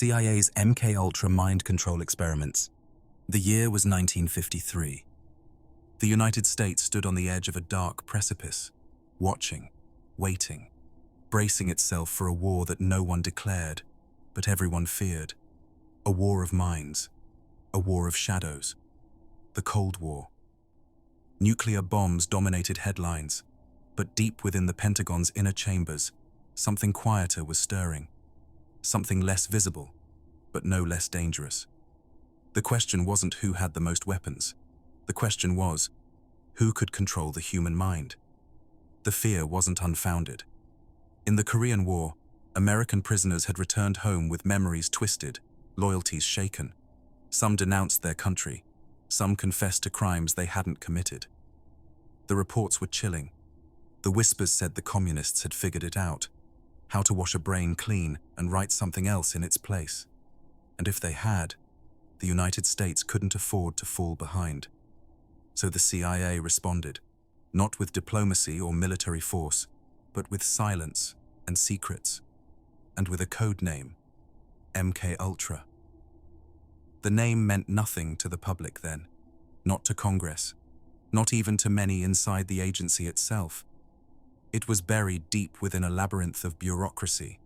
CIA's MKUltra mind control experiments. The year was 1953. The United States stood on the edge of a dark precipice, watching, waiting, bracing itself for a war that no one declared, but everyone feared. A war of minds, a war of shadows, the Cold War. Nuclear bombs dominated headlines, but deep within the Pentagon's inner chambers, something quieter was stirring. Something less visible, but no less dangerous. The question wasn't who had the most weapons. The question was, who could control the human mind? The fear wasn't unfounded. In the Korean War, American prisoners had returned home with memories twisted, loyalties shaken. Some denounced their country. Some confessed to crimes they hadn't committed. The reports were chilling. The whispers said the communists had figured it out, how to wash a brain clean and write something else in its place. And if they had, the United States couldn't afford to fall behind. So the CIA responded, not with diplomacy or military force, but with silence and secrets, and with a code name, MKUltra. The name meant nothing to the public then, not to Congress, not even to many inside the agency itself. It was buried deep within a labyrinth of bureaucracy,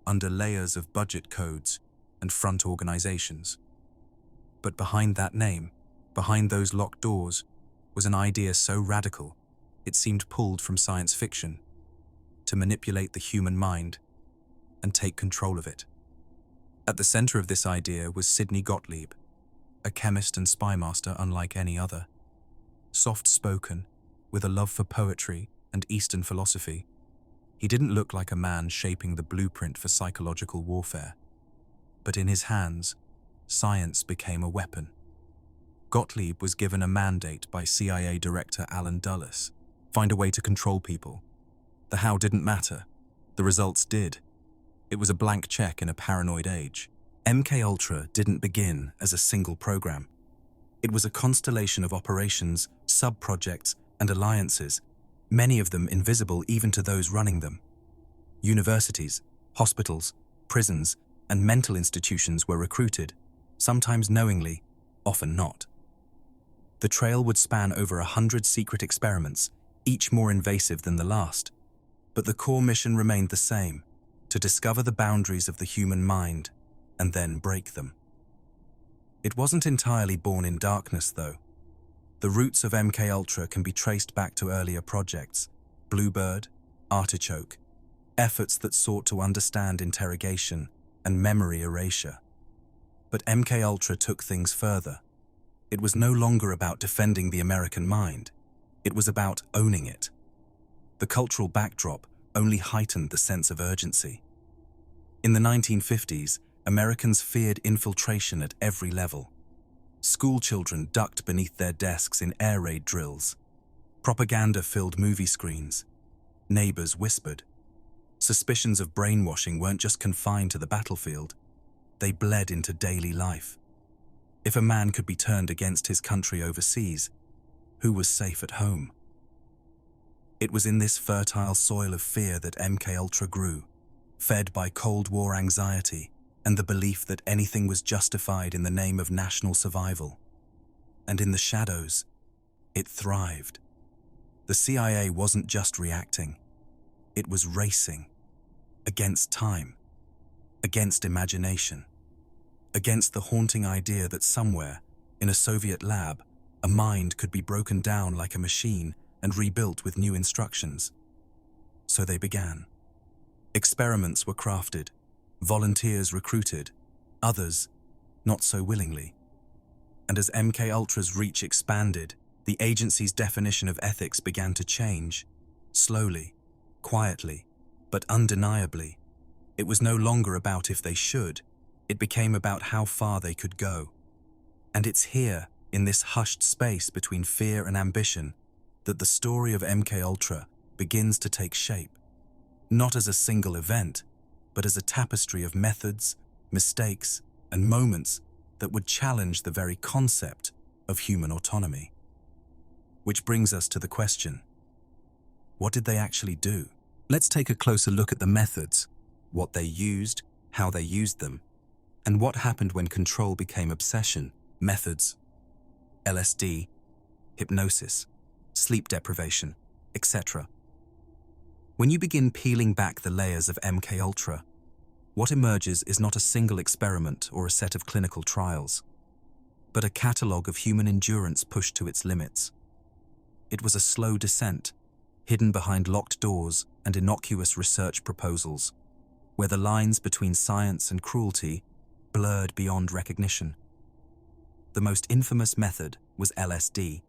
under layers of budget codes and front organizations. But behind that name, behind those locked doors, was an idea so radical, it seemed pulled from science fiction, to manipulate the human mind and take control of it. At the center of this idea was Sidney Gottlieb, a chemist and spy master unlike any other. Soft-spoken, with a love for poetry and Eastern philosophy, he didn't look like a man shaping the blueprint for psychological warfare. But in his hands, science became a weapon. Gottlieb was given a mandate by CIA Director Allen Dulles: find a way to control people. The how didn't matter. The results did. It was a blank check in a paranoid age. MKUltra didn't begin as a single program. It was a constellation of operations, sub-projects, and alliances, many of them invisible even to those running them. Universities, hospitals, prisons, and mental institutions were recruited, sometimes knowingly, often not. The trail would span over 100 secret experiments, each more invasive than the last. But the core mission remained the same: to discover the boundaries of the human mind and then break them. It wasn't entirely born in darkness, though. The roots of MKUltra can be traced back to earlier projects: Bluebird, Artichoke, efforts that sought to understand interrogation and memory erasure. But MKUltra took things further. It was no longer about defending the American mind. It was about owning it. The cultural backdrop only heightened the sense of urgency. In the 1950s, Americans feared infiltration at every level. School children ducked beneath their desks in air raid drills. Propaganda filled movie screens. Neighbors whispered. Suspicions of brainwashing weren't just confined to the battlefield. They bled into daily life. If a man could be turned against his country overseas, who was safe at home? It was in this fertile soil of fear that MKUltra grew, fed by Cold War anxiety and the belief that anything was justified in the name of national survival. And in the shadows, it thrived. The CIA wasn't just reacting. It was racing. Against time. Against imagination. Against the haunting idea that somewhere, in a Soviet lab, a mind could be broken down like a machine and rebuilt with new instructions. So they began. Experiments were crafted, volunteers recruited, others not so willingly. And as MKUltra's reach expanded, the agency's definition of ethics began to change, slowly, quietly, but undeniably. It was no longer about if they should, it became about how far they could go. And it's here, in this hushed space between fear and ambition, that the story of MKUltra begins to take shape. Not as a single event, but as a tapestry of methods, mistakes, and moments that would challenge the very concept of human autonomy. Which brings us to the question: what did they actually do? Let's take a closer look at the methods, what they used, how they used them, And what happened when control became obsession? Methods: LSD, hypnosis, sleep deprivation, etc. When you begin peeling back the layers of MKUltra, what emerges is not a single experiment or a set of clinical trials, but a catalogue of human endurance pushed to its limits. It was a slow descent, hidden behind locked doors and innocuous research proposals, where the lines between science and cruelty blurred beyond recognition. The most infamous method was LSD.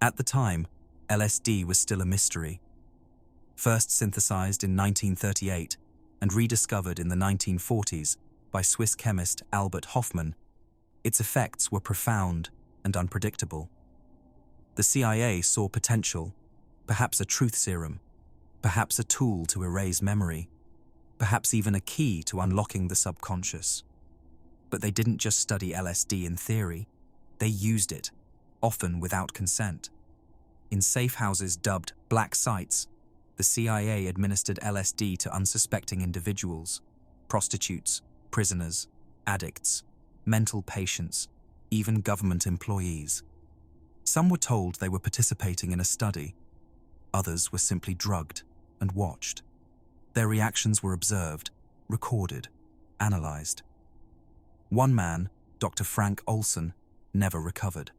At the time, LSD was still a mystery. First synthesized in 1938 and rediscovered in the 1940s by Swiss chemist Albert Hofmann, its effects were profound and unpredictable. The CIA saw potential, perhaps a truth serum, perhaps a tool to erase memory, perhaps even a key to unlocking the subconscious. But they didn't just study LSD in theory, they used it, often without consent. In safe houses dubbed black sites, the CIA administered LSD to unsuspecting individuals, prostitutes, prisoners, addicts, mental patients, even government employees. Some were told they were participating in a study. Others were simply drugged and watched. Their reactions were observed, recorded, analyzed. One man, Dr. Frank Olson, never recovered.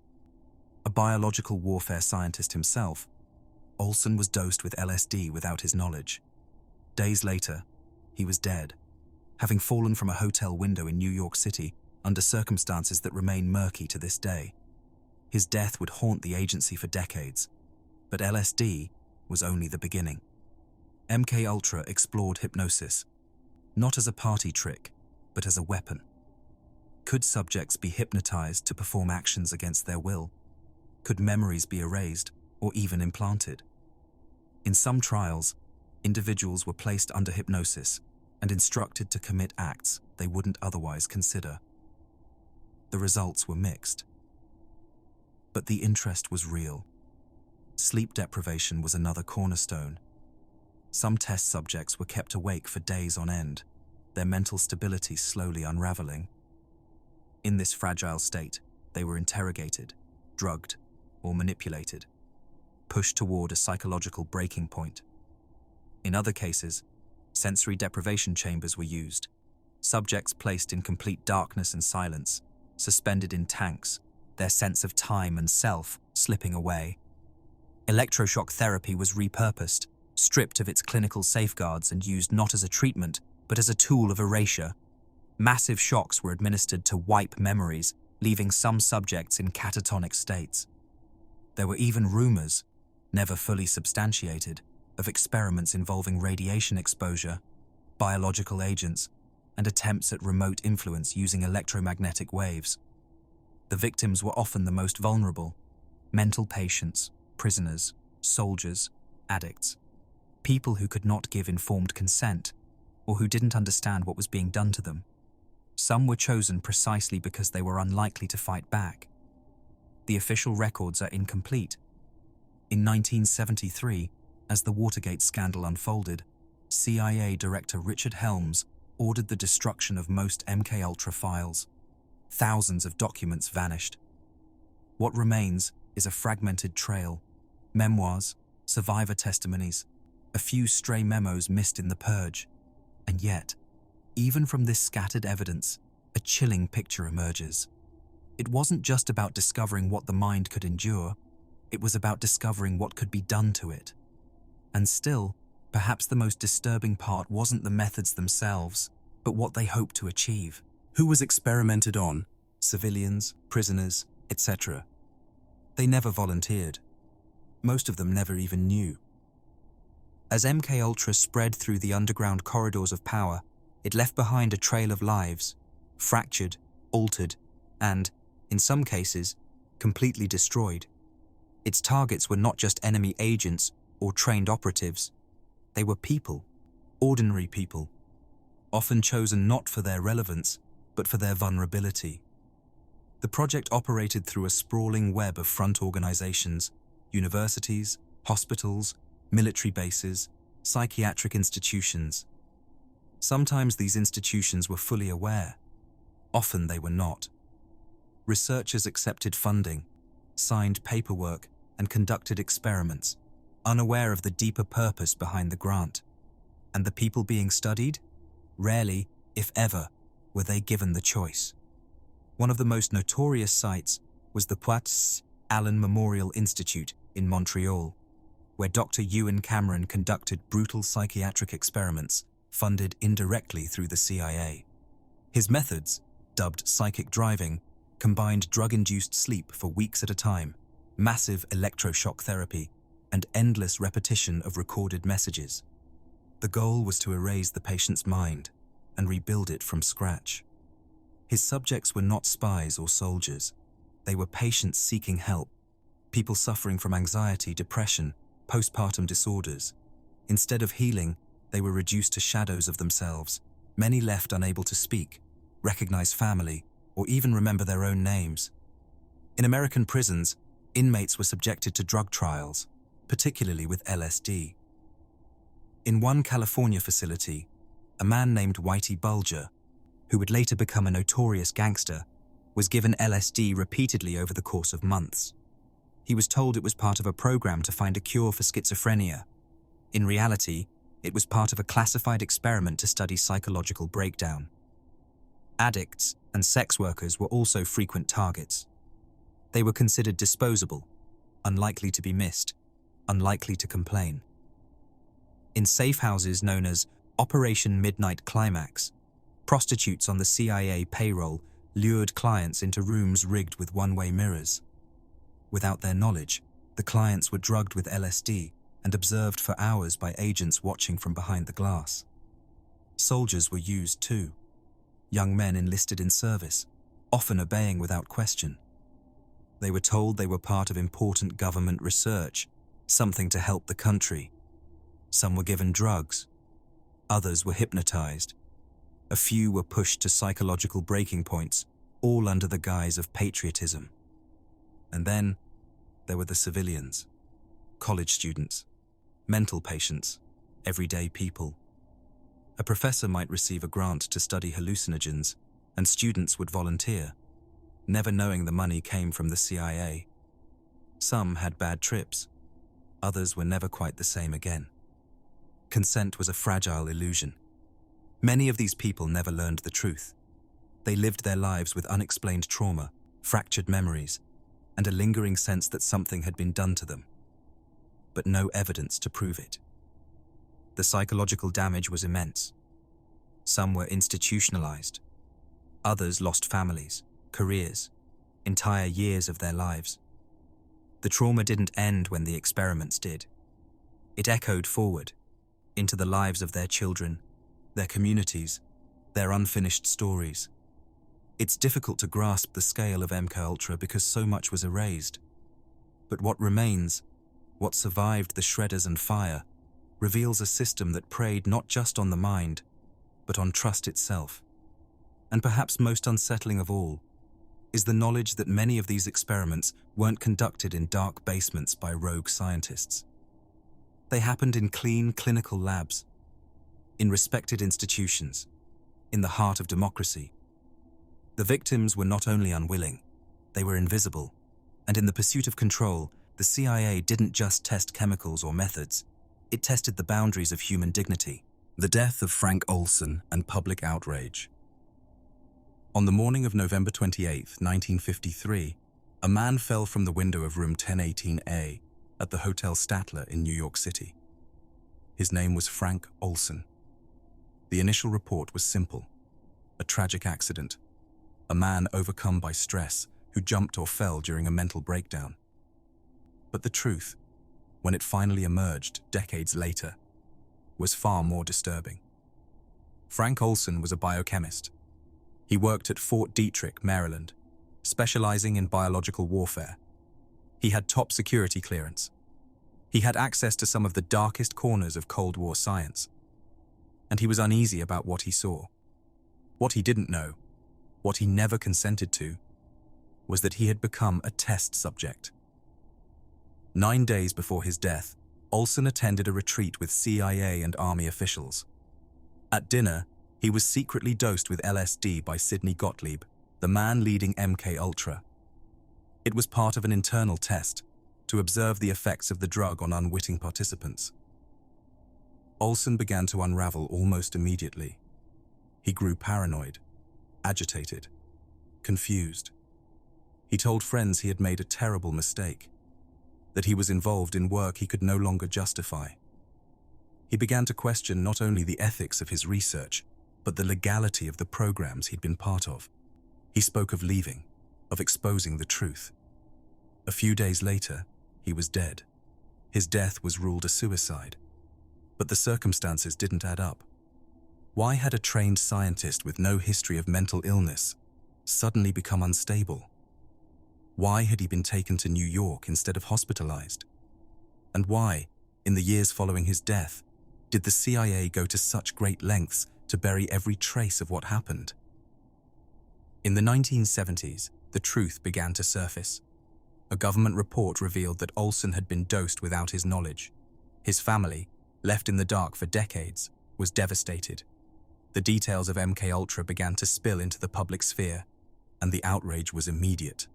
A biological warfare scientist himself, Olson was dosed with LSD without his knowledge. Days later, he was dead, having fallen from a hotel window in New York City under circumstances that remain murky to this day. His death would haunt the agency for decades, but LSD was only the beginning. MKUltra explored hypnosis, not as a party trick, but as a weapon. Could subjects be hypnotized to perform actions against their will? Could memories be erased or even implanted? In some trials, individuals were placed under hypnosis and instructed to commit acts they wouldn't otherwise consider. The results were mixed. But the interest was real. Sleep deprivation was another cornerstone. Some test subjects were kept awake for days on end, their mental stability slowly unraveling. In this fragile state, they were interrogated, drugged, or manipulated, pushed toward a psychological breaking point. In other cases, sensory deprivation chambers were used, subjects placed in complete darkness and silence, suspended in tanks, their sense of time and self slipping away. Electroshock therapy was repurposed, stripped of its clinical safeguards and used not as a treatment, but as a tool of erasure. Massive shocks were administered to wipe memories, leaving some subjects in catatonic states. There were even rumors, never fully substantiated, of experiments involving radiation exposure, biological agents, and attempts at remote influence using electromagnetic waves. The victims were often the most vulnerable: mental patients, prisoners, soldiers, addicts, people who could not give informed consent or who didn't understand what was being done to them. Some were chosen precisely because they were unlikely to fight back. The official records are incomplete. In 1973, as the Watergate scandal unfolded, CIA Director Richard Helms ordered the destruction of most MKUltra files. Thousands of documents vanished. What remains is a fragmented trail: memoirs, survivor testimonies, a few stray memos missed in the purge. And yet, even from this scattered evidence, a chilling picture emerges. It wasn't just about discovering what the mind could endure, it was about discovering what could be done to it. And still, perhaps the most disturbing part wasn't the methods themselves, but what they hoped to achieve. Who was experimented on? Civilians, prisoners, etc. They never volunteered. Most of them never even knew. As MKUltra spread through the underground corridors of power, it left behind a trail of lives, fractured, altered, and, in some cases, completely destroyed. Its targets were not just enemy agents or trained operatives. They were people, ordinary people, often chosen not for their relevance, but for their vulnerability. The project operated through a sprawling web of front organizations: universities, hospitals, military bases, psychiatric institutions. Sometimes these institutions were fully aware, Often they were not. Researchers accepted funding, signed paperwork, and conducted experiments, unaware of the deeper purpose behind the grant. And the people being studied? Rarely, if ever, were they given the choice. One of the most notorious sites was the Poitou Allen Memorial Institute in Montreal, where Dr. Ewan Cameron conducted brutal psychiatric experiments funded indirectly through the CIA. His methods, dubbed psychic driving, combined drug-induced sleep for weeks at a time, massive electroshock therapy, and endless repetition of recorded messages. The goal was to erase the patient's mind and rebuild it from scratch. His subjects were not spies or soldiers. They were patients seeking help, people suffering from anxiety, depression, postpartum disorders. Instead of healing, they were reduced to shadows of themselves. Many left unable to speak, recognize family, or even remember their own names. In American prisons, inmates were subjected to drug trials, particularly with LSD. In one California facility, a man named Whitey Bulger, who would later become a notorious gangster, was given LSD repeatedly over the course of months. He was told it was part of a program to find a cure for schizophrenia. In reality, it was part of a classified experiment to study psychological breakdown. Addicts and sex workers were also frequent targets. They were considered disposable, unlikely to be missed, unlikely to complain. In safe houses known as Operation Midnight Climax, prostitutes on the CIA payroll lured clients into rooms rigged with one-way mirrors. Without their knowledge, the clients were drugged with LSD and observed for hours by agents watching from behind the glass. Soldiers were used too. Young men enlisted in service, often obeying without question. They were told they were part of important government research, something to help the country. Some were given drugs. Others were hypnotized. A few were pushed to psychological breaking points, all under the guise of patriotism. And then there were the civilians, college students, mental patients, everyday people. A professor might receive a grant to study hallucinogens, and students would volunteer, never knowing the money came from the CIA. Some had bad trips. Others were never quite the same again. Consent was a fragile illusion. Many of these people never learned the truth. They lived their lives with unexplained trauma, fractured memories, and a lingering sense that something had been done to them, but no evidence to prove it. The psychological damage was immense. Some were institutionalized. Others lost families, careers, entire years of their lives. The trauma didn't end when the experiments did. It echoed forward, into the lives of their children, their communities, their unfinished stories. It's difficult to grasp the scale of MKUltra because so much was erased. But what remains, what survived the shredders and fire, reveals a system that preyed not just on the mind, but on trust itself. And perhaps most unsettling of all is the knowledge that many of these experiments weren't conducted in dark basements by rogue scientists. They happened in clean clinical labs, in respected institutions, in the heart of democracy. The victims were not only unwilling, they were invisible, and in the pursuit of control, the CIA didn't just test chemicals or methods, it tested the boundaries of human dignity. The death of Frank Olson and public outrage. On the morning of November 28, 1953, a man fell from the window of room 1018A at the Hotel Statler in New York City. His name was Frank Olson. The initial report was simple: a tragic accident, a man overcome by stress who jumped or fell during a mental breakdown. But the truth, when it finally emerged decades later, was far more disturbing. Frank Olson was a biochemist. He worked at Fort Detrick, Maryland, specializing in biological warfare. He had top security clearance. He had access to some of the darkest corners of Cold War science. And he was uneasy about what he saw. What he didn't know, what he never consented to, was that he had become a test subject. 9 days before his death, Olson attended a retreat with CIA and Army officials. At dinner, He was secretly dosed with LSD by Sidney Gottlieb, the man leading MKUltra. It was part of an internal test to observe the effects of the drug on unwitting participants. Olson began to unravel almost immediately. He grew paranoid, agitated, confused. He told friends he had made a terrible mistake, that he was involved in work he could no longer justify. He began to question not only the ethics of his research, but the legality of the programs he'd been part of. He spoke of leaving, of exposing the truth. A few days later, he was dead. His death was ruled a suicide. But the circumstances didn't add up. Why had a trained scientist with no history of mental illness suddenly become unstable? Why had he been taken to New York instead of hospitalized? And why, in the years following his death, did the CIA go to such great lengths to bury every trace of what happened? In the 1970s, the truth began to surface. A government report revealed that Olson had been dosed without his knowledge. His family, left in the dark for decades, was devastated. The details of MKUltra began to spill into the public sphere, and the outrage was immediate.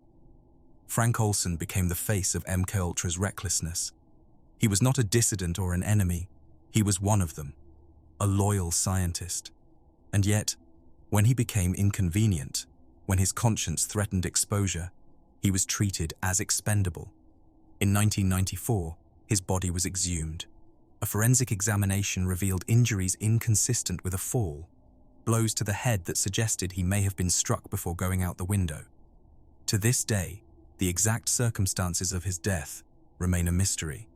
Frank Olson became the face of MKUltra's recklessness. He was not a dissident or an enemy. He was one of them, a loyal scientist. And yet, when he became inconvenient, when his conscience threatened exposure, he was treated as expendable. In 1994, his body was exhumed. A forensic examination revealed injuries inconsistent with a fall, blows to the head that suggested he may have been struck before going out the window. To this day, the exact circumstances of his death remain a mystery.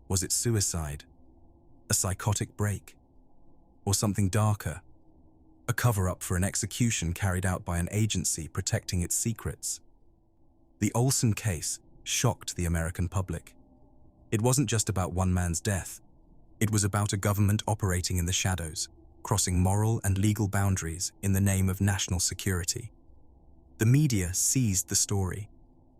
Was it suicide? A psychotic break? Or something darker? A cover-up for an execution carried out by an agency protecting its secrets? The Olson case shocked the American public. It wasn't just about one man's death. It was about a government operating in the shadows, crossing moral and legal boundaries in the name of national security. The media seized the story.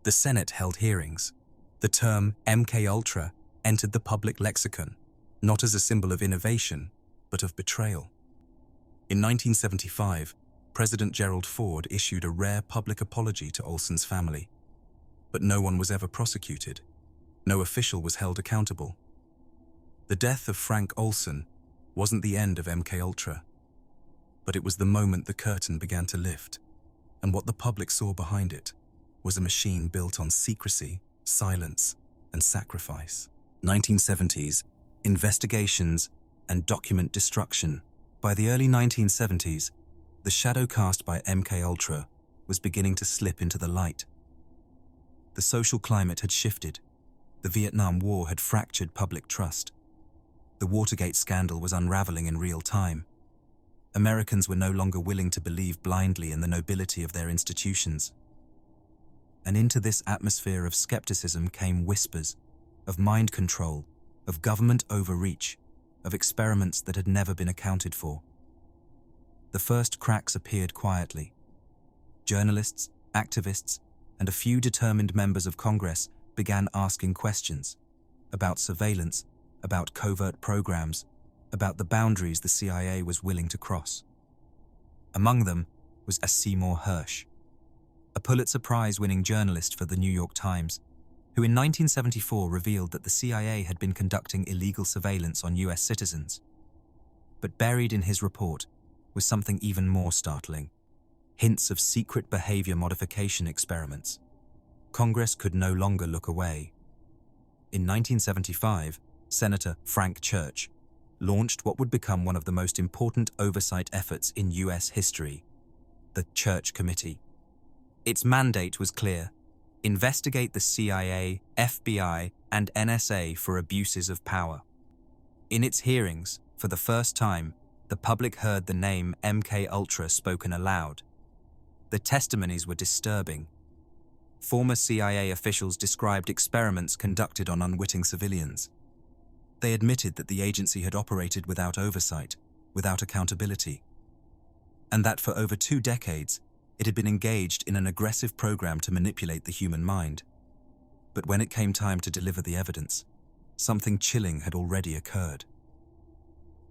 The Senate held hearings. The term MKUltra entered the public lexicon, not as a symbol of innovation, but of betrayal. In 1975, President Gerald Ford issued a rare public apology to Olson's family. But no one was ever prosecuted. No official was held accountable. The death of Frank Olson wasn't the end of MKUltra, but it was the moment the curtain began to lift, and what the public saw behind it was a machine built on secrecy, silence, and sacrifice. 1970s, investigations and document destruction. By the early 1970s, the shadow cast by MKUltra was beginning to slip into the light. The social climate had shifted. The Vietnam War had fractured public trust. The Watergate scandal was unraveling in real time. Americans were no longer willing to believe blindly in the nobility of their institutions. And into this atmosphere of skepticism came whispers of mind control, of government overreach, of experiments that had never been accounted for. The first cracks appeared quietly. Journalists, activists, and a few determined members of Congress began asking questions about surveillance, about covert programs, about the boundaries the CIA was willing to cross. Among them was Seymour Hersh, a Pulitzer Prize-winning journalist for the New York Times, who in 1974 revealed that the CIA had been conducting illegal surveillance on US citizens. But buried in his report was something even more startling: hints of secret behavior modification experiments. Congress could no longer look away. In 1975, Senator Frank Church launched what would become one of the most important oversight efforts in US history, the Church Committee. Its mandate was clear: investigate the CIA, FBI, and NSA for abuses of power. In its hearings, for the first time, the public heard the name MKUltra spoken aloud. The testimonies were disturbing. Former CIA officials described experiments conducted on unwitting civilians. They admitted that the agency had operated without oversight, without accountability, and that for over 2 decades, it had been engaged in an aggressive program to manipulate the human mind. But when it came time to deliver the evidence, something chilling had already occurred.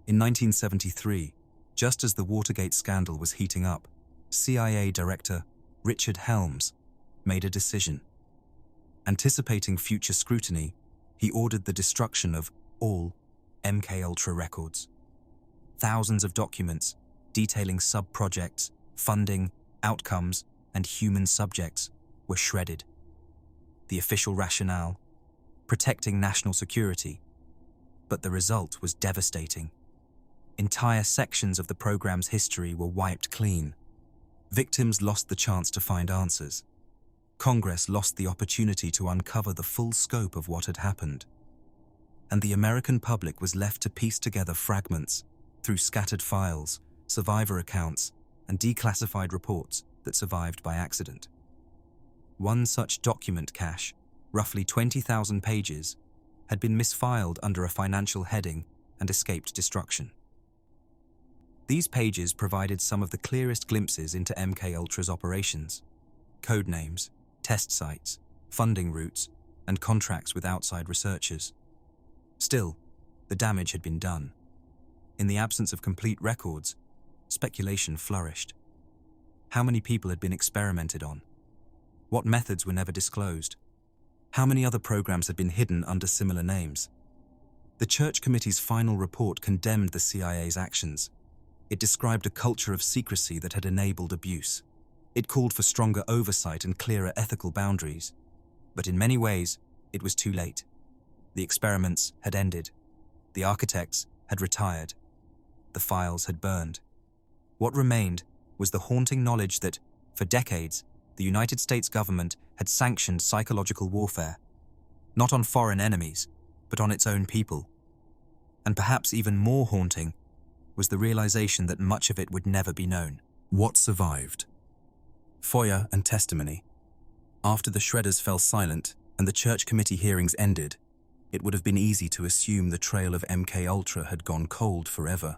In 1973, Just as the Watergate scandal was heating up, CIA Director Richard Helms made a decision. Anticipating future scrutiny, he ordered the destruction of all MKUltra records. Thousands of documents detailing sub-projects, funding, outcomes, and human subjects were shredded. The official rationale: protecting national security. But the result was devastating. Entire sections of the program's history were wiped clean. Victims lost the chance to find answers. Congress lost the opportunity to uncover the full scope of what had happened. And the American public was left to piece together fragments through scattered files, survivor accounts, and declassified reports that survived by accident. One such document cache, roughly 20,000 pages, had been misfiled under a financial heading and escaped destruction. These pages provided some of the clearest glimpses into MKUltra's operations: code names, test sites, funding routes, and contracts with outside researchers. Still, the damage had been done. In the absence of complete records, speculation flourished. How many people had been experimented on? What methods were never disclosed? How many other programs had been hidden under similar names? The Church Committee's final report condemned the CIA's actions. It described a culture of secrecy that had enabled abuse. It called for stronger oversight and clearer ethical boundaries. But in many ways, it was too late. The experiments had ended. The architects had retired. The files had burned. What remained was the haunting knowledge that, for decades, the United States government had sanctioned psychological warfare, not on foreign enemies, but on its own people. And perhaps even more haunting was the realization that much of it would never be known. What survived? FOIA and testimony. After the shredders fell silent and the Church Committee hearings ended, it would have been easy to assume the trail of MKUltra had gone cold forever.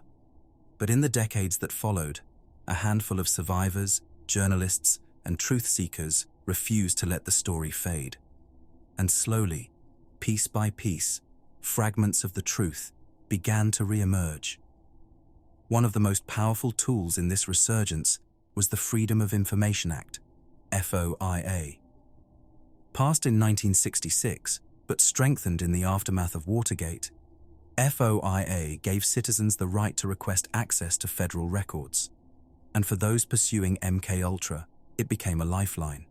But in the decades that followed, a handful of survivors, journalists, and truth seekers refused to let the story fade. And slowly, piece by piece, fragments of the truth began to re-emerge. One of the most powerful tools in this resurgence was the Freedom of Information Act, FOIA. Passed in 1966, but strengthened in the aftermath of Watergate, FOIA gave citizens the right to request access to federal records. And for those pursuing MKUltra, it became a lifeline.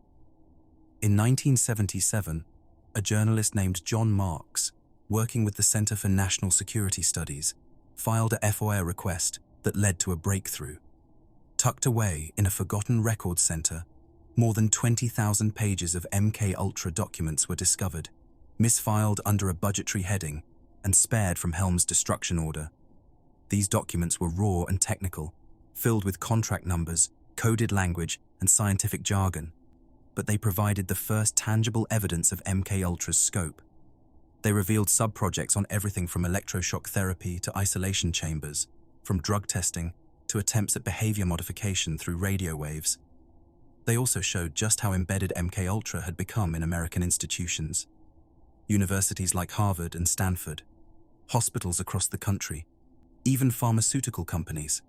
In 1977, a journalist named John Marks, working with the Center for National Security Studies, filed a FOIA request that led to a breakthrough. Tucked away in a forgotten records center, more than 20,000 pages of MKUltra documents were discovered, misfiled under a budgetary heading, and spared from Helms' destruction order. These documents were raw and technical, filled with contract numbers, coded language, and scientific jargon, but they provided the first tangible evidence of MKUltra's scope. They revealed sub-projects on everything from electroshock therapy to isolation chambers, from drug testing to attempts at behavior modification through radio waves. They also showed just how embedded MKUltra had become in American institutions. Universities like Harvard and Stanford, hospitals across the country, even pharmaceutical companies.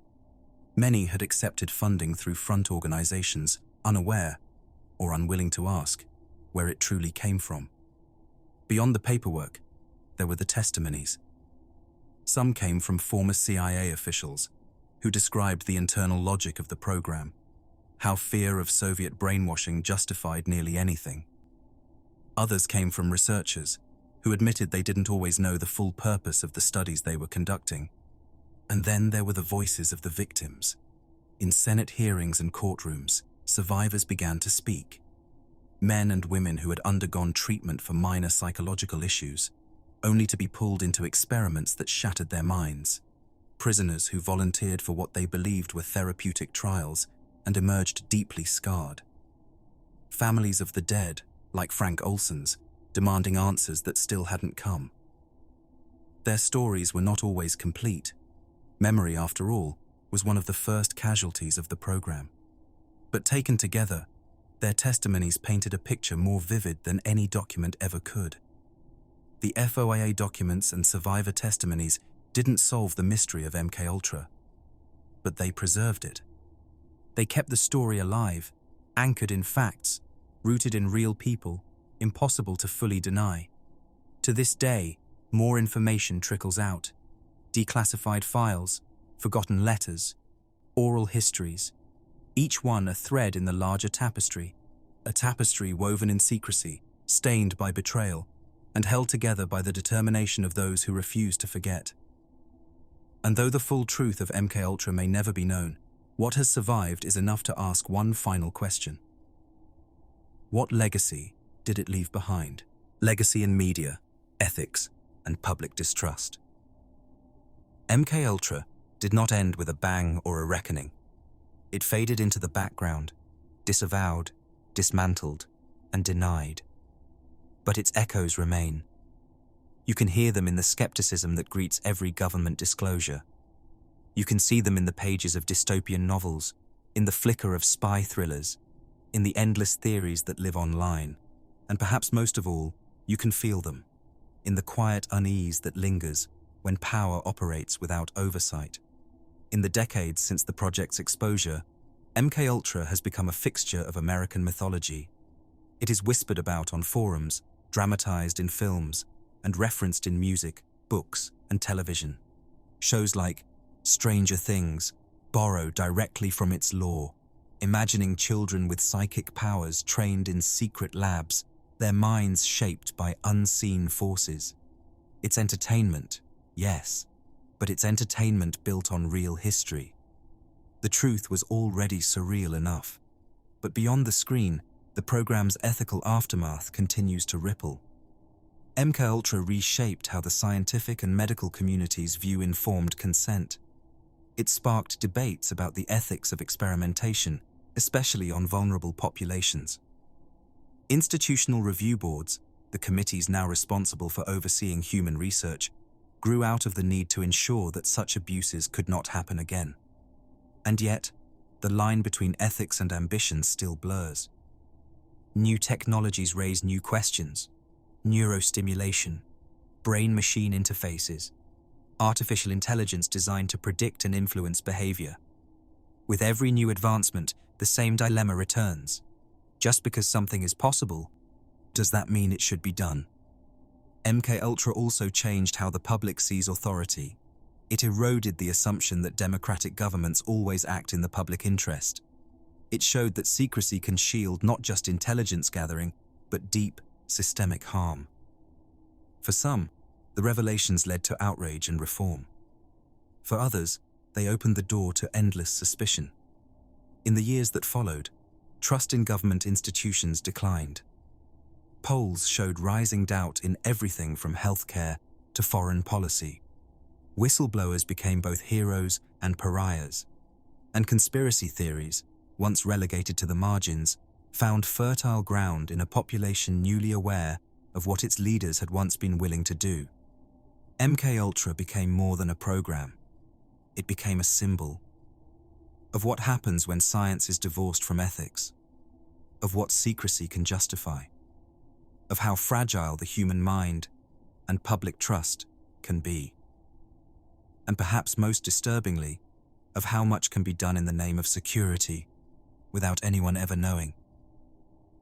Many had accepted funding through front organizations, unaware or unwilling to ask where it truly came from. Beyond the paperwork, there were the testimonies. Some came from former CIA officials who described the internal logic of the program, how fear of Soviet brainwashing justified nearly anything. Others came from researchers who admitted they didn't always know the full purpose of the studies they were conducting. And then there were the voices of the victims. In Senate hearings and courtrooms, survivors began to speak. Men and women who had undergone treatment for minor psychological issues, only to be pulled into experiments that shattered their minds. Prisoners who volunteered for what they believed were therapeutic trials and emerged deeply scarred. Families of the dead, like Frank Olson's, demanding answers that still hadn't come. Their stories were not always complete. Memory, after all, was one of the first casualties of the program. But taken together, their testimonies painted a picture more vivid than any document ever could. The FOIA documents and survivor testimonies didn't solve the mystery of MKUltra, but they preserved it. They kept the story alive, anchored in facts, rooted in real people, impossible to fully deny. To this day, more information trickles out. Declassified files, forgotten letters, oral histories, each one a thread in the larger tapestry, a tapestry woven in secrecy, stained by betrayal, and held together by the determination of those who refuse to forget. And though the full truth of MKUltra may never be known, what has survived is enough to ask one final question. What legacy did it leave behind? Legacy in media, ethics, and public distrust. MKUltra did not end with a bang or a reckoning. It faded into the background, disavowed, dismantled, and denied. But its echoes remain. You can hear them in the skepticism that greets every government disclosure. You can see them in the pages of dystopian novels, in the flicker of spy thrillers, in the endless theories that live online, and perhaps most of all, you can feel them, in the quiet unease that lingers when power operates without oversight. In the decades since the project's exposure, MKUltra has become a fixture of American mythology. It is whispered about on forums, dramatized in films, and referenced in music, books, and television. Shows like Stranger Things borrow directly from its lore, imagining children with psychic powers trained in secret labs, their minds shaped by unseen forces. It's entertainment, yes, but it's entertainment built on real history. The truth was already surreal enough, but beyond the screen, the program's ethical aftermath continues to ripple. MKUltra reshaped how the scientific and medical communities view informed consent. It sparked debates about the ethics of experimentation, especially on vulnerable populations. Institutional review boards, the committees now responsible for overseeing human research, grew out of the need to ensure that such abuses could not happen again. And yet, the line between ethics and ambition still blurs. New technologies raise new questions: neurostimulation, brain-machine interfaces, artificial intelligence designed to predict and influence behavior. With every new advancement, the same dilemma returns. Just because something is possible, does that mean it should be done? MKUltra also changed how the public sees authority. It eroded the assumption that democratic governments always act in the public interest. It showed that secrecy can shield not just intelligence gathering, but deep, systemic harm. For some, the revelations led to outrage and reform. For others, they opened the door to endless suspicion. In the years that followed, trust in government institutions declined. Polls showed rising doubt in everything from healthcare to foreign policy. Whistleblowers became both heroes and pariahs, and conspiracy theories, once relegated to the margins, found fertile ground in a population newly aware of what its leaders had once been willing to do. MKUltra became more than a program. It became a symbol of what happens when science is divorced from ethics, of what secrecy can justify, of how fragile the human mind and public trust can be, and perhaps most disturbingly, of how much can be done in the name of security without anyone ever knowing.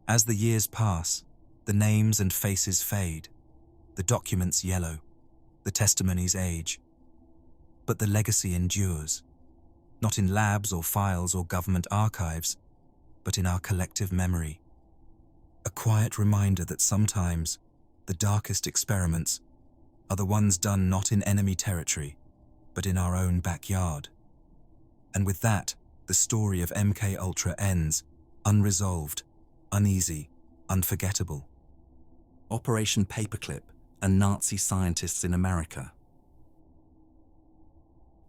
As the years pass, the names and faces fade, the documents yellow, the testimonies age, but the legacy endures, not in labs or files or government archives, but in our collective memory. A quiet reminder that sometimes the darkest experiments are the ones done not in enemy territory, but in our own backyard. And with that, the story of MKUltra ends, unresolved, uneasy, unforgettable. Operation Paperclip and Nazi scientists in America.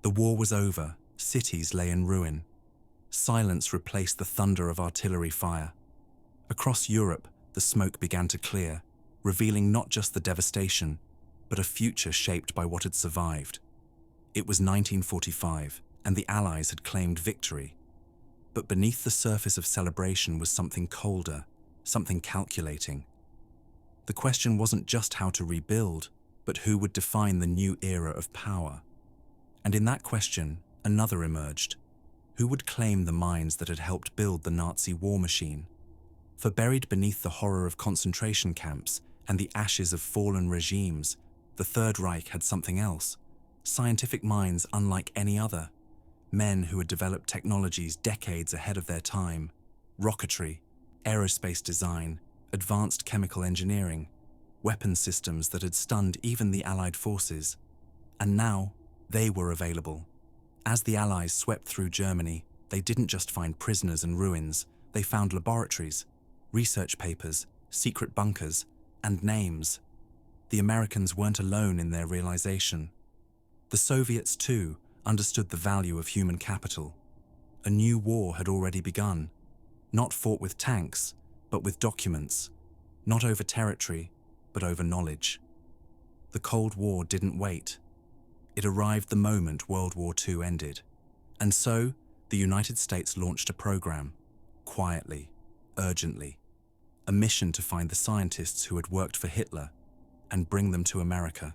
The war was over, cities lay in ruin. Silence replaced the thunder of artillery fire. Across Europe, the smoke began to clear, revealing not just the devastation, but a future shaped by what had survived. It was 1945, and the Allies had claimed victory. But beneath the surface of celebration was something colder, something calculating. The question wasn't just how to rebuild, but who would define the new era of power. And in that question, another emerged, Who would claim the minds that had helped build the Nazi war machine? For buried beneath the horror of concentration camps and the ashes of fallen regimes, the Third Reich had something else. Scientific minds unlike any other. Men who had developed technologies decades ahead of their time. Rocketry, aerospace design, advanced chemical engineering, weapons systems that had stunned even the Allied forces. And now, they were available. As the Allies swept through Germany, they didn't just find prisoners and ruins, they found laboratories, research papers, secret bunkers, and names. The Americans weren't alone in their realization. The Soviets, too, understood the value of human capital. A new war had already begun, not fought with tanks, but with documents, not over territory, but over knowledge. The Cold War didn't wait. It arrived the moment World War II ended. And so, the United States launched a program, quietly, urgently, a mission to find the scientists who had worked for Hitler and bring them to America.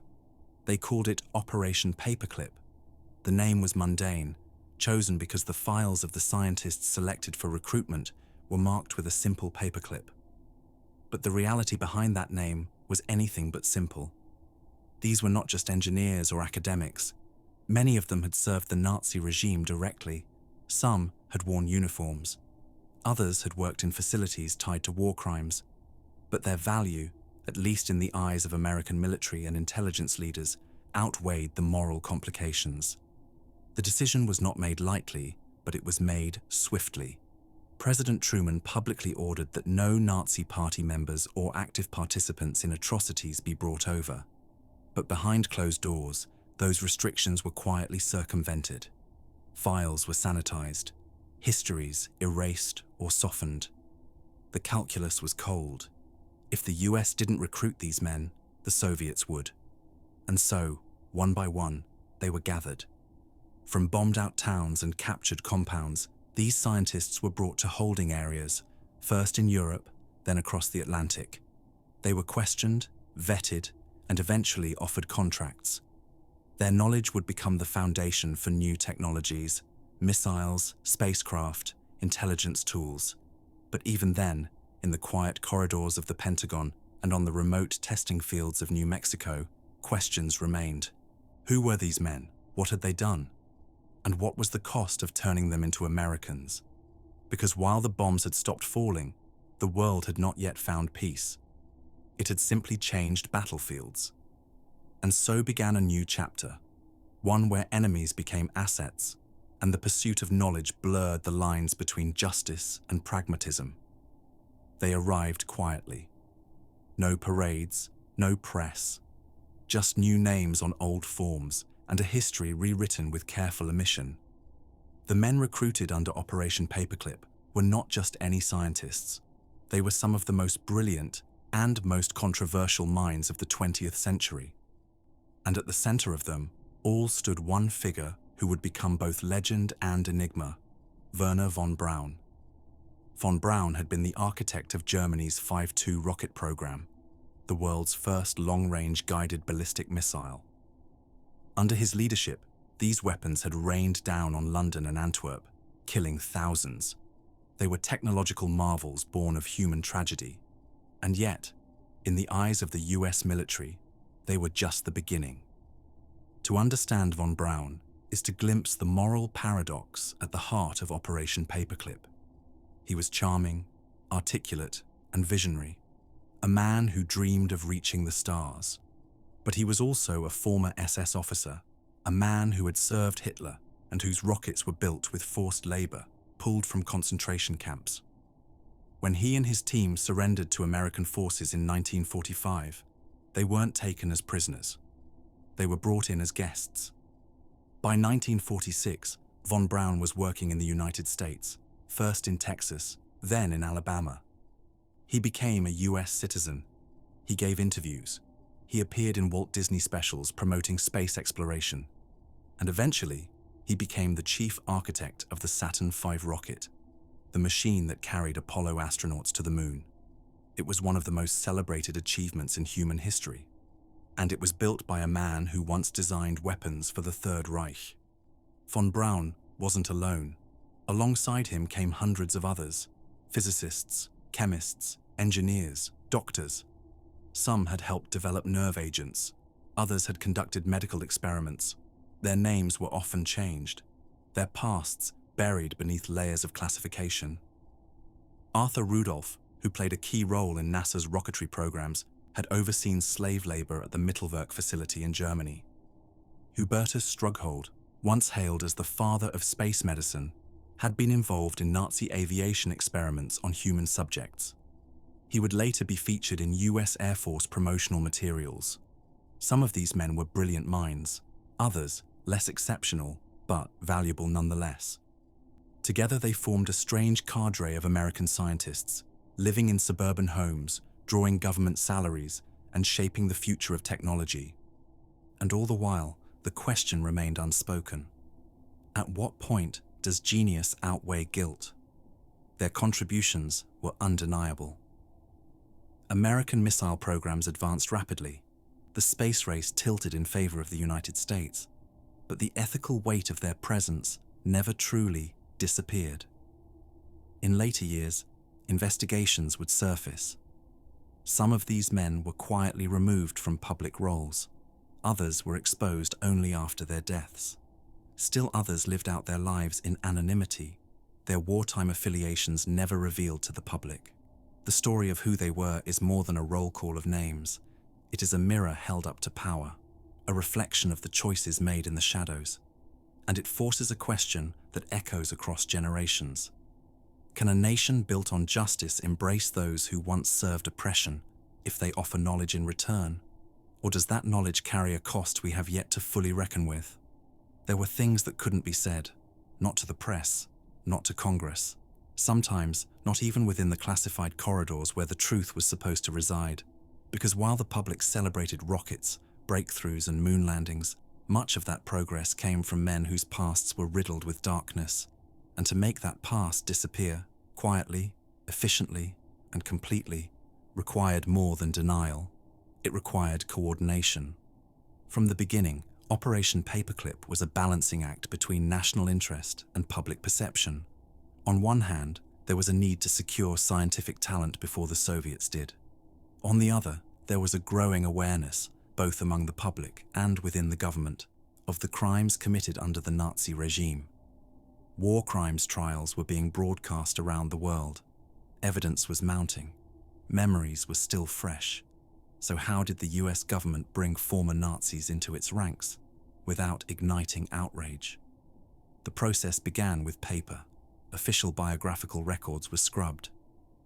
They called it Operation Paperclip. The name was mundane, chosen because the files of the scientists selected for recruitment were marked with a simple paperclip. But the reality behind that name was anything but simple. These were not just engineers or academics. Many of them had served the Nazi regime directly. Some had worn uniforms. Others had worked in facilities tied to war crimes. But their value, at least in the eyes of American military and intelligence leaders, outweighed the moral complications. The decision was not made lightly, but it was made swiftly. President Truman publicly ordered that no Nazi Party members or active participants in atrocities be brought over. But behind closed doors, those restrictions were quietly circumvented. Files were sanitized, histories erased or softened. The calculus was cold. If the US didn't recruit these men, the Soviets would. And so, one by one, they were gathered. From bombed-out towns and captured compounds, these scientists were brought to holding areas, first in Europe, then across the Atlantic. They were questioned, vetted, and eventually offered contracts. Their knowledge would become the foundation for new technologies, missiles, spacecraft, intelligence tools. But even then, in the quiet corridors of the Pentagon and on the remote testing fields of New Mexico, questions remained. Who were these men? What had they done? And what was the cost of turning them into Americans? Because while the bombs had stopped falling, the world had not yet found peace. It had simply changed battlefields. And so began a new chapter, one where enemies became assets, and the pursuit of knowledge blurred the lines between justice and pragmatism. They arrived quietly. No parades, no press, just new names on old forms and a history rewritten with careful omission. The men recruited under Operation Paperclip were not just any scientists. They were some of the most brilliant and most controversial minds of the 20th century. And at the center of them, all stood one figure who would become both legend and enigma, Wernher von Braun. Von Braun had been the architect of Germany's 5-2 rocket program, the world's first long-range guided ballistic missile. Under his leadership, these weapons had rained down on London and Antwerp, killing thousands. They were technological marvels born of human tragedy. And yet, in the eyes of the US military, they were just the beginning. To understand von Braun is to glimpse the moral paradox at the heart of Operation Paperclip. He was charming, articulate, and visionary, a man who dreamed of reaching the stars. But he was also a former SS officer, a man who had served Hitler and whose rockets were built with forced labor, pulled from concentration camps. When he and his team surrendered to American forces in 1945, they weren't taken as prisoners. They were brought in as guests. By 1946, von Braun was working in the United States, first in Texas, then in Alabama. He became a US citizen. He gave interviews. He appeared in Walt Disney specials promoting space exploration. And eventually, he became the chief architect of the Saturn V rocket, the machine that carried Apollo astronauts to the moon. It was one of the most celebrated achievements in human history. And it was built by a man who once designed weapons for the Third Reich. Von Braun wasn't alone. Alongside him came hundreds of others: physicists, chemists, engineers, doctors. Some had helped develop nerve agents. Others had conducted medical experiments. Their names were often changed, their pasts buried beneath layers of classification. Arthur Rudolph, who played a key role in NASA's rocketry programs, had overseen slave labor at the Mittelwerk facility in Germany. Hubertus Strughold, once hailed as the father of space medicine, had been involved in Nazi aviation experiments on human subjects. He would later be featured in US Air Force promotional materials. Some of these men were brilliant minds, others less exceptional, but valuable nonetheless. Together they formed a strange cadre of American scientists, living in suburban homes, drawing government salaries, and shaping the future of technology. And all the while, the question remained unspoken. At what point does genius outweigh guilt? Their contributions were undeniable. American missile programs advanced rapidly. The space race tilted in favor of the United States, but the ethical weight of their presence never truly disappeared. In later years, investigations would surface. Some of these men were quietly removed from public roles. Others were exposed only after their deaths. Still others lived out their lives in anonymity, their wartime affiliations never revealed to the public. The story of who they were is more than a roll call of names. It is a mirror held up to power, a reflection of the choices made in the shadows. And it forces a question that echoes across generations. Can a nation built on justice embrace those who once served oppression if they offer knowledge in return? Or does that knowledge carry a cost we have yet to fully reckon with? There were things that couldn't be said, not to the press, not to Congress, sometimes not even within the classified corridors where the truth was supposed to reside. Because while the public celebrated rockets, breakthroughs, and moon landings, much of that progress came from men whose pasts were riddled with darkness. And to make that past disappear, quietly, efficiently, and completely, required more than denial. It required coordination. From the beginning, Operation Paperclip was a balancing act between national interest and public perception. On one hand, there was a need to secure scientific talent before the Soviets did. On the other, there was a growing awareness, both among the public and within the government, of the crimes committed under the Nazi regime. War crimes trials were being broadcast around the world. Evidence was mounting. Memories were still fresh. So how did the US government bring former Nazis into its ranks without igniting outrage? The process began with paper. Official biographical records were scrubbed.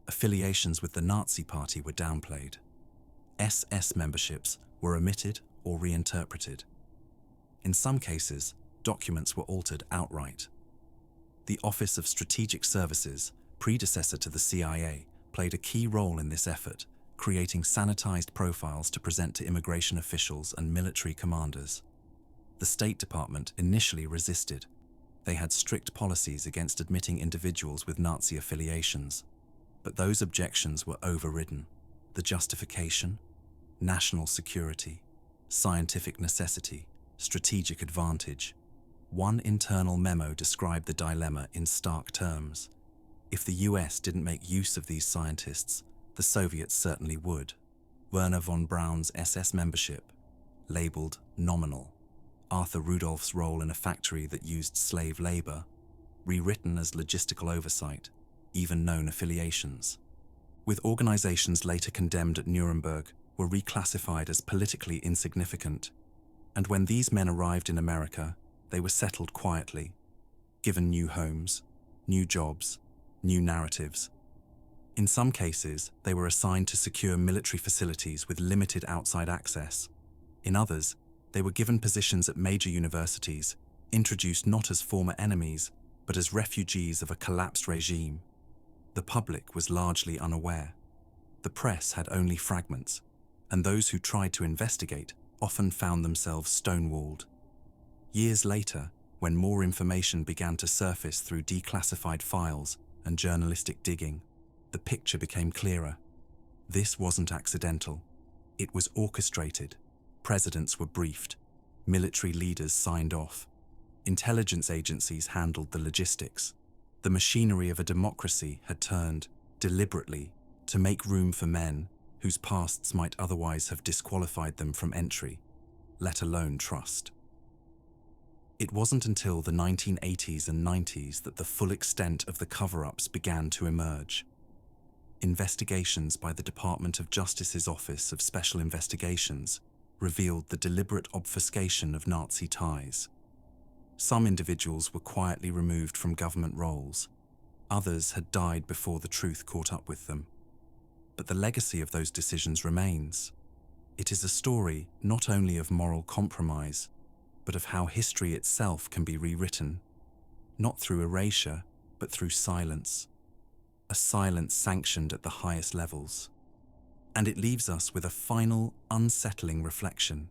Affiliations with the Nazi Party were downplayed. SS memberships were omitted or reinterpreted. In some cases, documents were altered outright. The Office of Strategic Services, predecessor to the CIA, played a key role in this effort, creating sanitized profiles to present to immigration officials and military commanders. The State Department initially resisted. They had strict policies against admitting individuals with Nazi affiliations. But those objections were overridden. The justification? National security, scientific necessity, strategic advantage. One internal memo described the dilemma in stark terms. If the US didn't make use of these scientists, the Soviets certainly would. Werner von Braun's SS membership, labeled nominal. Arthur Rudolph's role in a factory that used slave labor, rewritten as logistical oversight, even known affiliations. With organizations later condemned at Nuremberg, were reclassified as politically insignificant. And when these men arrived in America, they were settled quietly, given new homes, new jobs, new narratives. In some cases, they were assigned to secure military facilities with limited outside access. In others, they were given positions at major universities, introduced not as former enemies, but as refugees of a collapsed regime. The public was largely unaware. The press had only fragments, and those who tried to investigate often found themselves stonewalled. Years later, when more information began to surface through declassified files and journalistic digging, the picture became clearer. This wasn't accidental. It was orchestrated. Presidents were briefed. Military leaders signed off. Intelligence agencies handled the logistics. The machinery of a democracy had turned, deliberately, to make room for men whose pasts might otherwise have disqualified them from entry, let alone trust. It wasn't until the 1980s and 90s that the full extent of the cover-ups began to emerge. Investigations by the Department of Justice's Office of Special Investigations revealed the deliberate obfuscation of Nazi ties. Some individuals were quietly removed from government roles. Others had died before the truth caught up with them. But the legacy of those decisions remains. It is a story not only of moral compromise, but of how history itself can be rewritten, not through erasure, but through silence. A silence sanctioned at the highest levels. And it leaves us with a final, unsettling reflection.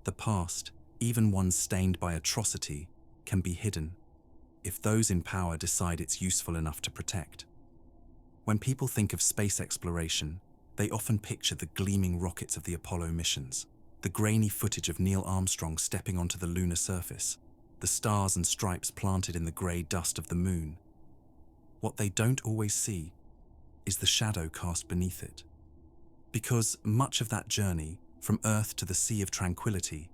The past, even one stained by atrocity, can be hidden, if those in power decide it's useful enough to protect. When people think of space exploration, they often picture the gleaming rockets of the Apollo missions, the grainy footage of Neil Armstrong stepping onto the lunar surface, the stars and stripes planted in the grey dust of the moon. What they don't always see is the shadow cast beneath it. Because much of that journey, from Earth to the Sea of Tranquility,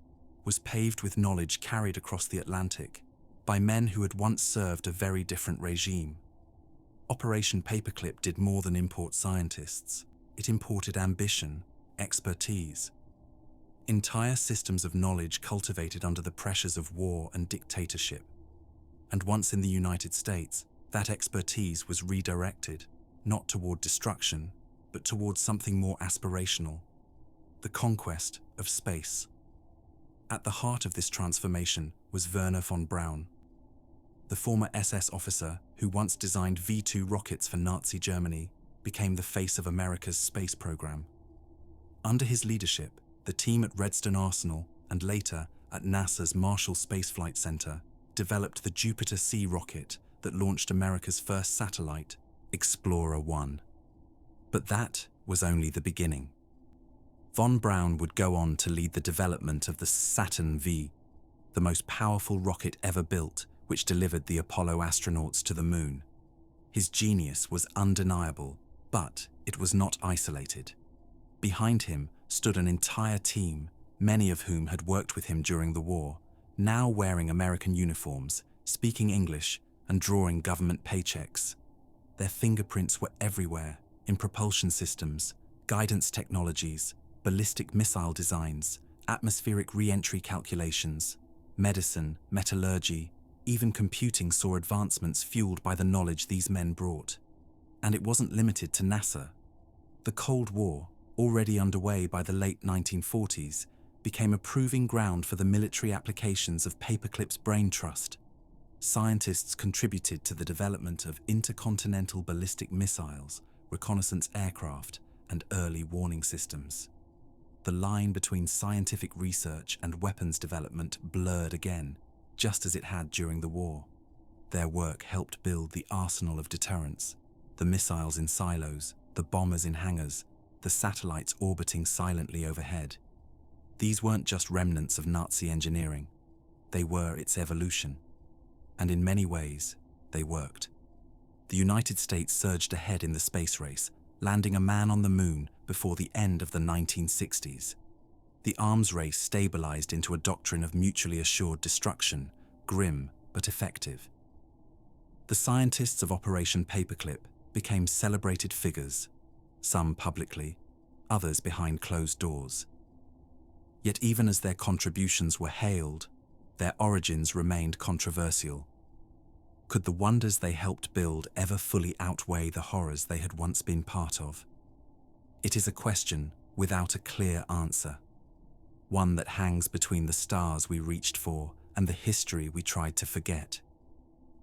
was paved with knowledge carried across the Atlantic by men who had once served a very different regime. Operation Paperclip did more than import scientists. It imported ambition, expertise. Entire systems of knowledge cultivated under the pressures of war and dictatorship. And once in the United States, that expertise was redirected, not toward destruction, but toward something more aspirational, the conquest of space. At the heart of this transformation was Wernher von Braun, the former SS officer who once designed V-2 rockets for Nazi Germany, became the face of America's space program. Under his leadership, the team at Redstone Arsenal and later at NASA's Marshall Space Flight Center developed the Jupiter C rocket that launched America's first satellite, Explorer 1. But that was only the beginning. Von Braun would go on to lead the development of the Saturn V, the most powerful rocket ever built, which delivered the Apollo astronauts to the moon. His genius was undeniable, but it was not isolated. Behind him stood an entire team, many of whom had worked with him during the war, now wearing American uniforms, speaking English, and drawing government paychecks. Their fingerprints were everywhere, in propulsion systems, guidance technologies, ballistic missile designs, atmospheric re-entry calculations, medicine, metallurgy, even computing saw advancements fueled by the knowledge these men brought. And it wasn't limited to NASA. The Cold War, already underway by the late 1940s, became a proving ground for the military applications of Paperclip's brain trust. Scientists contributed to the development of intercontinental ballistic missiles, reconnaissance aircraft, and early warning systems. The line between scientific research and weapons development blurred again, just as it had during the war. Their work helped build the arsenal of deterrence, the missiles in silos, the bombers in hangars, the satellites orbiting silently overhead. These weren't just remnants of Nazi engineering. They were its evolution. And in many ways, they worked. The United States surged ahead in the space race, landing a man on the moon before the end of the 1960s. The arms race stabilized into a doctrine of mutually assured destruction, grim but effective. The scientists of Operation Paperclip became celebrated figures, some publicly, others behind closed doors. Yet even as their contributions were hailed, their origins remained controversial. Could the wonders they helped build ever fully outweigh the horrors they had once been part of? It is a question without a clear answer, one that hangs between the stars we reached for and the history we tried to forget.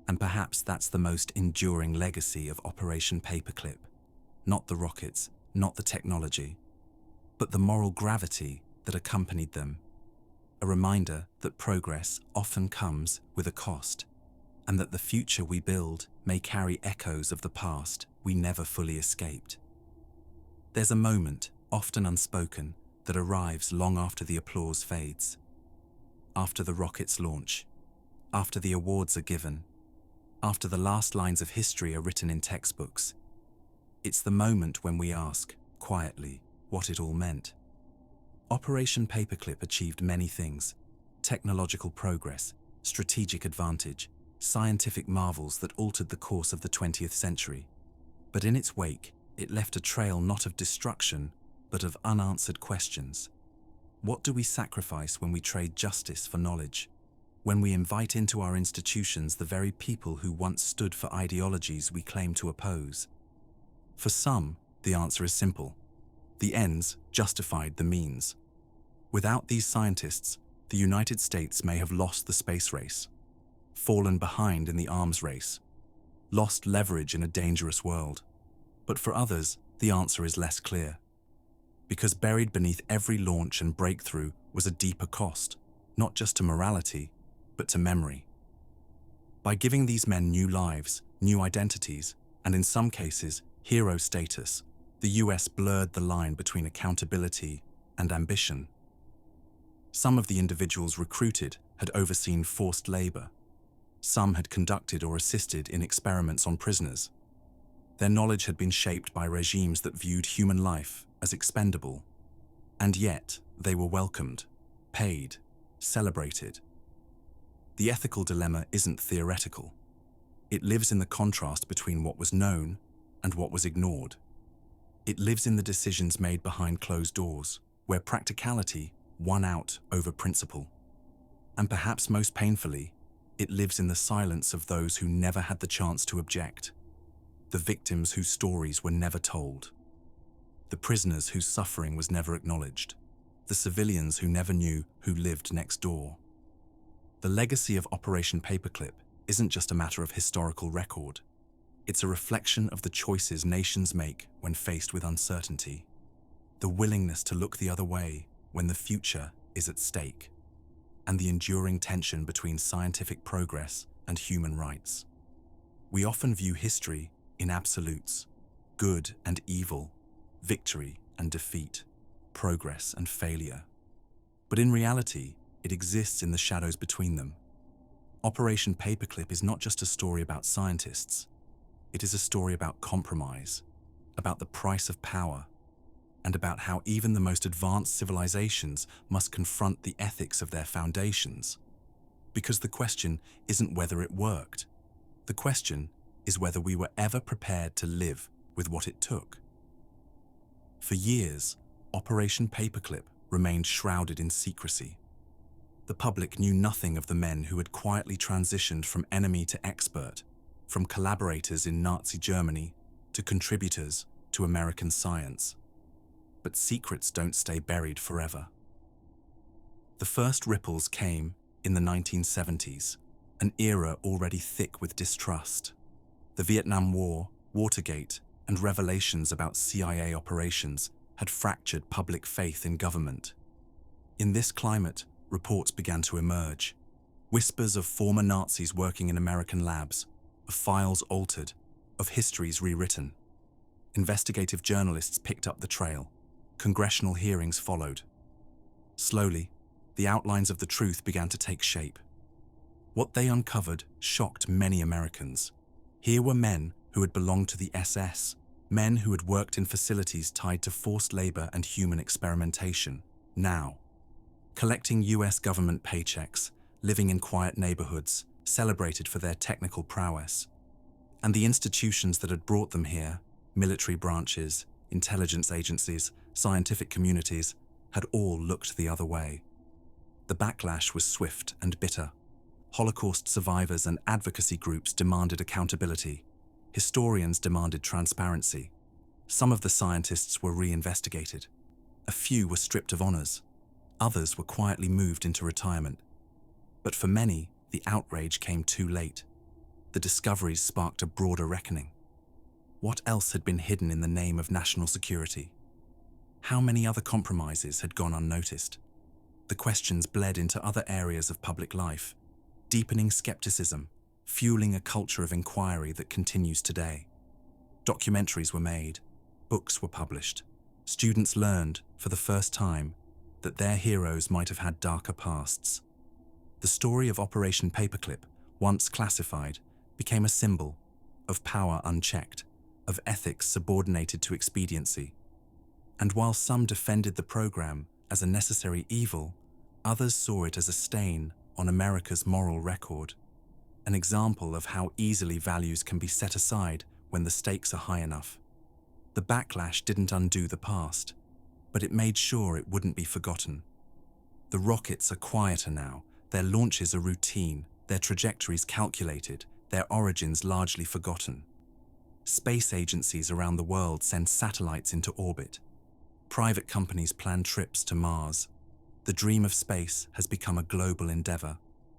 And perhaps that's the most enduring legacy of Operation Paperclip. Not the rockets, not the technology, but the moral gravity that accompanied them. A reminder that progress often comes with a cost, and that the future we build may carry echoes of the past we never fully escaped. There's a moment, often unspoken, that arrives long after the applause fades. After the rockets launch, after the awards are given, after the last lines of history are written in textbooks. It's the moment when we ask, quietly, what it all meant. Operation Paperclip achieved many things: technological progress, strategic advantage, scientific marvels that altered the course of the 20th century. But in its wake, it left a trail not of destruction, but of unanswered questions. What do we sacrifice when we trade justice for knowledge? When we invite into our institutions the very people who once stood for ideologies we claim to oppose? For some, the answer is simple. The ends justified the means. Without these scientists, the United States may have lost the space race, fallen behind in the arms race, lost leverage in a dangerous world. But for others, the answer is less clear. Because buried beneath every launch and breakthrough was a deeper cost, not just to morality, but to memory. By giving these men new lives, new identities, and in some cases, hero status, the US blurred the line between accountability and ambition. Some of the individuals recruited had overseen forced labor. Some had conducted or assisted in experiments on prisoners. Their knowledge had been shaped by regimes that viewed human life as expendable. And yet, they were welcomed, paid, celebrated. The ethical dilemma isn't theoretical. It lives in the contrast between what was known and what was ignored. It lives in the decisions made behind closed doors, where practicality won out over principle. And perhaps most painfully, it lives in the silence of those who never had the chance to object, the victims whose stories were never told, the prisoners whose suffering was never acknowledged, the civilians who never knew who lived next door. The legacy of Operation Paperclip isn't just a matter of historical record. It's a reflection of the choices nations make when faced with uncertainty, the willingness to look the other way when the future is at stake, and the enduring tension between scientific progress and human rights. We often view history in absolutes: good and evil, victory and defeat, progress and failure. But in reality, it exists in the shadows between them. Operation Paperclip is not just a story about scientists. It is a story about compromise, about the price of power, and about how even the most advanced civilizations must confront the ethics of their foundations. Because the question isn't whether it worked. The question is whether we were ever prepared to live with what it took. For years, Operation Paperclip remained shrouded in secrecy. The public knew nothing of the men who had quietly transitioned from enemy to expert, from collaborators in Nazi Germany to contributors to American science. But secrets don't stay buried forever. The first ripples came in the 1970s, an era already thick with distrust. The Vietnam War, Watergate, and revelations about CIA operations had fractured public faith in government. In this climate, reports began to emerge. Whispers of former Nazis working in American labs, of files altered, of histories rewritten. Investigative journalists picked up the trail. Congressional hearings followed. Slowly, the outlines of the truth began to take shape. What they uncovered shocked many Americans. Here were men who had belonged to the SS, men who had worked in facilities tied to forced labor and human experimentation, now collecting US government paychecks, living in quiet neighborhoods, celebrated for their technical prowess. And the institutions that had brought them here, military branches, intelligence agencies, scientific communities, had all looked the other way. The backlash was swift and bitter. Holocaust survivors and advocacy groups demanded accountability. Historians demanded transparency. Some of the scientists were reinvestigated. A few were stripped of honors. Others were quietly moved into retirement. But for many, the outrage came too late. The discoveries sparked a broader reckoning. What else had been hidden in the name of national security? How many other compromises had gone unnoticed? The questions bled into other areas of public life, deepening skepticism, fueling a culture of inquiry that continues today. Documentaries were made, books were published. Students learned, for the first time, that their heroes might have had darker pasts. The story of Operation Paperclip, once classified, became a symbol of power unchecked, of ethics subordinated to expediency. And while some defended the program as a necessary evil, others saw it as a stain on America's moral record, an example of how easily values can be set aside when the stakes are high enough. The backlash didn't undo the past, but it made sure it wouldn't be forgotten. The rockets are quieter now, their launches are routine, their trajectories calculated, their origins largely forgotten. Space agencies around the world send satellites into orbit. Private companies plan trips to Mars. The dream of space has become a global endeavor,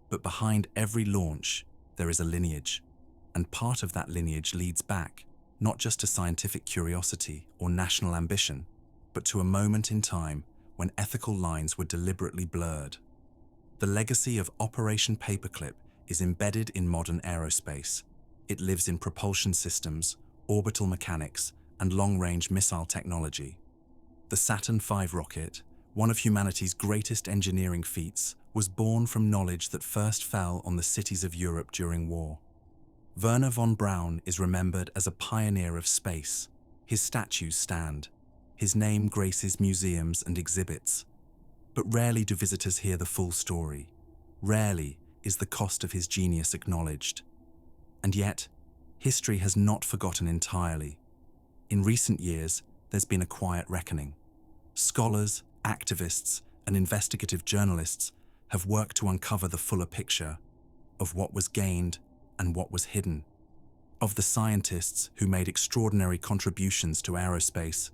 but behind every launch, there is a lineage. And part of that lineage leads back, not just to scientific curiosity or national ambition, but to a moment in time when ethical lines were deliberately blurred. The legacy of Operation Paperclip is embedded in modern aerospace. It lives in propulsion systems, orbital mechanics, and long-range missile technology. The Saturn V rocket, one of humanity's greatest engineering feats, was born from knowledge that first fell on the cities of Europe during war. Werner von Braun is remembered as a pioneer of space. His statues stand. His name graces museums and exhibits. But rarely do visitors hear the full story. Rarely is the cost of his genius acknowledged. And yet, history has not forgotten entirely. In recent years, there's been a quiet reckoning. Scholars, activists, and investigative journalists have worked to uncover the fuller picture of what was gained and what was hidden, of the scientists who made extraordinary contributions to aerospace,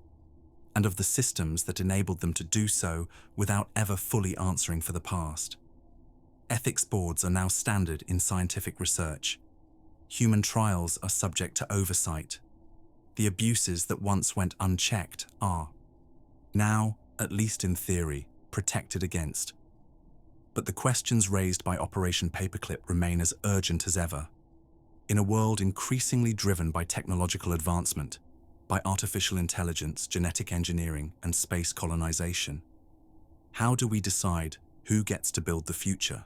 and of the systems that enabled them to do so without ever fully answering for the past. Ethics boards are now standard in scientific research. Human trials are subject to oversight. The abuses that once went unchecked are, now, at least in theory, protected against. But the questions raised by Operation Paperclip remain as urgent as ever. In a world increasingly driven by technological advancement, by artificial intelligence, genetic engineering, and space colonization, how do we decide who gets to build the future?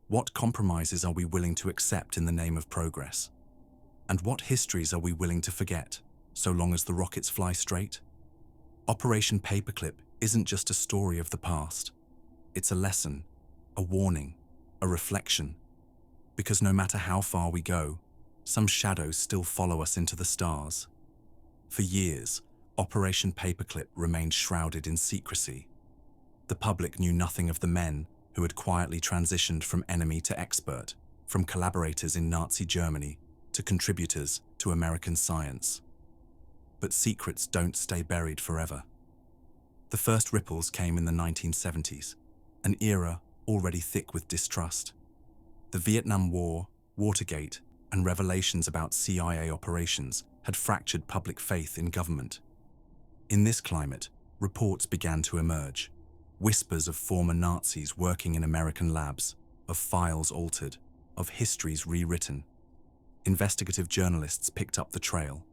What compromises are we willing to accept in the name of progress? And what histories are we willing to forget, so long as the rockets fly straight? Operation Paperclip isn't just a story of the past. It's a lesson, a warning, a reflection. Because no matter how far we go, some shadows still follow us into the stars. For years, Operation Paperclip remained shrouded in secrecy. The public knew nothing of the men who had quietly transitioned from enemy to expert, from collaborators in Nazi Germany to contributors to American science. But secrets don't stay buried forever. The first ripples came in the 1970s, an era already thick with distrust. The Vietnam War, Watergate, and revelations about CIA operations had fractured public faith in government. In this climate, reports began to emerge. Whispers of former Nazis working in American labs, of files altered, of histories rewritten. Investigative journalists picked up the trail.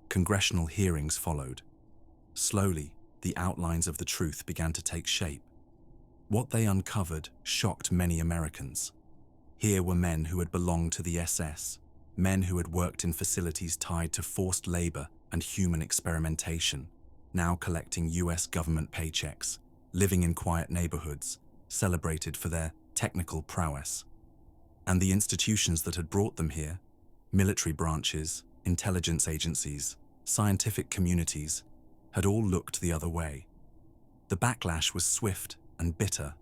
Congressional hearings followed. Slowly, the outlines of the truth began to take shape. What they uncovered shocked many Americans. Here were men who had belonged to the SS, men who had worked in facilities tied to forced labor and human experimentation, now collecting US government paychecks, living in quiet neighborhoods, celebrated for their technical prowess. And the institutions that had brought them here, military branches, intelligence agencies, scientific communities, had all looked the other way. The backlash was swift and bitter.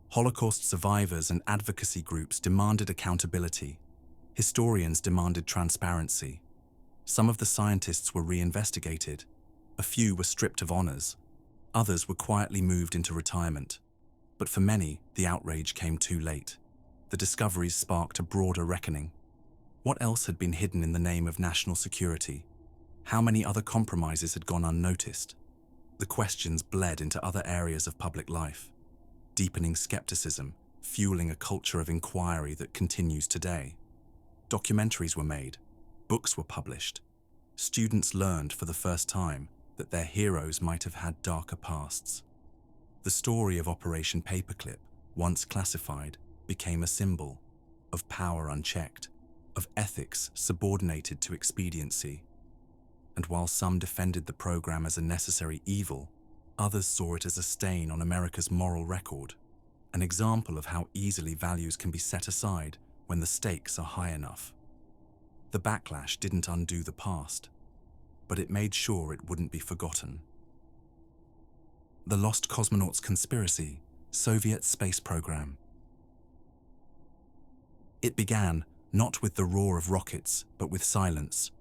Holocaust survivors and advocacy groups demanded accountability. Historians demanded transparency. Some of the scientists were reinvestigated. A few were stripped of honors. Others were quietly moved into retirement. But for many, the outrage came too late. The discoveries sparked a broader reckoning. What else had been hidden in the name of national security? How many other compromises had gone unnoticed? The questions bled into other areas of public life, deepening skepticism, fueling a culture of inquiry that continues today. Documentaries were made, books were published. Students learned for the first time that their heroes might have had darker pasts. The story of Operation Paperclip, once classified, became a symbol of power unchecked, of ethics subordinated to expediency. And while some defended the program as a necessary evil, others saw it as a stain on America's moral record, an example of how easily values can be set aside when the stakes are high enough. The backlash didn't undo the past, but it made sure it wouldn't be forgotten. The Lost Cosmonauts Conspiracy, Soviet Space Program. It began not with the roar of rockets, but with silence.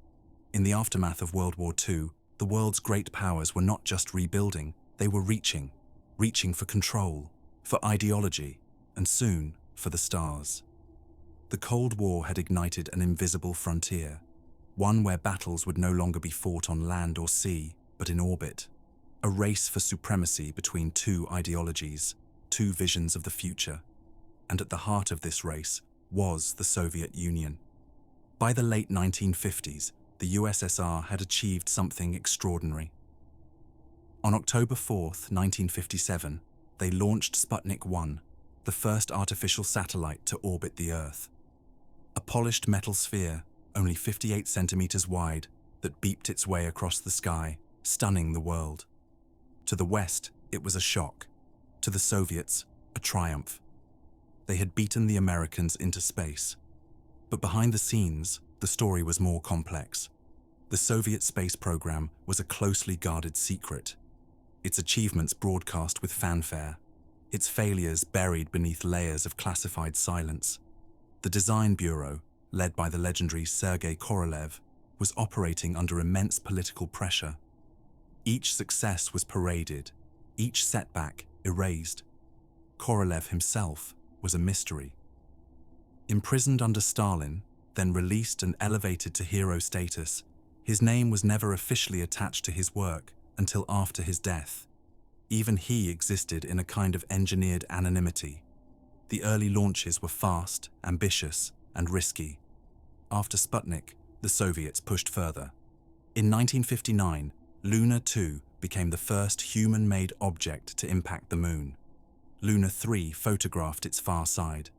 In the aftermath of World War II, the world's great powers were not just rebuilding, they were reaching for control, for ideology, and soon for the stars. The Cold War had ignited an invisible frontier, one where battles would no longer be fought on land or sea, but in orbit. A race for supremacy between two ideologies, two visions of the future. And at the heart of this race was the Soviet Union. By the late 1950s, the USSR had achieved something extraordinary. On October 4th, 1957, they launched Sputnik 1, the first artificial satellite to orbit the Earth. A polished metal sphere, only 58 centimeters wide, that beeped its way across the sky, stunning the world. To the West, it was a shock. To the Soviets, a triumph. They had beaten the Americans into space. But behind the scenes, the story was more complex. The Soviet space program was a closely guarded secret. Its achievements broadcast with fanfare. Its failures buried beneath layers of classified silence. The Design Bureau, led by the legendary Sergei Korolev, was operating under immense political pressure. Each success was paraded, each setback erased. Korolev himself was a mystery. Imprisoned under Stalin, then released and elevated to hero status, his name was never officially attached to his work until after his death. Even he existed in a kind of engineered anonymity. The early launches were fast, ambitious, and risky. After Sputnik, the Soviets pushed further. In 1959, Luna 2 became the first human-made object to impact the Moon. Luna 3 photographed its far side.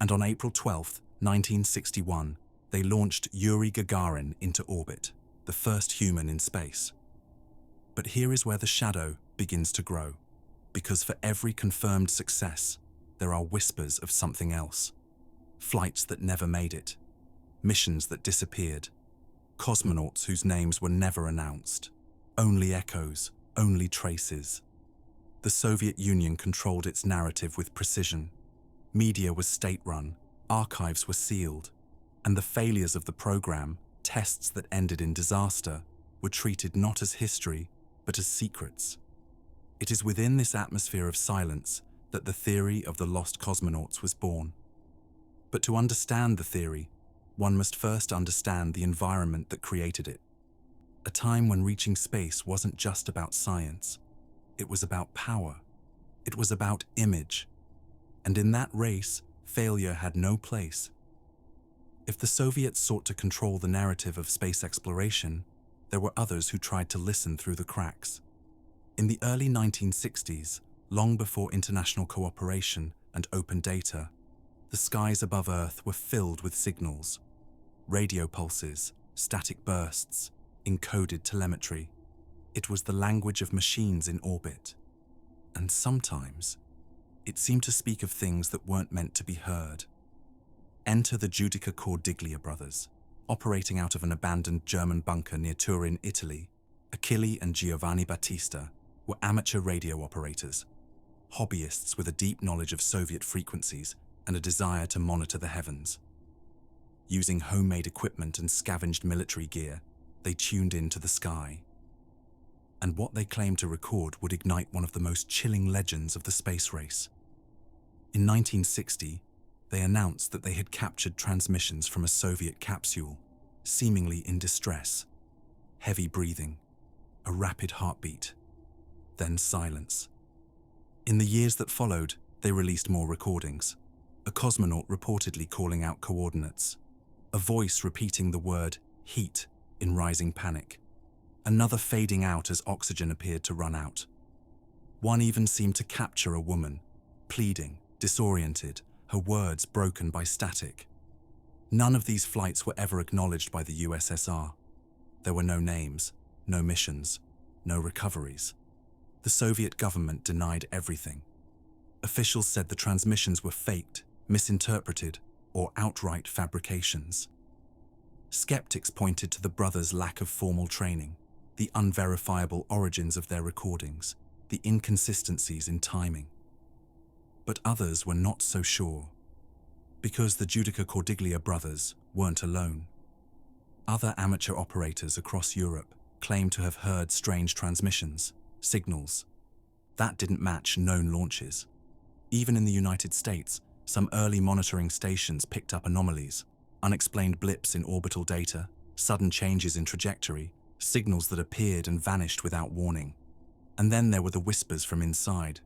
And on April 12, 1961, they launched Yuri Gagarin into orbit, the first human in space. But here is where the shadow begins to grow, because for every confirmed success, there are whispers of something else. Flights that never made it, missions that disappeared, cosmonauts whose names were never announced. Only echoes, only traces. The Soviet Union controlled its narrative with precision. Media was state-run, archives were sealed, and the failures of the program, tests that ended in disaster, were treated not as history, but as secrets. It is within this atmosphere of silence that the theory of the lost cosmonauts was born. But to understand the theory, one must first understand the environment that created it. A time when reaching space wasn't just about science. It was about power. It was about image. And in that race, failure had no place. If the Soviets sought to control the narrative of space exploration, there were others who tried to listen through the cracks. In the early 1960s, long before international cooperation and open data, the skies above Earth were filled with signals. Radio pulses, static bursts, encoded telemetry. It was the language of machines in orbit. And sometimes, it seemed to speak of things that weren't meant to be heard. Enter the Giudica Cordiglia brothers, operating out of an abandoned German bunker near Turin, Italy. Achille and Giovanni Battista were amateur radio operators, hobbyists with a deep knowledge of Soviet frequencies and a desire to monitor the heavens. Using homemade equipment and scavenged military gear, they tuned into the sky. And what they claimed to record would ignite one of the most chilling legends of the space race. In 1960, they announced that they had captured transmissions from a Soviet capsule, seemingly in distress. Heavy breathing, a rapid heartbeat, then silence. In the years that followed, they released more recordings. A cosmonaut reportedly calling out coordinates. A voice repeating the word heat in rising panic. Another fading out as oxygen appeared to run out. One even seemed to capture a woman, pleading, disoriented, her words broken by static. None of these flights were ever acknowledged by the USSR. There were no names, no missions, no recoveries. The Soviet government denied everything. Officials said the transmissions were faked, misinterpreted, or outright fabrications. Skeptics pointed to the brothers' lack of formal training, the unverifiable origins of their recordings, the inconsistencies in timing. But others were not so sure, because the Giudica Cordiglia brothers weren't alone. Other amateur operators across Europe claimed to have heard strange transmissions, signals. That didn't match known launches. Even in the United States, some early monitoring stations picked up anomalies, unexplained blips in orbital data, sudden changes in trajectory, signals that appeared and vanished without warning. And then there were the whispers from inside.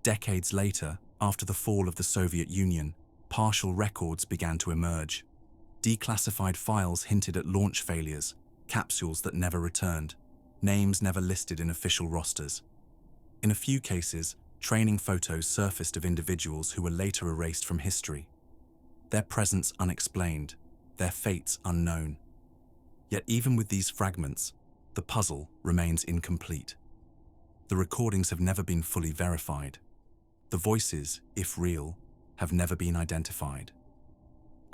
Decades later, after the fall of the Soviet Union, partial records began to emerge. Declassified files hinted at launch failures, capsules that never returned, names never listed in official rosters. In a few cases, training photos surfaced of individuals who were later erased from history. Their presence unexplained, their fates unknown. Yet even with these fragments, the puzzle remains incomplete. The recordings have never been fully verified. The voices, if real, have never been identified.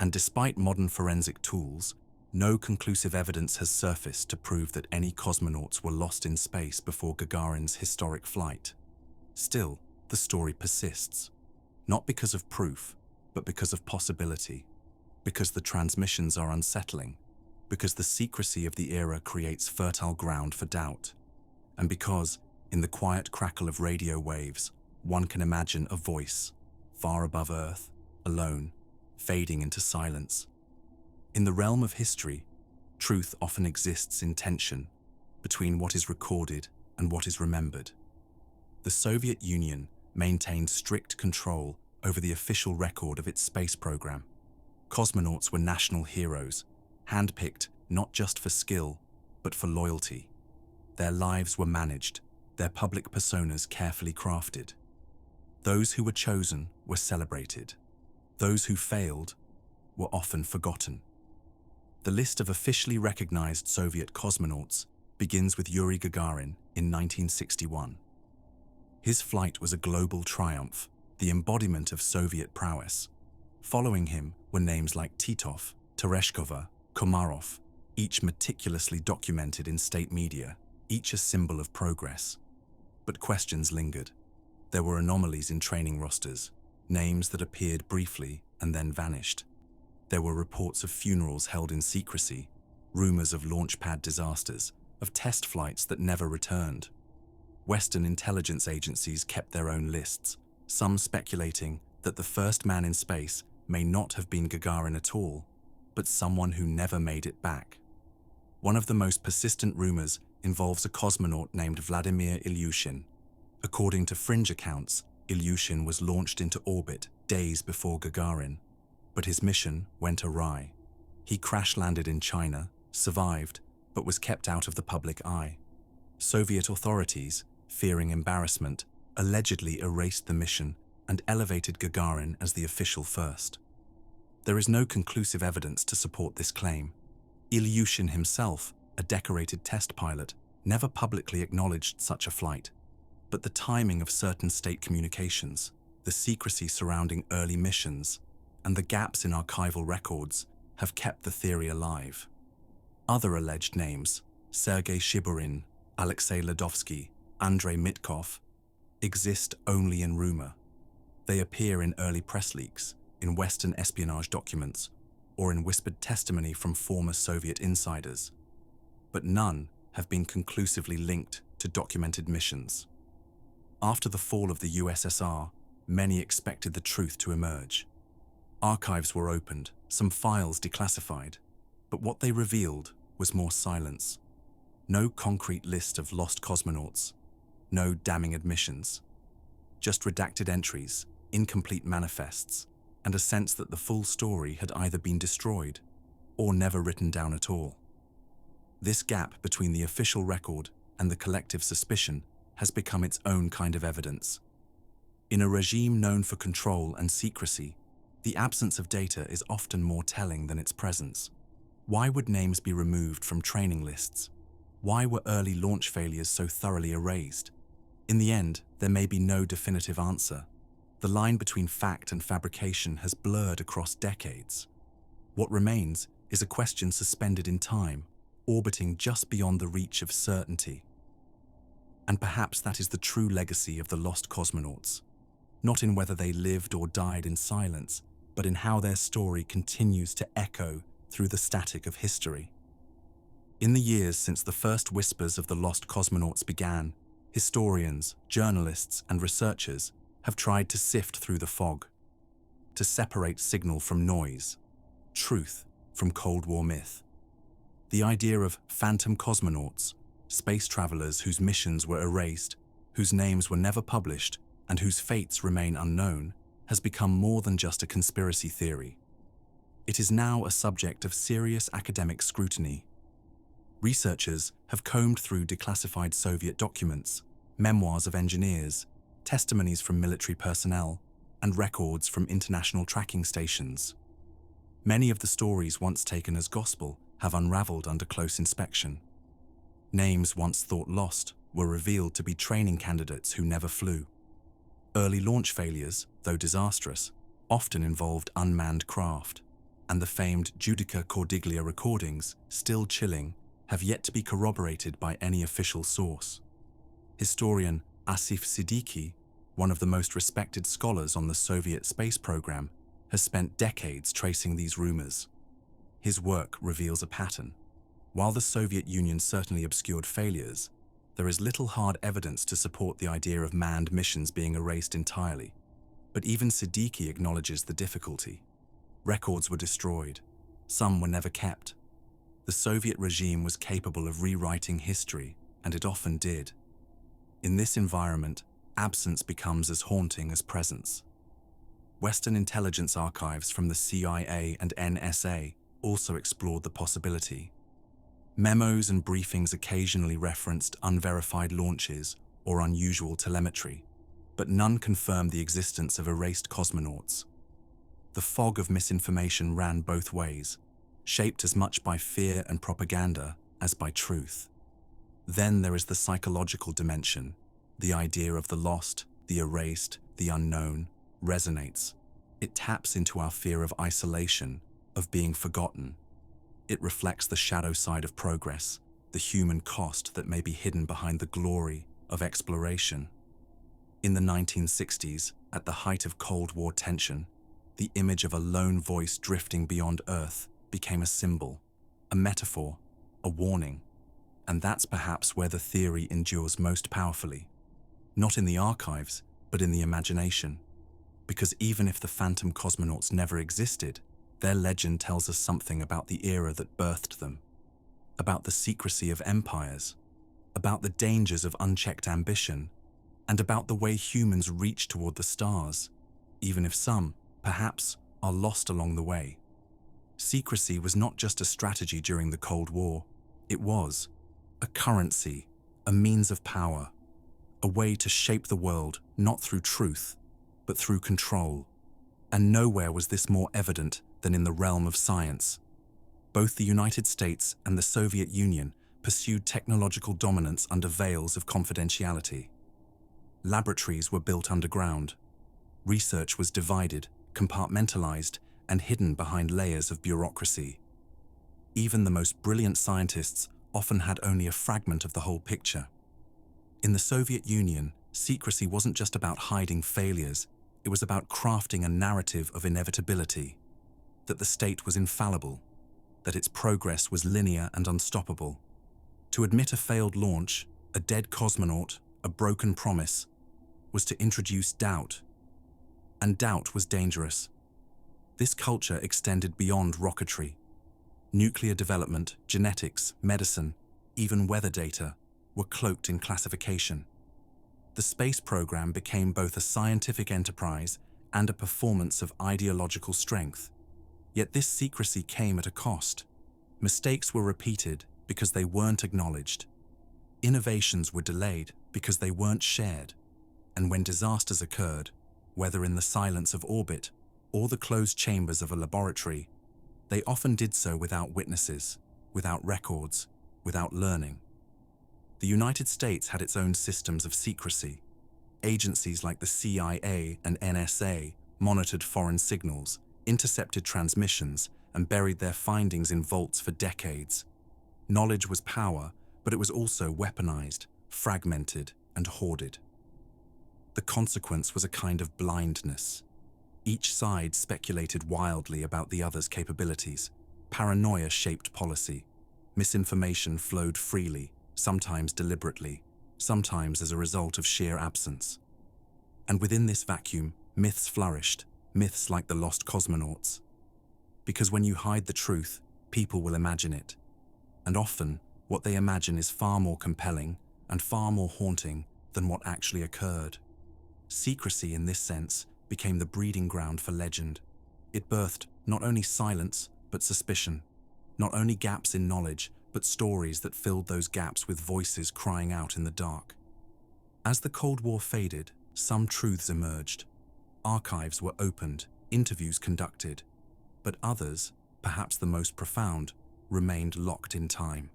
And despite modern forensic tools, no conclusive evidence has surfaced to prove that any cosmonauts were lost in space before Gagarin's historic flight. Still, the story persists, not because of proof, but because of possibility, because the transmissions are unsettling, because the secrecy of the era creates fertile ground for doubt, and because, in the quiet crackle of radio waves, one can imagine a voice, far above Earth, alone, fading into silence. In the realm of history, truth often exists in tension between what is recorded and what is remembered. The Soviet Union maintained strict control over the official record of its space program. Cosmonauts were national heroes, handpicked not just for skill, but for loyalty. Their lives were managed, their public personas carefully crafted. Those who were chosen were celebrated. Those who failed were often forgotten. The list of officially recognized Soviet cosmonauts begins with Yuri Gagarin in 1961. His flight was a global triumph, the embodiment of Soviet prowess. Following him were names like Titov, Tereshkova, Komarov, each meticulously documented in state media, each a symbol of progress. But questions lingered. There were anomalies in training rosters, names that appeared briefly and then vanished. There were reports of funerals held in secrecy, rumors of launchpad disasters, of test flights that never returned. Western intelligence agencies kept their own lists, some speculating that the first man in space may not have been Gagarin at all, but someone who never made it back. One of the most persistent rumors involves a cosmonaut named Vladimir Ilyushin. According to fringe accounts, Ilyushin was launched into orbit days before Gagarin, but his mission went awry. He crash-landed in China, survived, but was kept out of the public eye. Soviet authorities, fearing embarrassment, allegedly erased the mission and elevated Gagarin as the official first. There is no conclusive evidence to support this claim. Ilyushin himself, a decorated test pilot, never publicly acknowledged such a flight. But the timing of certain state communications, the secrecy surrounding early missions, and the gaps in archival records have kept the theory alive. Other alleged names, Sergei Shiburin, Alexei Ladovsky, Andrei Mitkov, exist only in rumor. They appear in early press leaks, in Western espionage documents, or in whispered testimony from former Soviet insiders. But none have been conclusively linked to documented missions. After the fall of the USSR, many expected the truth to emerge. Archives were opened, some files declassified, but what they revealed was more silence. No concrete list of lost cosmonauts, no damning admissions, just redacted entries, incomplete manifests, and a sense that the full story had either been destroyed or never written down at all. This gap between the official record and the collective suspicion has become its own kind of evidence. In a regime known for control and secrecy, The absence of data is often more telling than its presence. Why would names be removed from training lists? Why were early launch failures so thoroughly erased? In the end, there may be no definitive answer. The line between fact and fabrication has blurred across decades. What remains is a question suspended in time, orbiting just beyond the reach of certainty. And perhaps that is the true legacy of the lost cosmonauts, not in whether they lived or died in silence, but in how their story continues to echo through the static of history. In the years since the first whispers of the lost cosmonauts began, historians, journalists, and researchers have tried to sift through the fog, to separate signal from noise, truth from Cold War myth. The idea of phantom cosmonauts, space travelers whose missions were erased, whose names were never published, and whose fates remain unknown, has become more than just a conspiracy theory. It is now a subject of serious academic scrutiny. Researchers have combed through declassified Soviet documents, memoirs of engineers, testimonies from military personnel, and records from international tracking stations. Many of the stories once taken as gospel have unraveled under close inspection. Names once thought lost were revealed to be training candidates who never flew. Early launch failures, though disastrous, often involved unmanned craft, and the famed Giudica Cordiglia recordings, still chilling, have yet to be corroborated by any official source. Historian Asif Siddiqui, one of the most respected scholars on the Soviet space program, has spent decades tracing these rumors. His work reveals a pattern. While the Soviet Union certainly obscured failures, there is little hard evidence to support the idea of manned missions being erased entirely. But even Siddiqui acknowledges the difficulty. Records were destroyed. Some were never kept. The Soviet regime was capable of rewriting history, and it often did. In this environment, absence becomes as haunting as presence. Western intelligence archives from the CIA and NSA also explored the possibility. Memos and briefings occasionally referenced unverified launches or unusual telemetry, but none confirmed the existence of erased cosmonauts. The fog of misinformation ran both ways, shaped as much by fear and propaganda as by truth. Then there is the psychological dimension. The idea of the lost, the erased, the unknown resonates. It taps into our fear of isolation, of being forgotten. It reflects the shadow side of progress, the human cost that may be hidden behind the glory of exploration. In the 1960s, at the height of Cold War tension, the image of a lone voice drifting beyond Earth became a symbol, a metaphor, a warning. And that's perhaps where the theory endures most powerfully. Not in the archives, but in the imagination. Because even if the phantom cosmonauts never existed, their legend tells us something about the era that birthed them, about the secrecy of empires, about the dangers of unchecked ambition, and about the way humans reach toward the stars, even if some, perhaps, are lost along the way. Secrecy was not just a strategy during the Cold War. It was a currency, a means of power, a way to shape the world not through truth, but through control. And nowhere was this more evident than in the realm of science. Both the United States and the Soviet Union pursued technological dominance under veils of confidentiality. Laboratories were built underground. Research was divided, compartmentalized, and hidden behind layers of bureaucracy. Even the most brilliant scientists often had only a fragment of the whole picture. In the Soviet Union, secrecy wasn't just about hiding failures, it was about crafting a narrative of inevitability, that the state was infallible, that its progress was linear and unstoppable. To admit a failed launch, a dead cosmonaut, a broken promise, was to introduce doubt. And doubt was dangerous. This culture extended beyond rocketry. Nuclear development, genetics, medicine, even weather data were cloaked in classification. The space program became both a scientific enterprise and a performance of ideological strength. Yet this secrecy came at a cost. Mistakes were repeated because they weren't acknowledged. Innovations were delayed because they weren't shared. And when disasters occurred, whether in the silence of orbit or the closed chambers of a laboratory, they often did so without witnesses, without records, without learning. The United States had its own systems of secrecy. Agencies like the CIA and NSA monitored foreign signals, intercepted transmissions, and buried their findings in vaults for decades. Knowledge was power, but it was also weaponized, fragmented, and hoarded. The consequence was a kind of blindness. Each side speculated wildly about the other's capabilities. Paranoia shaped policy. Misinformation flowed freely, sometimes deliberately, sometimes as a result of sheer absence. And within this vacuum, myths flourished, myths like the lost cosmonauts. Because when you hide the truth, people will imagine it. And often, what they imagine is far more compelling and far more haunting than what actually occurred. Secrecy, in this sense, became the breeding ground for legend. It birthed not only silence, but suspicion. Not only gaps in knowledge, but stories that filled those gaps with voices crying out in the dark. As the Cold War faded, some truths emerged. Archives were opened, interviews conducted, but others, perhaps the most profound, remained locked in time,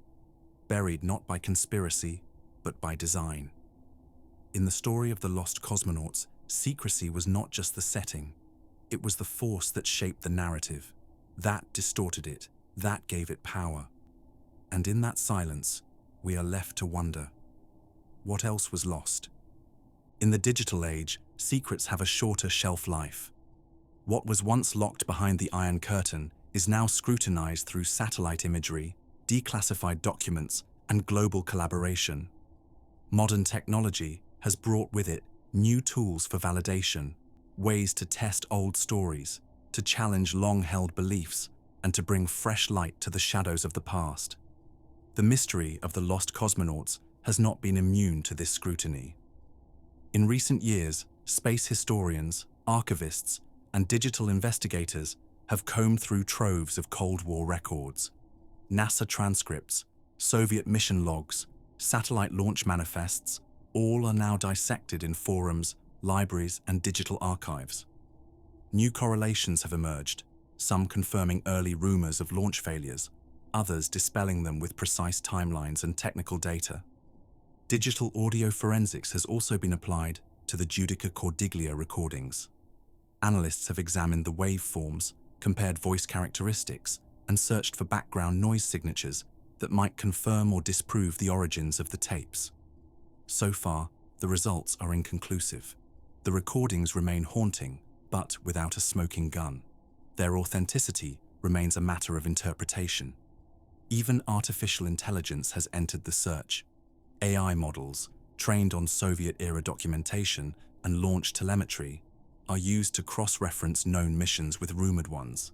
buried not by conspiracy, but by design. In the story of the lost cosmonauts, secrecy was not just the setting, it was the force that shaped the narrative. That distorted it, that gave it power. And in that silence, we are left to wonder, what else was lost? In the digital age, secrets have a shorter shelf life. What was once locked behind the Iron Curtain is now scrutinized through satellite imagery, declassified documents, and global collaboration. Modern technology has brought with it new tools for validation, ways to test old stories, to challenge long-held beliefs, and to bring fresh light to the shadows of the past. The mystery of the lost cosmonauts has not been immune to this scrutiny. In recent years, space historians, archivists, and digital investigators have combed through troves of Cold War records. NASA transcripts, Soviet mission logs, satellite launch manifests, all are now dissected in forums, libraries, and digital archives. New correlations have emerged, some confirming early rumors of launch failures, others dispelling them with precise timelines and technical data. Digital audio forensics has also been applied to the Judica Cordiglia recordings. Analysts have examined the waveforms, compared voice characteristics, and searched for background noise signatures that might confirm or disprove the origins of the tapes. So far, the results are inconclusive. The recordings remain haunting, but without a smoking gun. Their authenticity remains a matter of interpretation. Even artificial intelligence has entered the search. AI models, trained on Soviet-era documentation and launch telemetry, are used to cross-reference known missions with rumored ones.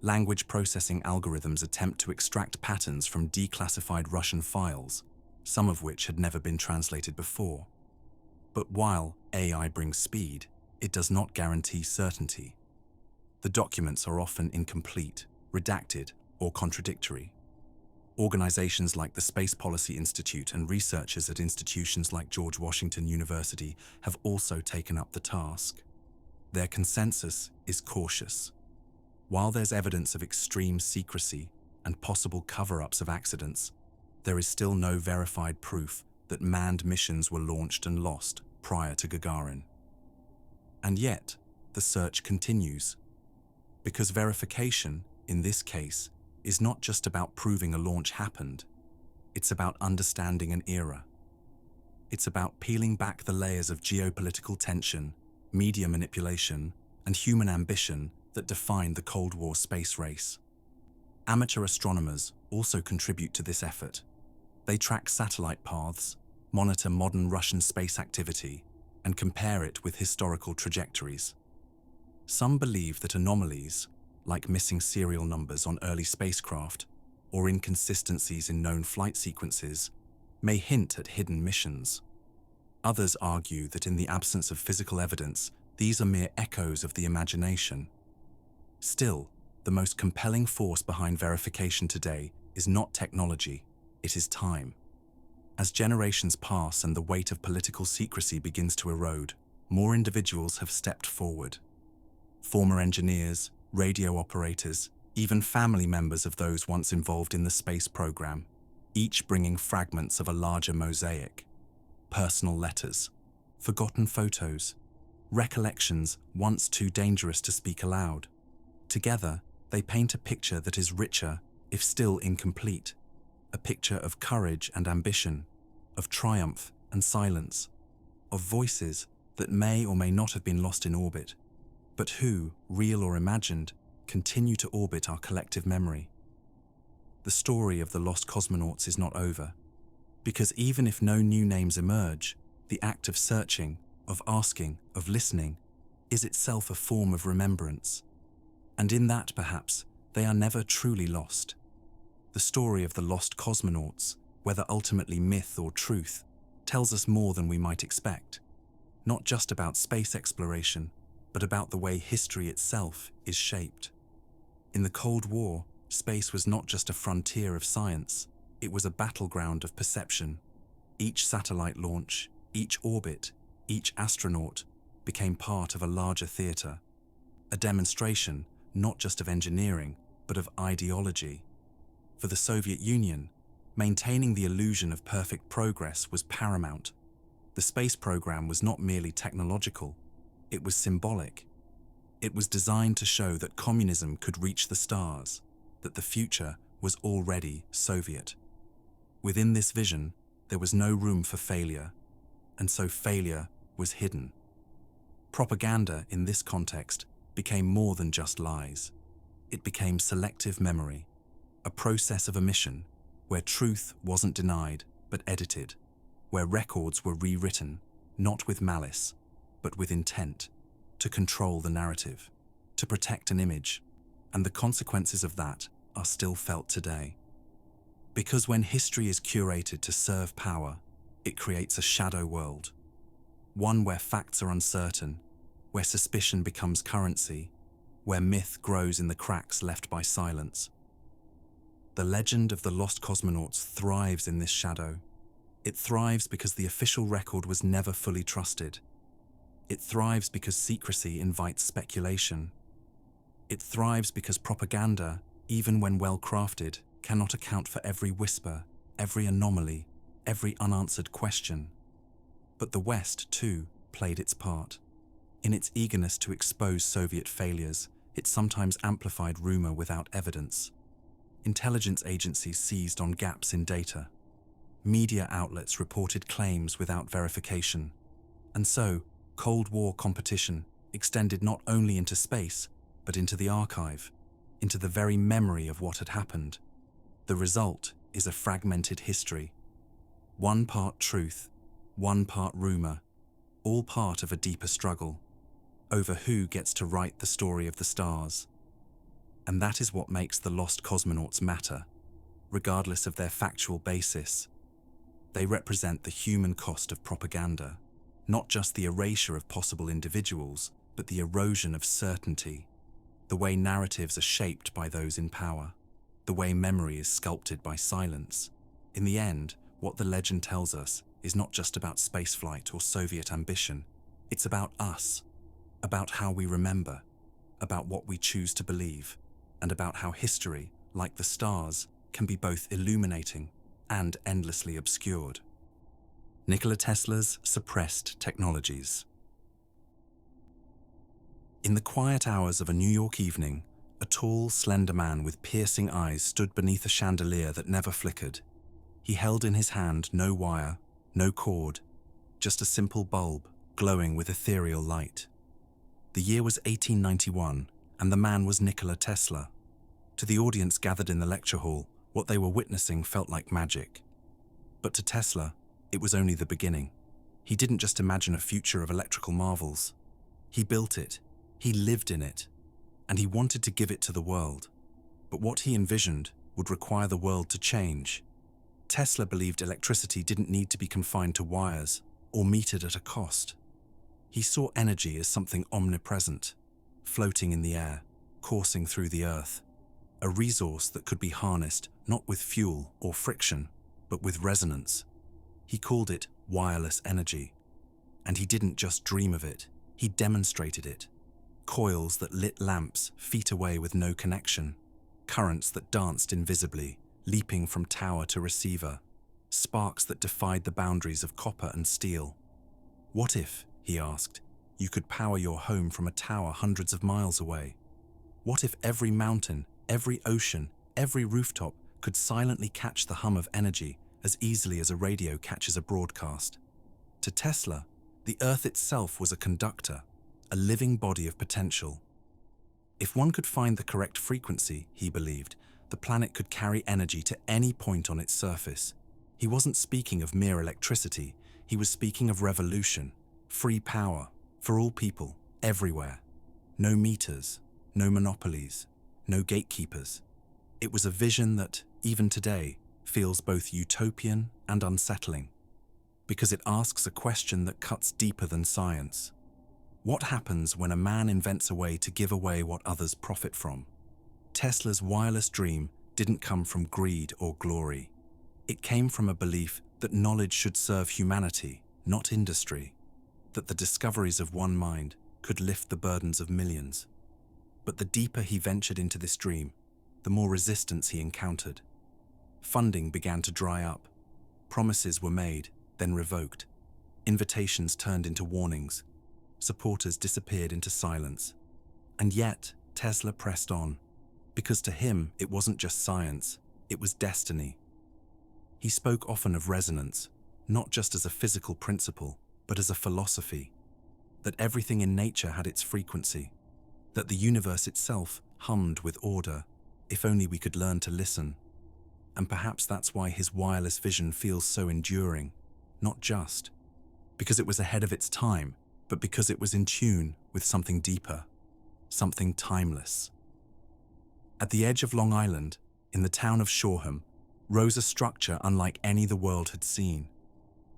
Language processing algorithms attempt to extract patterns from declassified Russian files, some of which had never been translated before. But while AI brings speed, it does not guarantee certainty. The documents are often incomplete, redacted, or contradictory. Organizations like the Space Policy Institute and researchers at institutions like George Washington University have also taken up the task. Their consensus is cautious. While there's evidence of extreme secrecy and possible cover-ups of accidents, there is still no verified proof that manned missions were launched and lost prior to Gagarin. And yet, the search continues. Because verification, in this case, is not just about proving a launch happened, it's about understanding an era. It's about peeling back the layers of geopolitical tension, media manipulation, and human ambition that define the Cold War space race. Amateur astronomers also contribute to this effort. They track satellite paths, monitor modern Russian space activity, and compare it with historical trajectories. Some believe that anomalies, like missing serial numbers on early spacecraft or inconsistencies in known flight sequences, may hint at hidden missions. Others argue that in the absence of physical evidence, these are mere echoes of the imagination. Still, the most compelling force behind verification today is not technology, it is time. As generations pass and the weight of political secrecy begins to erode, more individuals have stepped forward. Former engineers, radio operators, even family members of those once involved in the space program, each bringing fragments of a larger mosaic. Personal letters, forgotten photos, recollections once too dangerous to speak aloud. Together, they paint a picture that is richer, if still incomplete, a picture of courage and ambition, of triumph and silence, of voices that may or may not have been lost in orbit, but who, real or imagined, continue to orbit our collective memory. The story of the lost cosmonauts is not over, because even if no new names emerge, the act of searching, of asking, of listening, is itself a form of remembrance. And in that, perhaps, they are never truly lost. The story of the lost cosmonauts, whether ultimately myth or truth, tells us more than we might expect, not just about space exploration, but about the way history itself is shaped. In the Cold War, space was not just a frontier of science, it was a battleground of perception. Each satellite launch, each orbit, each astronaut became part of a larger theater, a demonstration not just of engineering, but of ideology. For the Soviet Union, maintaining the illusion of perfect progress was paramount. The space program was not merely technological, it was symbolic. It was designed to show that communism could reach the stars, that the future was already Soviet. Within this vision, there was no room for failure, and so failure was hidden. Propaganda, in this context, became more than just lies. It became selective memory, a process of omission, where truth wasn't denied but edited, where records were rewritten, not with malice, but with intent, to control the narrative, to protect an image, and the consequences of that are still felt today. Because when history is curated to serve power, it creates a shadow world, one where facts are uncertain, where suspicion becomes currency, where myth grows in the cracks left by silence. The legend of the lost cosmonauts thrives in this shadow. It thrives because the official record was never fully trusted. It thrives because secrecy invites speculation. It thrives because propaganda, even when well crafted, cannot account for every whisper, every anomaly, every unanswered question. But the West, too, played its part. In its eagerness to expose Soviet failures, it sometimes amplified rumor without evidence. Intelligence agencies seized on gaps in data. Media outlets reported claims without verification. And so, Cold War competition extended not only into space, but into the archive, into the very memory of what had happened. The result is a fragmented history. One part truth, one part rumor, all part of a deeper struggle over who gets to write the story of the stars. And that is what makes the lost cosmonauts matter, regardless of their factual basis. They represent the human cost of propaganda, not just the erasure of possible individuals, but the erosion of certainty, the way narratives are shaped by those in power, the way memory is sculpted by silence. In the end, what the legend tells us is not just about spaceflight or Soviet ambition, it's about us, about how we remember, about what we choose to believe, and about how history, like the stars, can be both illuminating and endlessly obscured. Nikola Tesla's suppressed technologies. In the quiet hours of a New York evening, a tall, slender man with piercing eyes stood beneath a chandelier that never flickered. He held in his hand no wire, no cord, just a simple bulb glowing with ethereal light. The year was 1891, and the man was Nikola Tesla. To the audience gathered in the lecture hall, what they were witnessing felt like magic. But to Tesla, it was only the beginning. He didn't just imagine a future of electrical marvels. He built it, he lived in it, and he wanted to give it to the world. But what he envisioned would require the world to change. Tesla believed electricity didn't need to be confined to wires or metered at a cost. He saw energy as something omnipresent, floating in the air, coursing through the earth, a resource that could be harnessed not with fuel or friction, but with resonance. He called it wireless energy. And he didn't just dream of it, he demonstrated it. Coils that lit lamps feet away with no connection. Currents that danced invisibly, leaping from tower to receiver. Sparks that defied the boundaries of copper and steel. What if, he asked, you could power your home from a tower hundreds of miles away? What if every mountain, every ocean, every rooftop could silently catch the hum of energy as easily as a radio catches a broadcast? To Tesla, the Earth itself was a conductor, a living body of potential. If one could find the correct frequency, he believed, the planet could carry energy to any point on its surface. He wasn't speaking of mere electricity, he was speaking of revolution, free power, for all people, everywhere. No meters, no monopolies, no gatekeepers. It was a vision that, even today, feels both utopian and unsettling, because it asks a question that cuts deeper than science. What happens when a man invents a way to give away what others profit from? Tesla's wireless dream didn't come from greed or glory. It came from a belief that knowledge should serve humanity, not industry, that the discoveries of one mind could lift the burdens of millions. But the deeper he ventured into this dream, the more resistance he encountered. Funding began to dry up. Promises were made, then revoked. Invitations turned into warnings. Supporters disappeared into silence. And yet, Tesla pressed on, because to him it wasn't just science, it was destiny. He spoke often of resonance, not just as a physical principle, but as a philosophy, that everything in nature had its frequency, that the universe itself hummed with order, if only we could learn to listen. And perhaps that's why his wireless vision feels so enduring, not just because it was ahead of its time, but because it was in tune with something deeper, something timeless. At the edge of Long Island, in the town of Shoreham, rose a structure unlike any the world had seen.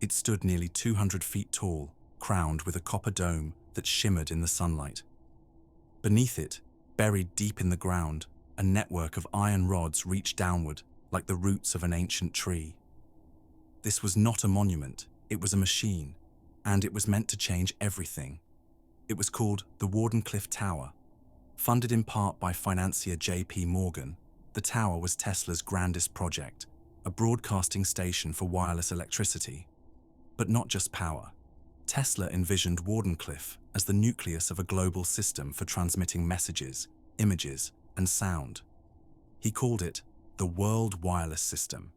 It stood nearly 200 feet tall, crowned with a copper dome that shimmered in the sunlight. Beneath it, buried deep in the ground, a network of iron rods reached downward like the roots of an ancient tree. This was not a monument, it was a machine, and it was meant to change everything. It was called the Wardenclyffe Tower. Funded in part by financier J.P. Morgan, the tower was Tesla's grandest project, a broadcasting station for wireless electricity. But not just power. Tesla envisioned Wardenclyffe as the nucleus of a global system for transmitting messages, images, and sound. He called it the World Wireless System.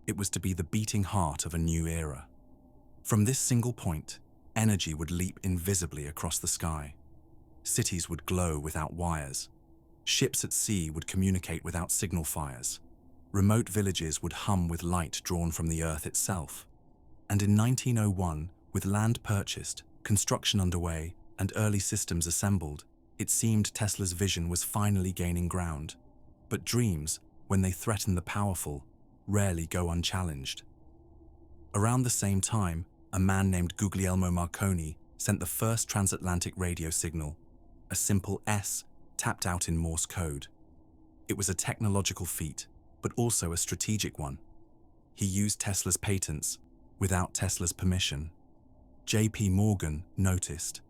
It was to be the beating heart of a new era. From this single point, energy would leap invisibly across the sky. Cities would glow without wires. Ships at sea would communicate without signal fires. Remote villages would hum with light drawn from the Earth itself. And in 1901, with land purchased, construction underway, and early systems assembled, it seemed Tesla's vision was finally gaining ground. But dreams, when they threaten the powerful, rarely go unchallenged. Around the same time, a man named Guglielmo Marconi sent the first transatlantic radio signal, a simple S tapped out in Morse code. It was a technological feat, but also a strategic one. He used Tesla's patents without Tesla's permission. J.P. Morgan noticed.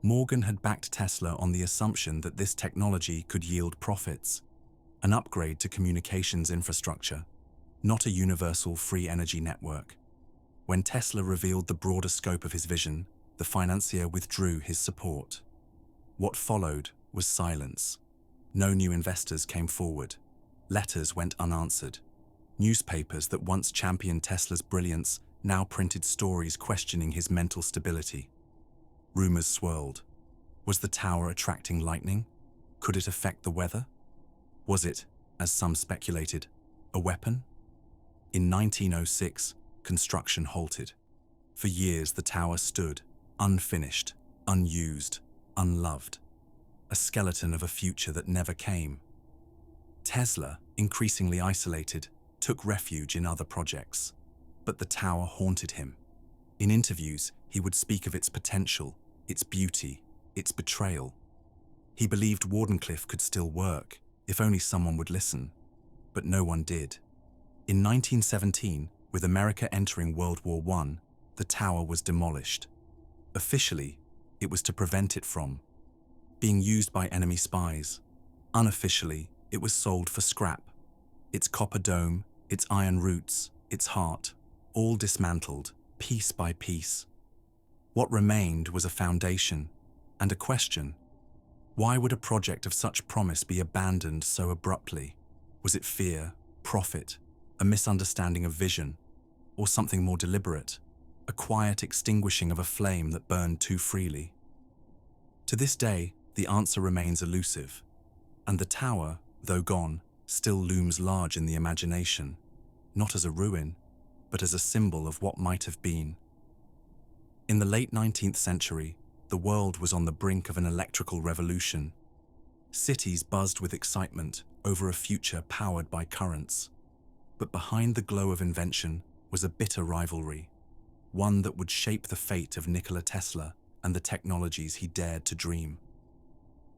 Morgan had backed Tesla on the assumption that this technology could yield profits, an upgrade to communications infrastructure, not a universal free energy network. When Tesla revealed the broader scope of his vision, the financier withdrew his support. What followed was silence. No new investors came forward. Letters went unanswered. Newspapers that once championed Tesla's brilliance now printed stories questioning his mental stability. Rumors swirled. Was the tower attracting lightning? Could it affect the weather? Was it, as some speculated, a weapon? In 1906, construction halted. For years the tower stood, unfinished, unused, unloved, a skeleton of a future that never came. Tesla, increasingly isolated, took refuge in other projects, but the tower haunted him. In interviews, he would speak of its potential, its beauty, its betrayal. He believed Wardenclyffe could still work, if only someone would listen, but no one did. In 1917, with America entering World War I, the tower was demolished. Officially, it was to prevent it from. being used by enemy spies. Unofficially, it was sold for scrap. Its copper dome, its iron roots, its heart, all dismantled, piece by piece. What remained was a foundation and a question. Why would a project of such promise be abandoned so abruptly? Was it fear, profit, a misunderstanding of vision, or something more deliberate, a quiet extinguishing of a flame that burned too freely? To this day, the answer remains elusive, and the tower, though gone, still looms large in the imagination, not as a ruin, but as a symbol of what might have been. In the late 19th century, the world was on the brink of an electrical revolution. Cities buzzed with excitement over a future powered by currents. But behind the glow of invention was a bitter rivalry, one that would shape the fate of Nikola Tesla and the technologies he dared to dream.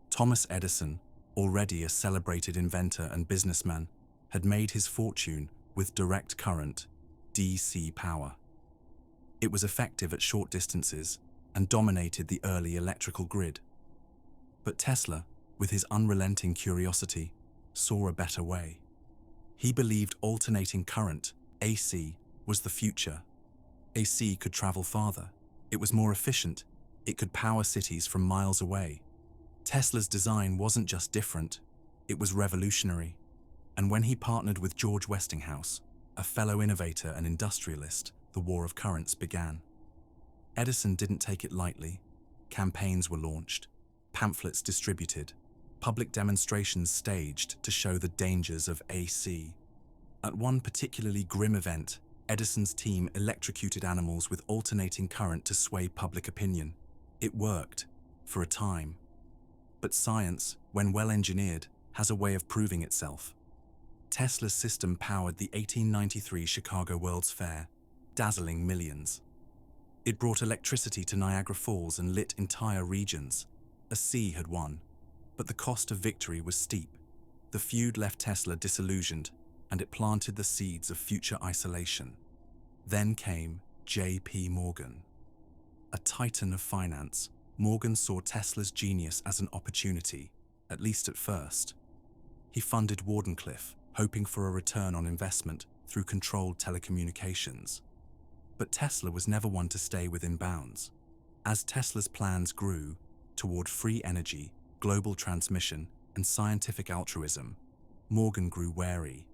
Thomas Edison, already a celebrated inventor and businessman, had made his fortune with direct current, DC power. It was effective at short distances and dominated the early electrical grid. But Tesla, with his unrelenting curiosity, saw a better way. He believed alternating current, AC, was the future. AC could travel farther. It was more efficient. It could power cities from miles away. Tesla's design wasn't just different, it was revolutionary. And when he partnered with George Westinghouse, a fellow innovator and industrialist, the war of currents began. Edison didn't take it lightly. Campaigns were launched, pamphlets distributed, public demonstrations staged to show the dangers of AC. At one particularly grim event, Edison's team electrocuted animals with alternating current to sway public opinion. It worked, for a time. But science, when well engineered, has a way of proving itself. Tesla's system powered the 1893 Chicago World's Fair, dazzling millions. It brought electricity to Niagara Falls and lit entire regions. A sea had won, but the cost of victory was steep. The feud left Tesla disillusioned, and it planted the seeds of future isolation. Then came J.P. Morgan. A titan of finance, Morgan saw Tesla's genius as an opportunity, at least at first. He funded Wardenclyffe, hoping for a return on investment through controlled telecommunications. But Tesla was never one to stay within bounds. As Tesla's plans grew toward free energy, global transmission, and scientific altruism, Morgan grew wary.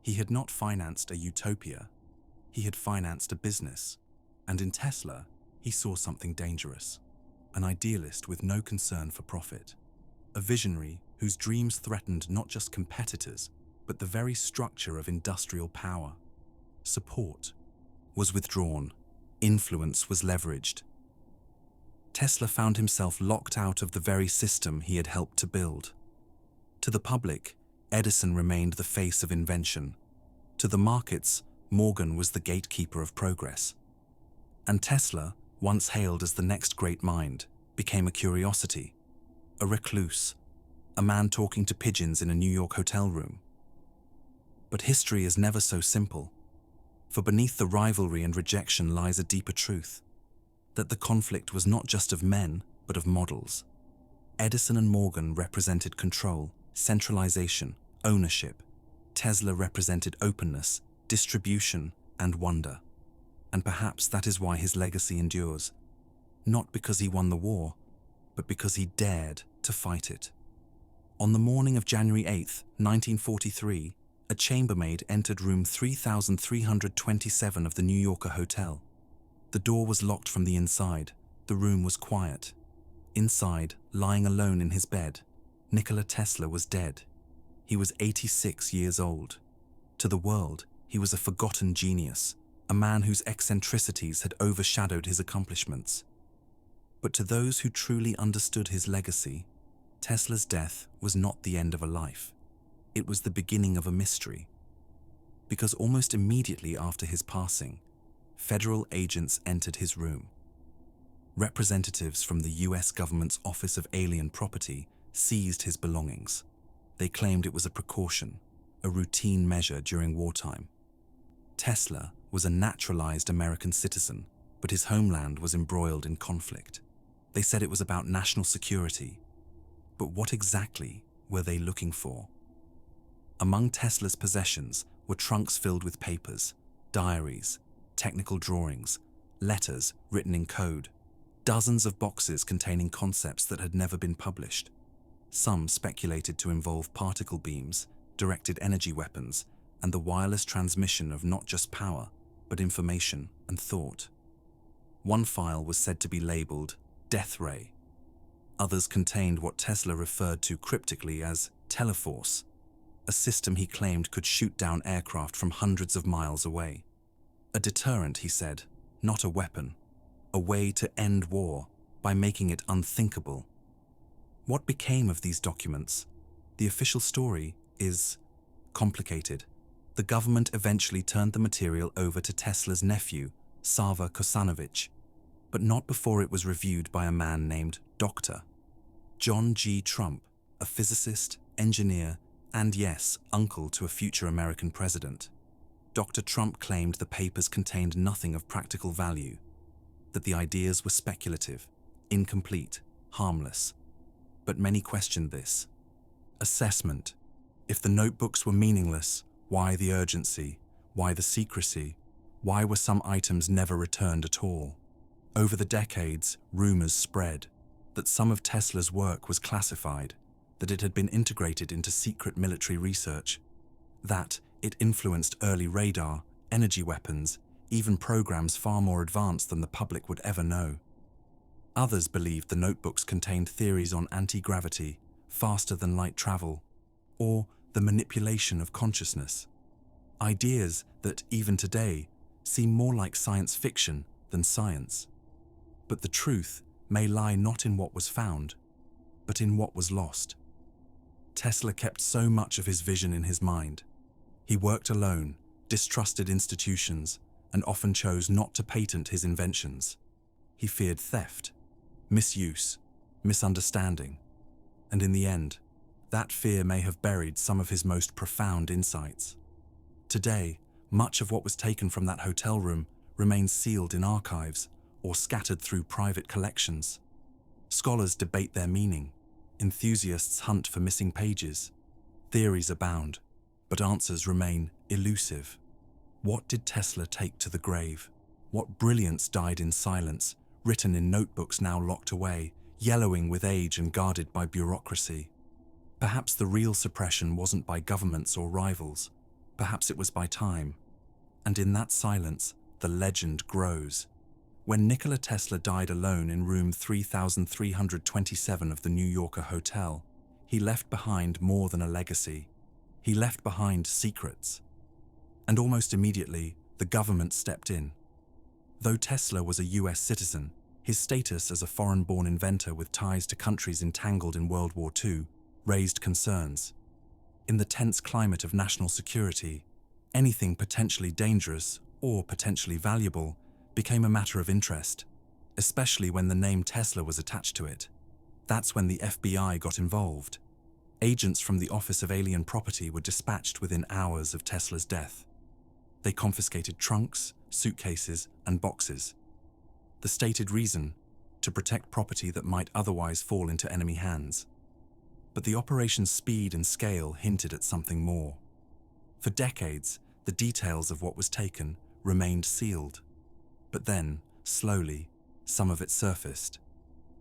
He had not financed a utopia. He had financed a business. And in Tesla, he saw something dangerous. An idealist with no concern for profit. A visionary whose dreams threatened not just competitors, but the very structure of industrial power. Support was withdrawn. Influence was leveraged. Tesla found himself locked out of the very system he had helped to build. To the public, Edison remained the face of invention. To the markets, Morgan was the gatekeeper of progress. And Tesla, once hailed as the next great mind, became a curiosity, a recluse, a man talking to pigeons in a New York hotel room. But history is never so simple, for beneath the rivalry and rejection lies a deeper truth, that the conflict was not just of men, but of models. Edison and Morgan represented control, centralization, ownership. Tesla represented openness, distribution, and wonder. And perhaps that is why his legacy endures. Not because he won the war, but because he dared to fight it. On the morning of January 8, 1943, a chambermaid entered room 3327 of the New Yorker hotel. The door was locked from the inside. The room was quiet. Inside, lying alone in his bed, Nikola Tesla was dead. He was 86 years old. To the world, he was a forgotten genius, a man whose eccentricities had overshadowed his accomplishments. But to those who truly understood his legacy, Tesla's death was not the end of a life. It was the beginning of a mystery. Because almost immediately after his passing, federal agents entered his room. Representatives from the US government's Office of Alien Property seized his belongings. They claimed it was a precaution, a routine measure during wartime. Tesla was a naturalized American citizen, but his homeland was embroiled in conflict. They said it was about national security, But what exactly were they looking for? Among Tesla's possessions were trunks filled with papers, diaries, technical drawings, letters written in code, dozens of boxes containing concepts that had never been published. Some speculated to involve particle beams, directed energy weapons, and the wireless transmission of not just power, but information and thought. One file was said to be labeled Death Ray. Others contained what Tesla referred to cryptically as Teleforce, a system he claimed could shoot down aircraft from hundreds of miles away. A deterrent, he said, not a weapon. A way to end war by making it unthinkable. What became of these documents? The official story is complicated. The government eventually turned the material over to Tesla's nephew, Sava Kosanovich, but not before it was reviewed by a man named Dr. John G. Trump, a physicist, engineer, and yes, uncle to a future American president. Dr. Trump claimed the papers contained nothing of practical value, that the ideas were speculative, incomplete, harmless. But many questioned this. Assessment. If the notebooks were meaningless, why the urgency? Why the secrecy? Why were some items never returned at all? Over the decades, rumors spread that some of Tesla's work was classified, that it had been integrated into secret military research, that it influenced early radar, energy weapons, even programs far more advanced than the public would ever know. Others believed the notebooks contained theories on anti-gravity, faster-than-light travel, or the manipulation of consciousness. Ideas that, even today, seem more like science fiction than science. But the truth may lie not in what was found, but in what was lost. Tesla kept so much of his vision in his mind. He worked alone, distrusted institutions, and often chose not to patent his inventions. He feared theft, misuse, misunderstanding, and in the end, that fear may have buried some of his most profound insights. Today, much of what was taken from that hotel room remains sealed in archives or scattered through private collections. Scholars debate their meaning, enthusiasts hunt for missing pages, theories abound, but answers remain elusive. What did Tesla take to the grave? What brilliance died in silence, written in notebooks now locked away, yellowing with age and guarded by bureaucracy? Perhaps the real suppression wasn't by governments or rivals. Perhaps it was by time. And in that silence, the legend grows. When Nikola Tesla died alone in room 3327 of the New Yorker hotel, he left behind more than a legacy. He left behind secrets. And almost immediately, the government stepped in. Though Tesla was a US citizen, his status as a foreign-born inventor with ties to countries entangled in World War II raised concerns. In the tense climate of national security, anything potentially dangerous or potentially valuable became a matter of interest, especially when the name Tesla was attached to it. That's when the FBI got involved. Agents from the Office of Alien Property were dispatched within hours of Tesla's death. They confiscated trunks, suitcases, and boxes. The stated reason: to protect property that might otherwise fall into enemy hands. But the operation's speed and scale hinted at something more. For decades, the details of what was taken remained sealed. But then, slowly, some of it surfaced.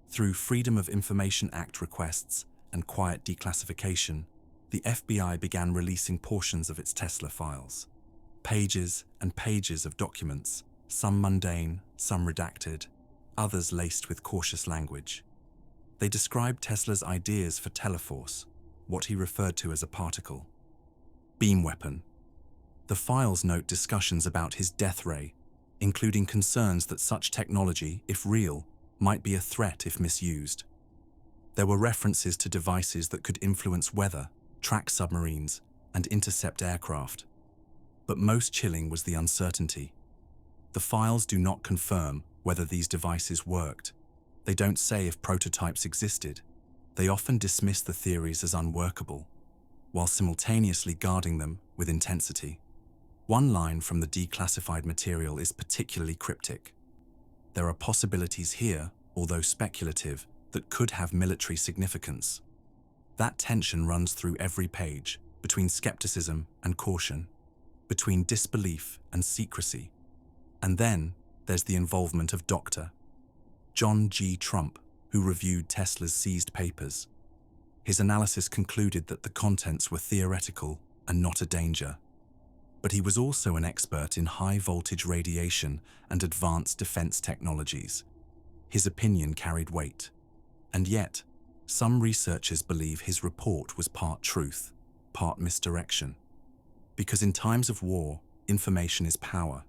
Through Freedom of Information Act requests and quiet declassification, the FBI began releasing portions of its Tesla files. Pages and pages of documents, some mundane, some redacted, others laced with cautious language. They described Tesla's ideas for Teleforce, what he referred to as a particle beam weapon. The files note discussions about his death ray, including concerns that such technology, if real, might be a threat if misused. There were references to devices that could influence weather, track submarines, and intercept aircraft. But most chilling was the uncertainty. The files do not confirm whether these devices worked. They don't say if prototypes existed. They often dismiss the theories as unworkable, while simultaneously guarding them with intensity. One line from the declassified material is particularly cryptic. There are possibilities here, although speculative, that could have military significance. That tension runs through every page, between skepticism and caution, between disbelief and secrecy. And then there's the involvement of Dr. John G. Trump, who reviewed Tesla's seized papers. His analysis concluded that the contents were theoretical and not a danger. But he was also an expert in high-voltage radiation and advanced defense technologies. His opinion carried weight. And yet, some researchers believe his report was part truth, part misdirection. Because in times of war, information is power,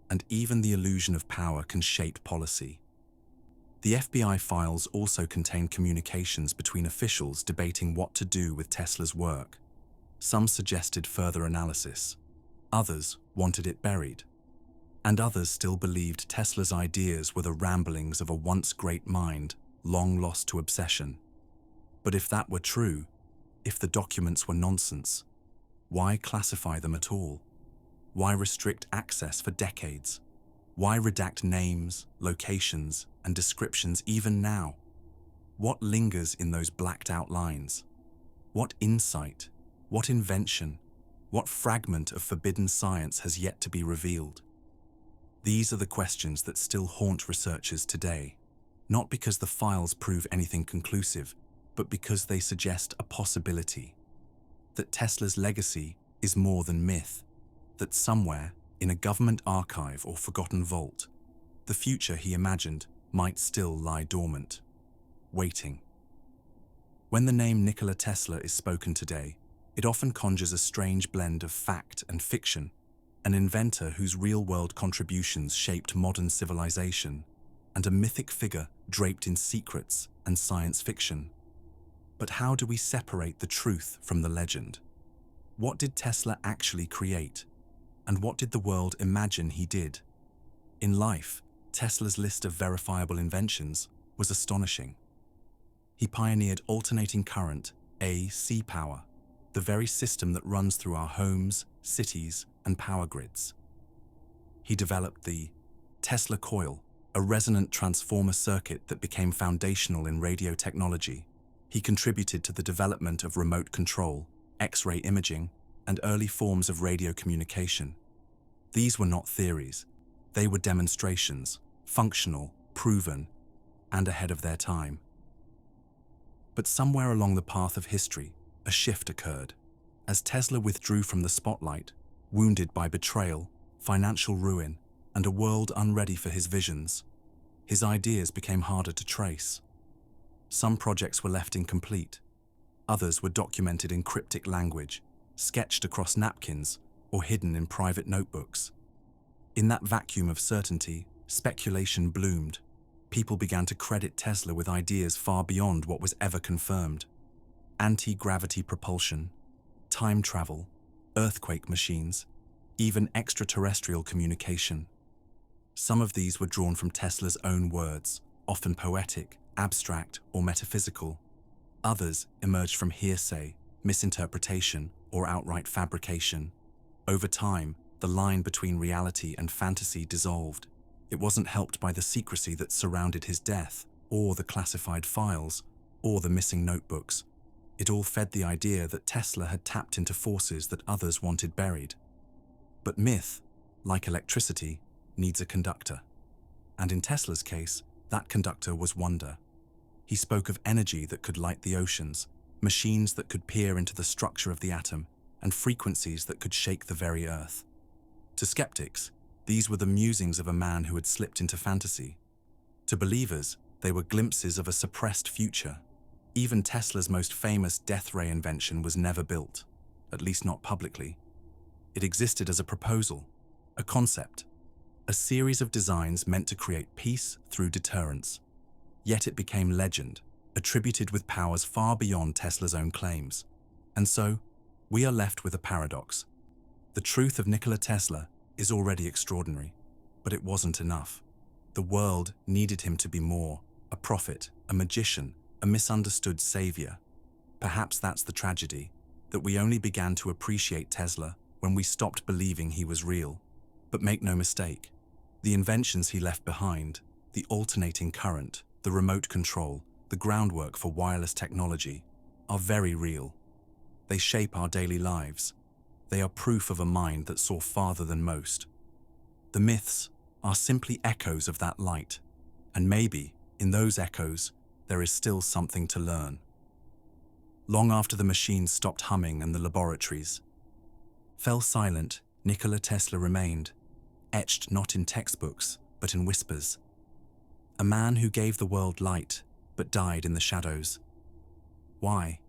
and even the illusion of power can shape policy. The FBI files also contain communications between officials debating what to do with Tesla's work. Some suggested further analysis. Others wanted it buried. And others still believed Tesla's ideas were the ramblings of a once great mind, long lost to obsession. But if that were true, if the documents were nonsense, why classify them at all? Why restrict access for decades? Why redact names, locations, and descriptions even now? What lingers in those blacked-out lines? What insight, what invention, what fragment of forbidden science has yet to be revealed? These are the questions that still haunt researchers today, not because the files prove anything conclusive, but because they suggest a possibility. That Tesla's legacy is more than myth, that somewhere, in a government archive or forgotten vault, the future he imagined might still lie dormant, waiting. When the name Nikola Tesla is spoken today, it often conjures a strange blend of fact and fiction, an inventor whose real-world contributions shaped modern civilization, and a mythic figure draped in secrets and science fiction. But how do we separate the truth from the legend? What did Tesla actually create? And what did the world imagine he did? In life, Tesla's list of verifiable inventions was astonishing. He pioneered alternating current, AC power, the very system that runs through our homes, cities, and power grids. He developed the Tesla coil, a resonant transformer circuit that became foundational in radio technology. He contributed to the development of remote control, X-ray imaging, and early forms of radio communication. These were not theories. They were demonstrations, functional, proven, and ahead of their time. But somewhere along the path of history, a shift occurred. As Tesla withdrew from the spotlight, wounded by betrayal, financial ruin, and a world unready for his visions, his ideas became harder to trace. Some projects were left incomplete. Others were documented in cryptic language, sketched across napkins, or hidden in private notebooks. In that vacuum of certainty, speculation bloomed. People began to credit Tesla with ideas far beyond what was ever confirmed. Anti-gravity propulsion, time travel, earthquake machines, even extraterrestrial communication. Some of these were drawn from Tesla's own words, often poetic, abstract, or metaphysical. Others emerged from hearsay, misinterpretation, or outright fabrication. Over time, the line between reality and fantasy dissolved. It wasn't helped by the secrecy that surrounded his death, or the classified files, or the missing notebooks. It all fed the idea that Tesla had tapped into forces that others wanted buried. But myth, like electricity, needs a conductor. And in Tesla's case, that conductor was wonder. He spoke of energy that could light the oceans, machines that could peer into the structure of the atom, and frequencies that could shake the very earth. To skeptics, these were the musings of a man who had slipped into fantasy. To believers, they were glimpses of a suppressed future. Even Tesla's most famous death ray invention was never built, at least not publicly. It existed as a proposal, a concept, a series of designs meant to create peace through deterrence. Yet it became legend, attributed with powers far beyond Tesla's own claims. And so, we are left with a paradox. The truth of Nikola Tesla is already extraordinary, but it wasn't enough. The world needed him to be more, a prophet, a magician, a misunderstood savior. Perhaps that's the tragedy, that we only began to appreciate Tesla when we stopped believing he was real. But make no mistake, the inventions he left behind, the alternating current, the remote control, the groundwork for wireless technology, are very real. They shape our daily lives. They are proof of a mind that saw farther than most. The myths are simply echoes of that light, and maybe, in those echoes, there is still something to learn. Long after the machines stopped humming and the laboratories fell silent, Nikola Tesla remained, etched not in textbooks, but in whispers. A man who gave the world light, but died in the shadows. Why?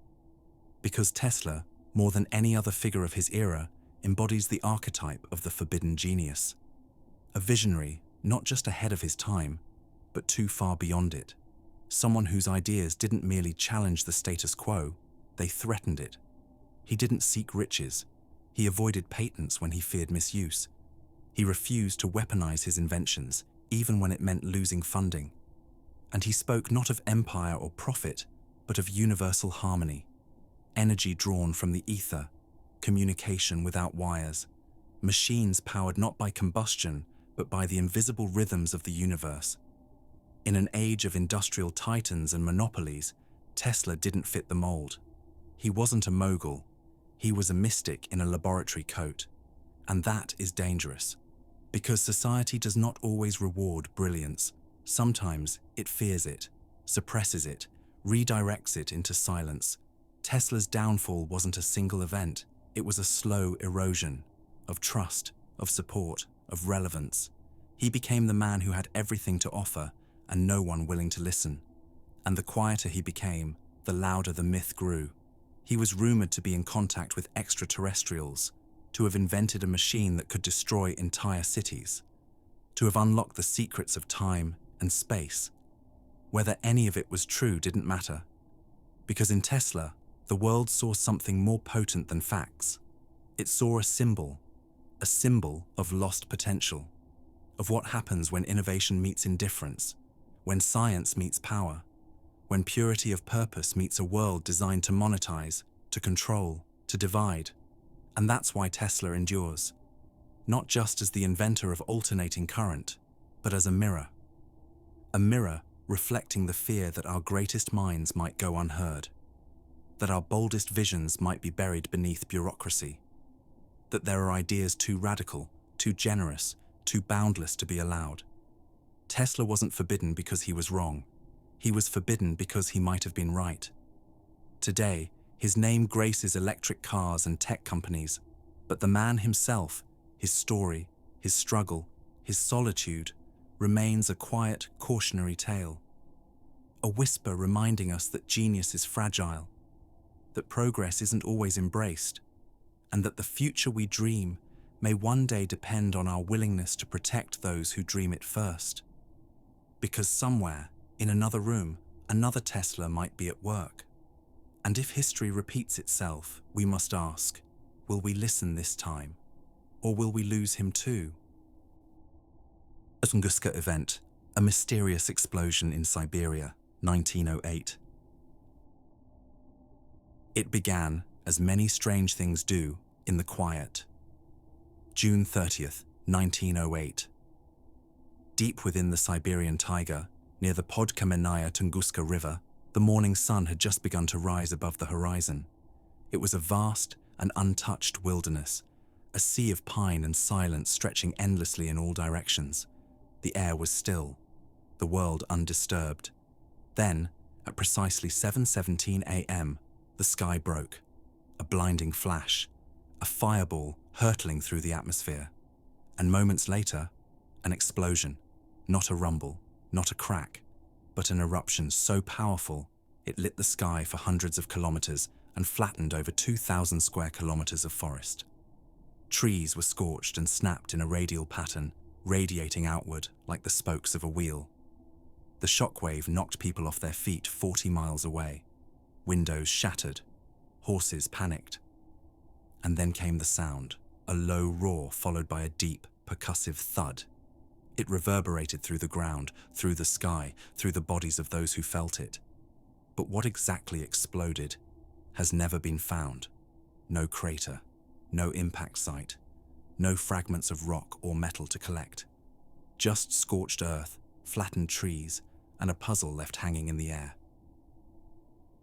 Because Tesla, more than any other figure of his era, embodies the archetype of the forbidden genius. A visionary, not just ahead of his time, but too far beyond it. Someone whose ideas didn't merely challenge the status quo, they threatened it. He didn't seek riches. He avoided patents when he feared misuse. He refused to weaponize his inventions, even when it meant losing funding. And he spoke not of empire or profit, but of universal harmony. Energy drawn from the ether, communication without wires, machines powered not by combustion, but by the invisible rhythms of the universe. In an age of industrial titans and monopolies, Tesla didn't fit the mold. He wasn't a mogul. He was a mystic in a laboratory coat. And that is dangerous, because society does not always reward brilliance. Sometimes it fears it, suppresses it, redirects it into silence. Tesla's downfall wasn't a single event. It was a slow erosion of trust, of support, of relevance. He became the man who had everything to offer and no one willing to listen. And the quieter he became, the louder the myth grew. He was rumored to be in contact with extraterrestrials, to have invented a machine that could destroy entire cities, to have unlocked the secrets of time and space. Whether any of it was true didn't matter, because in Tesla, the world saw something more potent than facts. It saw a symbol of lost potential, of what happens when innovation meets indifference, when science meets power, when purity of purpose meets a world designed to monetize, to control, to divide. And that's why Tesla endures, not just as the inventor of alternating current, but as a mirror reflecting the fear that our greatest minds might go unheard, that our boldest visions might be buried beneath bureaucracy, that there are ideas too radical, too generous, too boundless to be allowed. Tesla wasn't forbidden because he was wrong. He was forbidden because he might have been right. Today, his name graces electric cars and tech companies, but the man himself, his story, his struggle, his solitude, remains a quiet, cautionary tale. A whisper reminding us that genius is fragile, that progress isn't always embraced, and that the future we dream may one day depend on our willingness to protect those who dream it first. Because somewhere, in another room, another Tesla might be at work. And if history repeats itself, we must ask, will we listen this time? Or will we lose him too? Tunguska event, a mysterious explosion in Siberia, 1908. It began, as many strange things do, in the quiet. June 30th, 1908. Deep within the Siberian taiga, near the Podkamenaya Tunguska River, the morning sun had just begun to rise above the horizon. It was a vast and untouched wilderness, a sea of pine and silence stretching endlessly in all directions. The air was still, the world undisturbed. Then, at precisely 7:17 a.m., the sky broke. A blinding flash, a fireball hurtling through the atmosphere. And moments later, an explosion. Not a rumble, not a crack, but an eruption so powerful it lit the sky for hundreds of kilometers and flattened over 2,000 square kilometers of forest. Trees were scorched and snapped in a radial pattern, radiating outward like the spokes of a wheel. The shockwave knocked people off their feet 40 miles away. Windows shattered. Horses panicked. And then came the sound, a low roar followed by a deep, percussive thud. It reverberated through the ground, through the sky, through the bodies of those who felt it. But what exactly exploded has never been found. No crater, no impact site, no fragments of rock or metal to collect. Just scorched earth, flattened trees, and a puzzle left hanging in the air.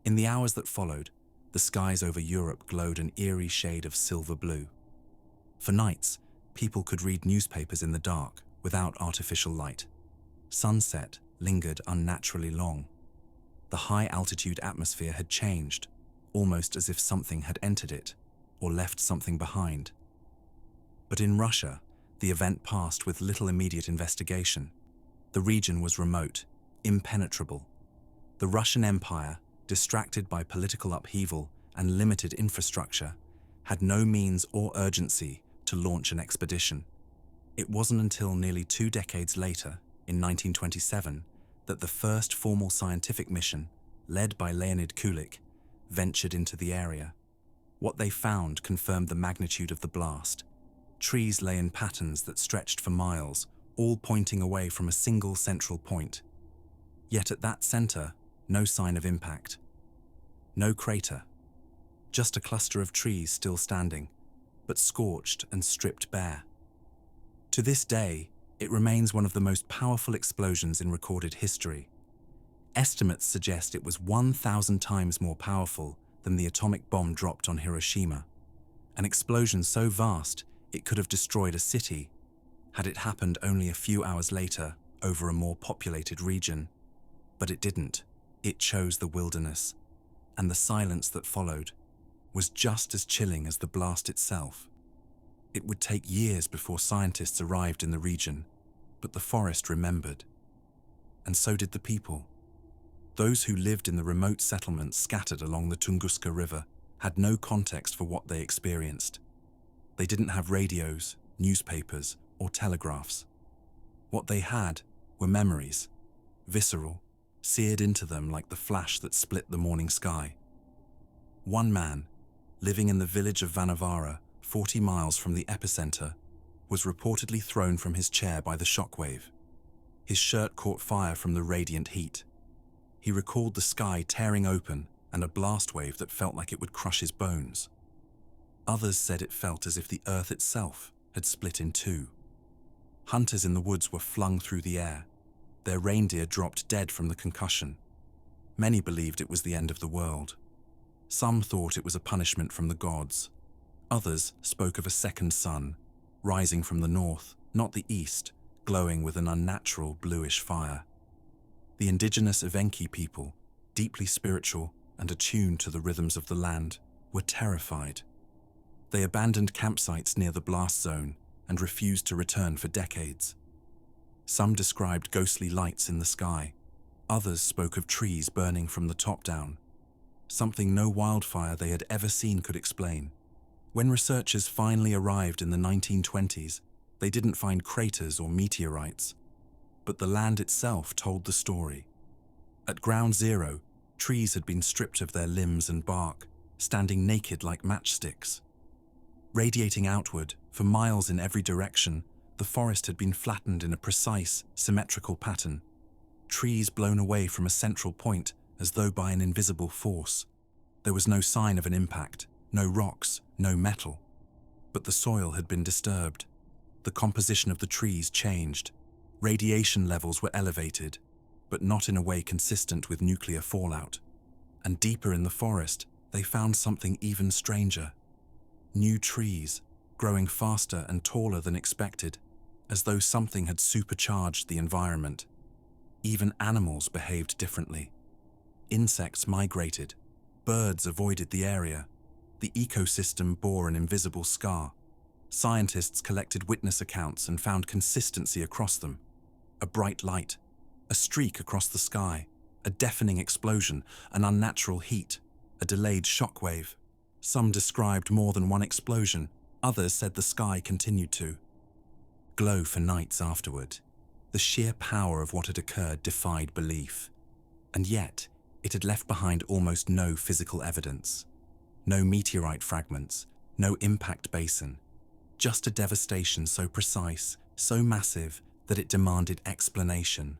In the hours that followed, The skies over Europe glowed an eerie shade of silver blue. For nights, people could read newspapers in the dark without artificial light. Sunset lingered unnaturally long. The high-altitude atmosphere had changed, almost as if something had entered it or left something behind. But in Russia, the event passed with little immediate investigation. The region was remote, impenetrable. The Russian Empire, distracted by political upheaval and limited infrastructure, had no means or urgency to launch an expedition. It wasn't until nearly 2 decades later, in 1927, that the first formal scientific mission, led by Leonid Kulik, ventured into the area. What they found confirmed the magnitude of the blast. Trees lay in patterns that stretched for miles, all pointing away from a single central point. Yet at that center, no sign of impact. No crater. Just a cluster of trees still standing, but scorched and stripped bare. To this day, it remains one of the most powerful explosions in recorded history. Estimates suggest it was 1,000 times more powerful than the atomic bomb dropped on Hiroshima. An explosion so vast it could have destroyed a city, had it happened only a few hours later over a more populated region. But it didn't. It chose the wilderness, and the silence that followed was just as chilling as the blast itself. It would take years before scientists arrived in the region, but the forest remembered. And so did the people. Those who lived in the remote settlements scattered along the Tunguska River had no context for what they experienced. They didn't have radios, newspapers, or telegraphs. What they had were memories, visceral, seared into them like the flash that split the morning sky. One man, living in the village of Vanavara, 40 miles from the epicenter, was reportedly thrown from his chair by the shockwave. His shirt caught fire from the radiant heat. He recalled the sky tearing open and a blast wave that felt like it would crush his bones. Others said it felt as if the earth itself had split in two. Hunters in the woods were flung through the air. Their reindeer dropped dead from the concussion. Many believed it was the end of the world. Some thought it was a punishment from the gods. Others spoke of a second sun, rising from the north, not the east, glowing with an unnatural bluish fire. The indigenous Evenki people, deeply spiritual and attuned to the rhythms of the land, were terrified. They abandoned campsites near the blast zone and refused to return for decades. Some described ghostly lights in the sky. Others spoke of trees burning from the top down, something no wildfire they had ever seen could explain. When researchers finally arrived in the 1920s, they didn't find craters or meteorites, but the land itself told the story. At ground zero, trees had been stripped of their limbs and bark, standing naked like matchsticks. Radiating outward, for miles in every direction, the forest had been flattened in a precise, symmetrical pattern. Trees blown away from a central point as though by an invisible force. There was no sign of an impact, no rocks, no metal. But the soil had been disturbed. The composition of the trees changed. Radiation levels were elevated, but not in a way consistent with nuclear fallout. And deeper in the forest, they found something even stranger. New trees, growing faster and taller than expected, as though something had supercharged the environment. Even animals behaved differently. Insects migrated. Birds avoided the area. The ecosystem bore an invisible scar. Scientists collected witness accounts and found consistency across them. A bright light, a streak across the sky, a deafening explosion, an unnatural heat, a delayed shockwave. Some described more than one explosion. Others said the sky continued to glow for nights afterward. The sheer power of what had occurred defied belief. And yet, it had left behind almost no physical evidence. No meteorite fragments, no impact basin. Just a devastation so precise, so massive, that it demanded explanation.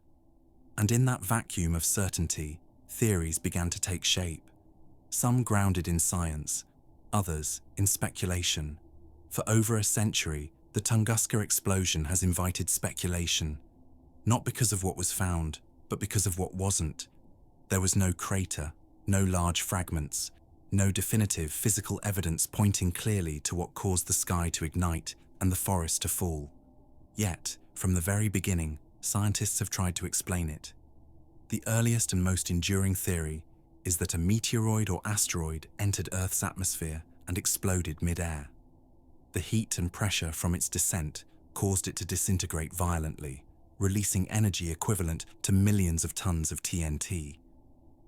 And in that vacuum of certainty, theories began to take shape. Some grounded in science, others in speculation. For over a century, the Tunguska explosion has invited speculation. Not because of what was found, but because of what wasn't. There was no crater, no large fragments, No definitive physical evidence pointing clearly to what caused the sky to ignite and the forest to fall. Yet, from the very beginning, scientists have tried to explain it. The earliest and most enduring theory is that a meteoroid or asteroid entered Earth's atmosphere and exploded mid-air. The heat and pressure from its descent caused it to disintegrate violently, releasing energy equivalent to millions of tons of TNT.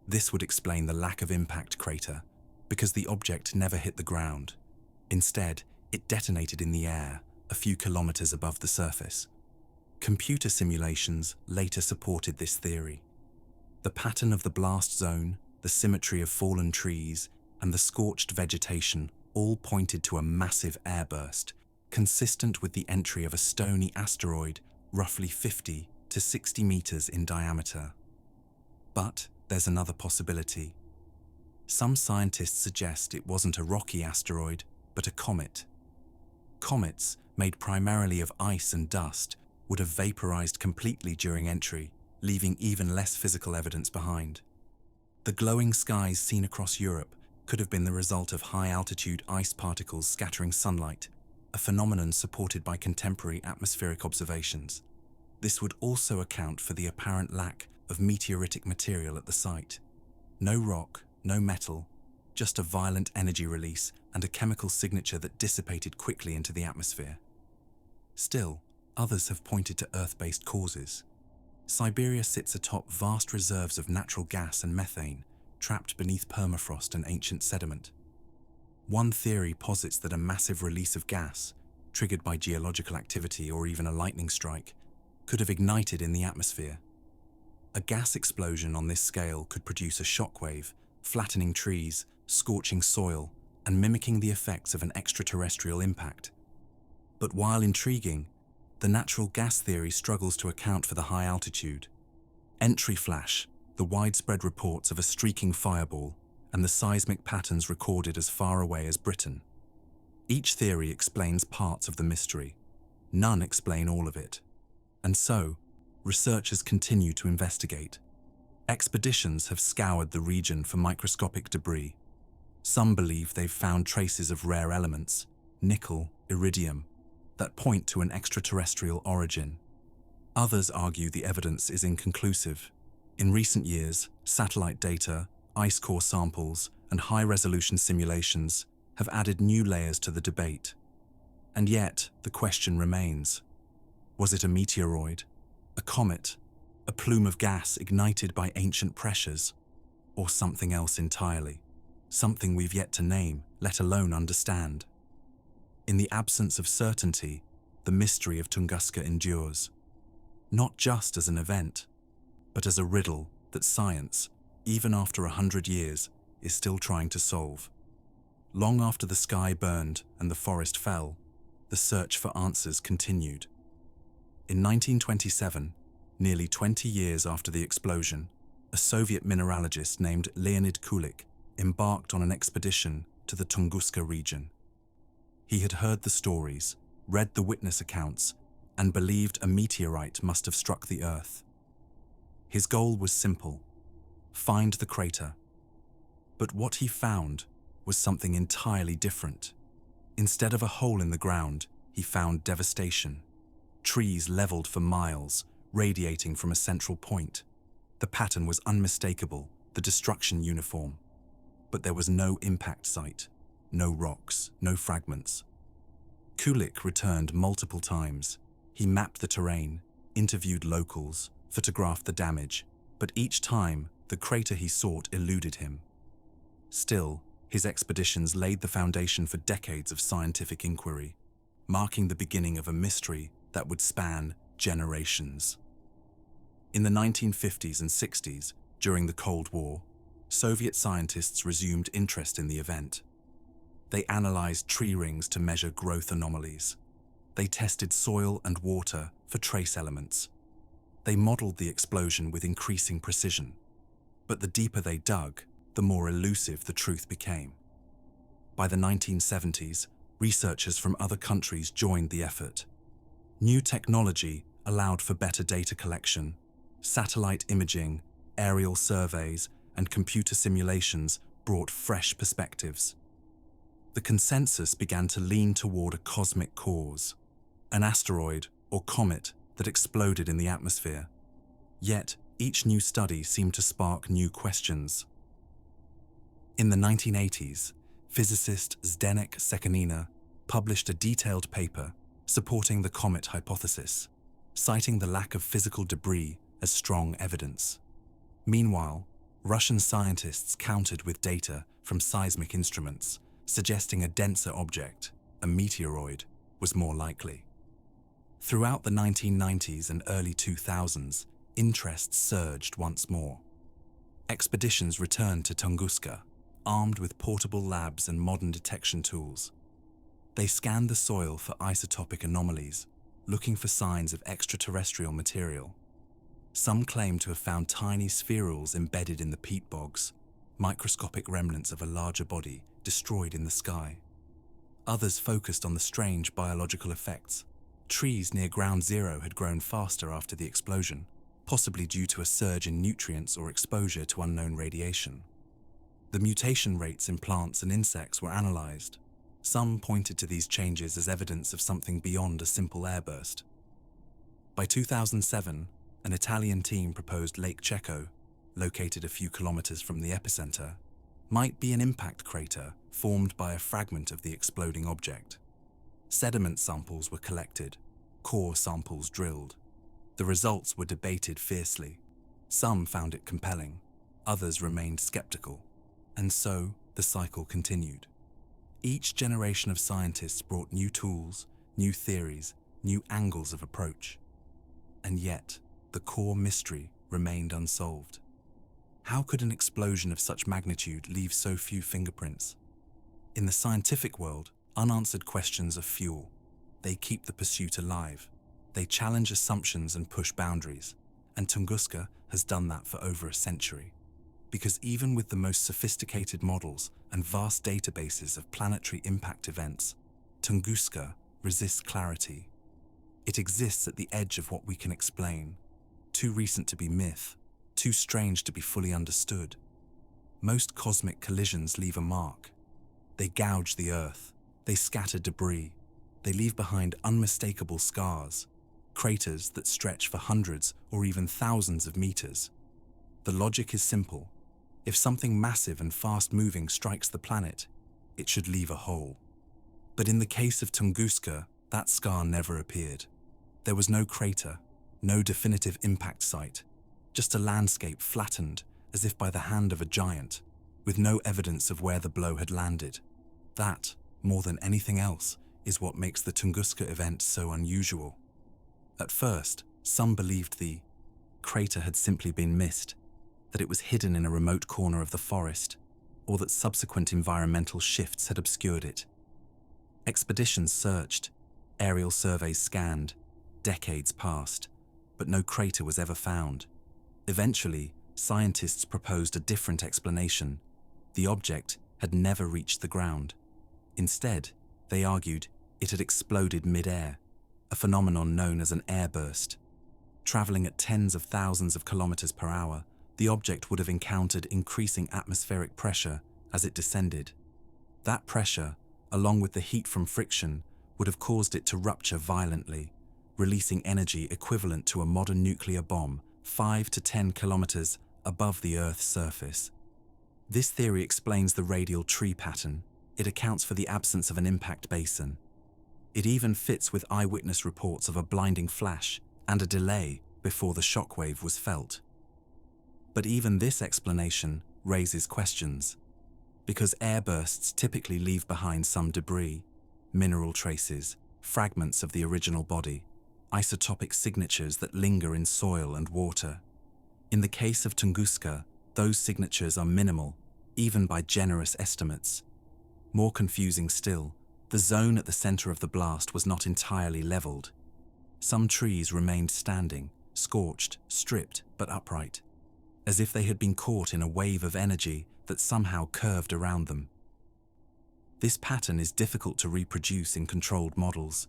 This would explain the lack of impact crater, because the object never hit the ground. Instead, it detonated in the air, a few kilometers above the surface. Computer simulations later supported this theory. The pattern of the blast zone, the symmetry of fallen trees, and the scorched vegetation all pointed to a massive airburst, consistent with the entry of a stony asteroid roughly 50 to 60 meters in diameter. But there's another possibility. Some scientists suggest it wasn't a rocky asteroid, but a comet. Comets, made primarily of ice and dust, would have vaporized completely during entry, leaving even less physical evidence behind. The glowing skies seen across Europe could have been the result of high-altitude ice particles scattering sunlight, a phenomenon supported by contemporary atmospheric observations. This would also account for the apparent lack of meteoritic material at the site. No rock, no metal, just a violent energy release and a chemical signature that dissipated quickly into the atmosphere. Still, others have pointed to Earth-based causes. Siberia sits atop vast reserves of natural gas and methane, trapped beneath permafrost and ancient sediment. One theory posits that a massive release of gas, triggered by geological activity or even a lightning strike, could have ignited in the atmosphere. A gas explosion on this scale could produce a shockwave, flattening trees, scorching soil, and mimicking the effects of an extraterrestrial impact. But while intriguing, the natural gas theory struggles to account for the high altitude. Entry flash, the widespread reports of a streaking fireball, and the seismic patterns recorded as far away as Britain. Each theory explains parts of the mystery. None explain all of it. And so, researchers continue to investigate. Expeditions have scoured the region for microscopic debris. Some believe they've found traces of rare elements, nickel, iridium, that point to an extraterrestrial origin. Others argue the evidence is inconclusive. In recent years, satellite data, ice core samples, and high-resolution simulations have added new layers to the debate. And yet, the question remains. Was it a meteoroid, a comet, a plume of gas ignited by ancient pressures, or something else entirely? Something we've yet to name, let alone understand. In the absence of certainty, the mystery of Tunguska endures. Not just as an event, but as a riddle that science, even after 100 years, is still trying to solve. Long after the sky burned and the forest fell, the search for answers continued. In 1927, nearly 20 years after the explosion, a Soviet mineralogist named Leonid Kulik embarked on an expedition to the Tunguska region. He had heard the stories, read the witness accounts, and believed a meteorite must have struck the Earth. His goal was simple: find the crater. But what he found was something entirely different. Instead of a hole in the ground, he found devastation. Trees leveled for miles, radiating from a central point. The pattern was unmistakable, the destruction uniform. But there was no impact site, no rocks, no fragments. Kulik returned multiple times. He mapped the terrain, interviewed locals, photographed the damage, but each time, the crater he sought eluded him. Still, his expeditions laid the foundation for decades of scientific inquiry, marking the beginning of a mystery that would span generations. In the 1950s and 60s, during the Cold War, Soviet scientists resumed interest in the event. They analyzed tree rings to measure growth anomalies. They tested soil and water for trace elements. They modeled the explosion with increasing precision. But the deeper they dug, the more elusive the truth became. By the 1970s, researchers from other countries joined the effort. New technology allowed for better data collection. Satellite imaging, aerial surveys, and computer simulations brought fresh perspectives. The consensus began to lean toward a cosmic cause, an asteroid or comet that exploded in the atmosphere. Yet, each new study seemed to spark new questions. In the 1980s, physicist Zdeněk Sekanina published a detailed paper supporting the comet hypothesis, citing the lack of physical debris as strong evidence. Meanwhile, Russian scientists countered with data from seismic instruments, suggesting a denser object, a meteoroid, was more likely. Throughout the 1990s and early 2000s, interest surged once more. Expeditions returned to Tunguska, armed with portable labs and modern detection tools. They scanned the soil for isotopic anomalies, looking for signs of extraterrestrial material. Some claim to have found tiny spherules embedded in the peat bogs, microscopic remnants of a larger body destroyed in the sky. Others focused on the strange biological effects. Trees near ground zero had grown faster after the explosion, possibly due to a surge in nutrients or exposure to unknown radiation. The mutation rates in plants and insects were analyzed. Some pointed to these changes as evidence of something beyond a simple airburst. By 2007, an Italian team proposed Lake Checo, located a few kilometers from the epicenter, might be an impact crater formed by a fragment of the exploding object. Sediment samples were collected, core samples drilled. The results were debated fiercely. Some found it compelling, others remained skeptical, and so the cycle continued. Each generation of scientists brought new tools, new theories, new angles of approach. And yet, the core mystery remained unsolved. How could an explosion of such magnitude leave so few fingerprints? In the scientific world, unanswered questions are fuel. They keep the pursuit alive. They challenge assumptions and push boundaries. And Tunguska has done that for over a century. Because even with the most sophisticated models and vast databases of planetary impact events, Tunguska resists clarity. It exists at the edge of what we can explain, too recent to be myth, too strange to be fully understood. Most cosmic collisions leave a mark. They gouge the Earth, they scatter debris, they leave behind unmistakable scars, craters that stretch for hundreds or even thousands of meters. The logic is simple. If something massive and fast-moving strikes the planet, it should leave a hole. But in the case of Tunguska, that scar never appeared. There was no crater, no definitive impact site, just a landscape flattened as if by the hand of a giant, with no evidence of where the blow had landed. That, more than anything else, is what makes the Tunguska event so unusual. At first, some believed the crater had simply been missed, that it was hidden in a remote corner of the forest, or that subsequent environmental shifts had obscured it. Expeditions searched, aerial surveys scanned, decades passed, but no crater was ever found. Eventually, scientists proposed a different explanation. The object had never reached the ground. Instead, they argued it had exploded mid-air, a phenomenon known as an airburst. Traveling at tens of thousands of kilometers per hour, the object would have encountered increasing atmospheric pressure as it descended. That pressure, along with the heat from friction, would have caused it to rupture violently, releasing energy equivalent to a modern nuclear bomb 5 to 10 kilometers above the Earth's surface. This theory explains the radial tree pattern. It accounts for the absence of an impact basin. It even fits with eyewitness reports of a blinding flash and a delay before the shockwave was felt. But even this explanation raises questions, because airbursts typically leave behind some debris, mineral traces, fragments of the original body, isotopic signatures that linger in soil and water. In the case of Tunguska, those signatures are minimal, even by generous estimates. More confusing still, the zone at the center of the blast was not entirely leveled. Some trees remained standing, scorched, stripped, but upright, as if they had been caught in a wave of energy that somehow curved around them. This pattern is difficult to reproduce in controlled models.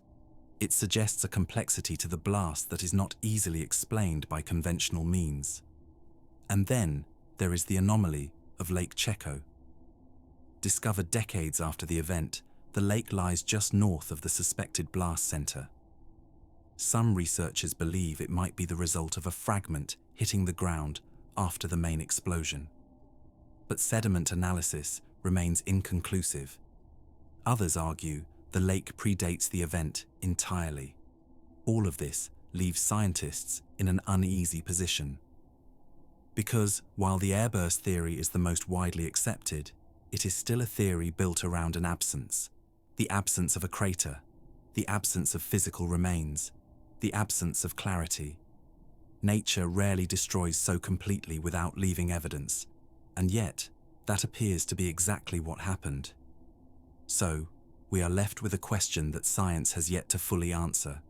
It suggests a complexity to the blast that is not easily explained by conventional means. And then there is the anomaly of Lake Checo. discovered decades after the event, the lake lies just north of the suspected blast center. Some researchers believe it might be the result of a fragment hitting the ground after the main explosion. But sediment analysis remains inconclusive. Others argue the lake predates the event entirely. All of this leaves scientists in an uneasy position. Because while the airburst theory is the most widely accepted, it is still a theory built around an absence. The absence of a crater, the absence of physical remains, the absence of clarity. Nature rarely destroys so completely without leaving evidence, and yet that appears to be exactly what happened. So, we are left with a question that science has yet to fully answer.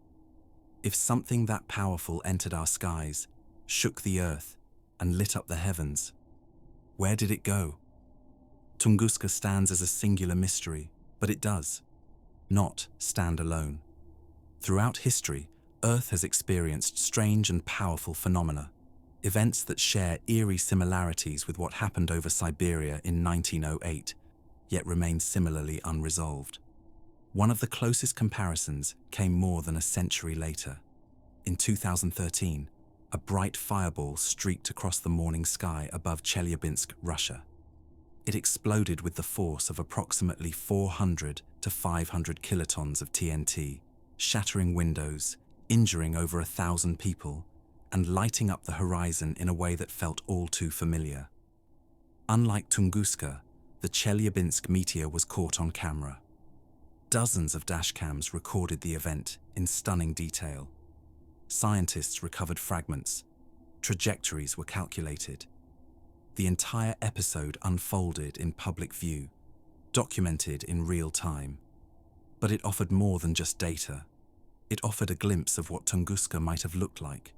If something that powerful entered our skies, shook the earth, and lit up the heavens, where did it go? Tunguska stands as a singular mystery, but it does not stand alone. Throughout history, Earth has experienced strange and powerful phenomena, events that share eerie similarities with what happened over Siberia in 1908, yet remain similarly unresolved. One of the closest comparisons came more than a century later. In 2013, a bright fireball streaked across the morning sky above Chelyabinsk, Russia. It exploded with the force of approximately 400 to 500 kilotons of TNT, shattering windows, injuring over 1,000 people, and lighting up the horizon in a way that felt all too familiar. Unlike Tunguska, the Chelyabinsk meteor was caught on camera. Dozens of dashcams recorded the event in stunning detail. Scientists recovered fragments. Trajectories were calculated. The entire episode unfolded in public view, documented in real time. But it offered more than just data. It offered a glimpse of what Tunguska might have looked like.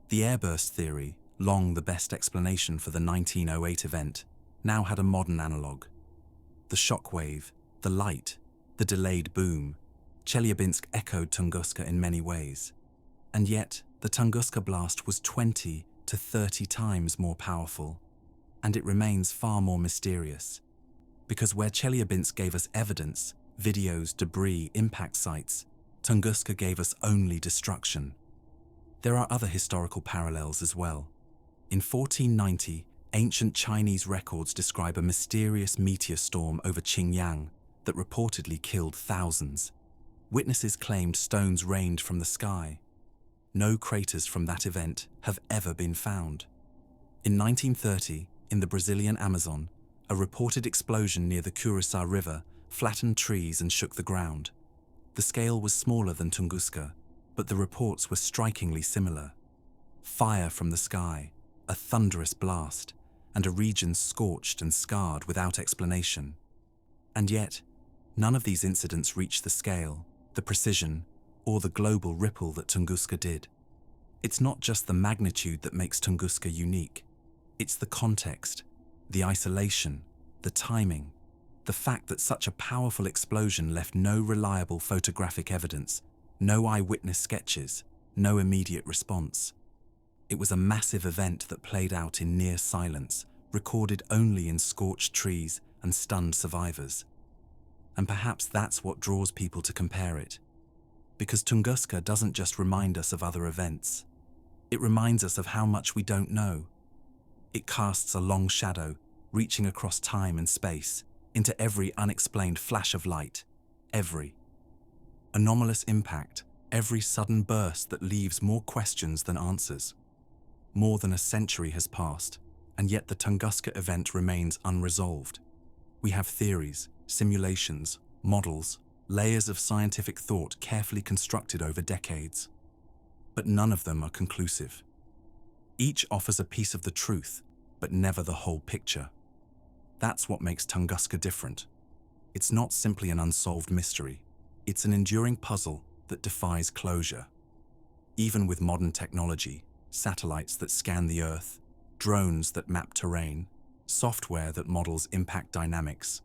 The airburst theory, long the best explanation for the 1908 event, now had a modern analogue. The shockwave, the light, the delayed boom. Chelyabinsk echoed Tunguska in many ways. And yet, the Tunguska blast was 20 to 30 times more powerful. And it remains far more mysterious. Because where Chelyabinsk gave us evidence, videos, debris, impact sites, Tunguska gave us only destruction. There are other historical parallels as well. In 1490, ancient Chinese records describe a mysterious meteor storm over Qingyang that reportedly killed thousands. Witnesses claimed stones rained from the sky. No craters from that event have ever been found. In 1930, in the Brazilian Amazon, a reported explosion near the Curaçao River flattened trees and shook the ground. The scale was smaller than Tunguska, but the reports were strikingly similar. Fire from the sky, a thunderous blast, and a region scorched and scarred without explanation. And yet, none of these incidents reached the scale, the precision, or the global ripple that Tunguska did. It's not just the magnitude that makes Tunguska unique. It's the context, the isolation, the timing, the fact that such a powerful explosion left no reliable photographic evidence, no eyewitness sketches, no immediate response. It was a massive event that played out in near silence, recorded only in scorched trees and stunned survivors. And perhaps that's what draws people to compare it. Because Tunguska doesn't just remind us of other events. It reminds us of how much we don't know. It casts a long shadow, reaching across time and space, into every unexplained flash of light, every anomalous impact, every sudden burst that leaves more questions than answers. More than a century has passed, and yet the Tunguska event remains unresolved. We have theories, simulations, models, layers of scientific thought carefully constructed over decades. But none of them are conclusive. Each offers a piece of the truth, but never the whole picture. That's what makes Tunguska different. It's not simply an unsolved mystery. It's an enduring puzzle that defies closure. Even with modern technology, satellites that scan the Earth, drones that map terrain, software that models impact dynamics,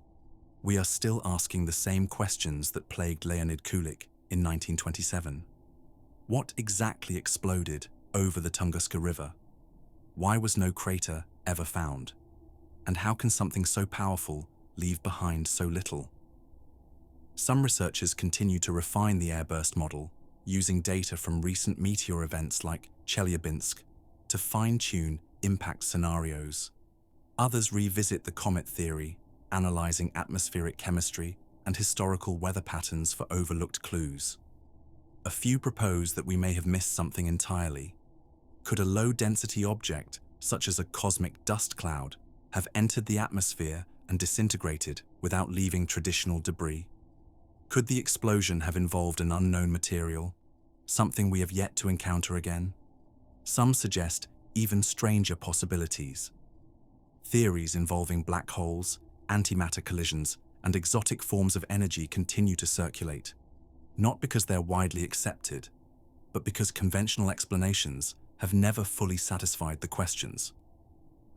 we are still asking the same questions that plagued Leonid Kulik in 1927. What exactly exploded over the Tunguska River? Why was no crater ever found? And how can something so powerful leave behind so little? Some researchers continue to refine the airburst model, using data from recent meteor events like Chelyabinsk to fine-tune impact scenarios. Others revisit the comet theory, analyzing atmospheric chemistry and historical weather patterns for overlooked clues. A few propose that we may have missed something entirely. Could a low-density object, such as a cosmic dust cloud, have entered the atmosphere and disintegrated without leaving traditional debris? Could the explosion have involved an unknown material, something we have yet to encounter again? Some suggest even stranger possibilities. Theories involving black holes, antimatter collisions, and exotic forms of energy continue to circulate, not because they're widely accepted, but because conventional explanations have never fully satisfied the questions.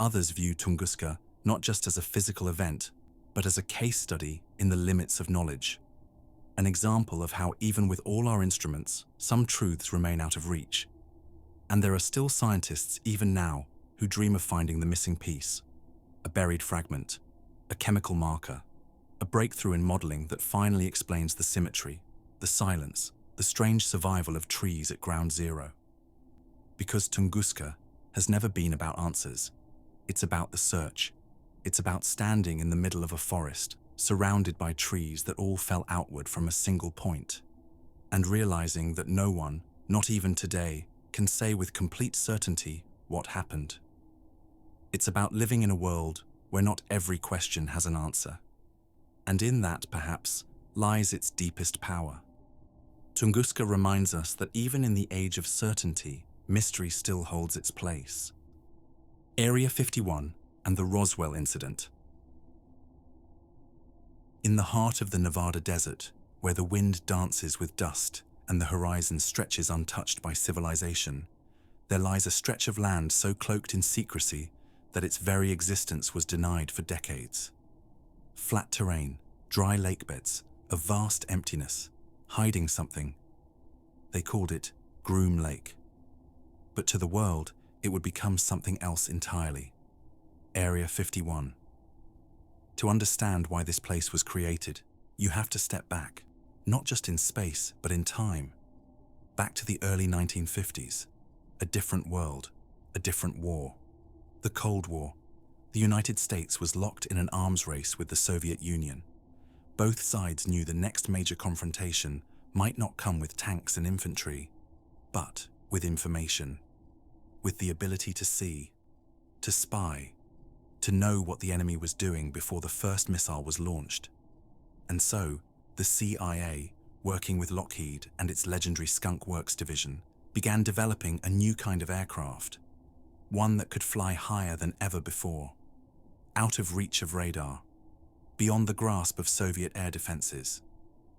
Others view Tunguska not just as a physical event, but as a case study in the limits of knowledge. An example of how even with all our instruments, some truths remain out of reach. And there are still scientists, even now, who dream of finding the missing piece. A buried fragment, a chemical marker, a breakthrough in modeling that finally explains the symmetry, the silence, the strange survival of trees at ground zero. Because Tunguska has never been about answers. It's about the search. It's about standing in the middle of a forest, surrounded by trees that all fell outward from a single point, and realizing that no one, not even today, can say with complete certainty what happened. It's about living in a world where not every question has an answer. And in that, perhaps, lies its deepest power. Tunguska reminds us that even in the age of certainty, mystery still holds its place. Area 51 and the Roswell incident. In the heart of the Nevada desert, where the wind dances with dust and the horizon stretches untouched by civilization, there lies a stretch of land so cloaked in secrecy that its very existence was denied for decades. Flat terrain, dry lake beds, a vast emptiness, hiding something. They called it Groom Lake. But to the world, it would become something else entirely. Area 51. To understand why this place was created, you have to step back, not just in space, but in time. Back to the early 1950s, a different world, a different war. The Cold War. The United States was locked in an arms race with the Soviet Union. Both sides knew the next major confrontation might not come with tanks and infantry, but with information, with the ability to see, to spy, to know what the enemy was doing before the first missile was launched. And so, the CIA, working with Lockheed and its legendary Skunk Works division, began developing a new kind of aircraft, one that could fly higher than ever before, out of reach of radar, beyond the grasp of Soviet air defenses,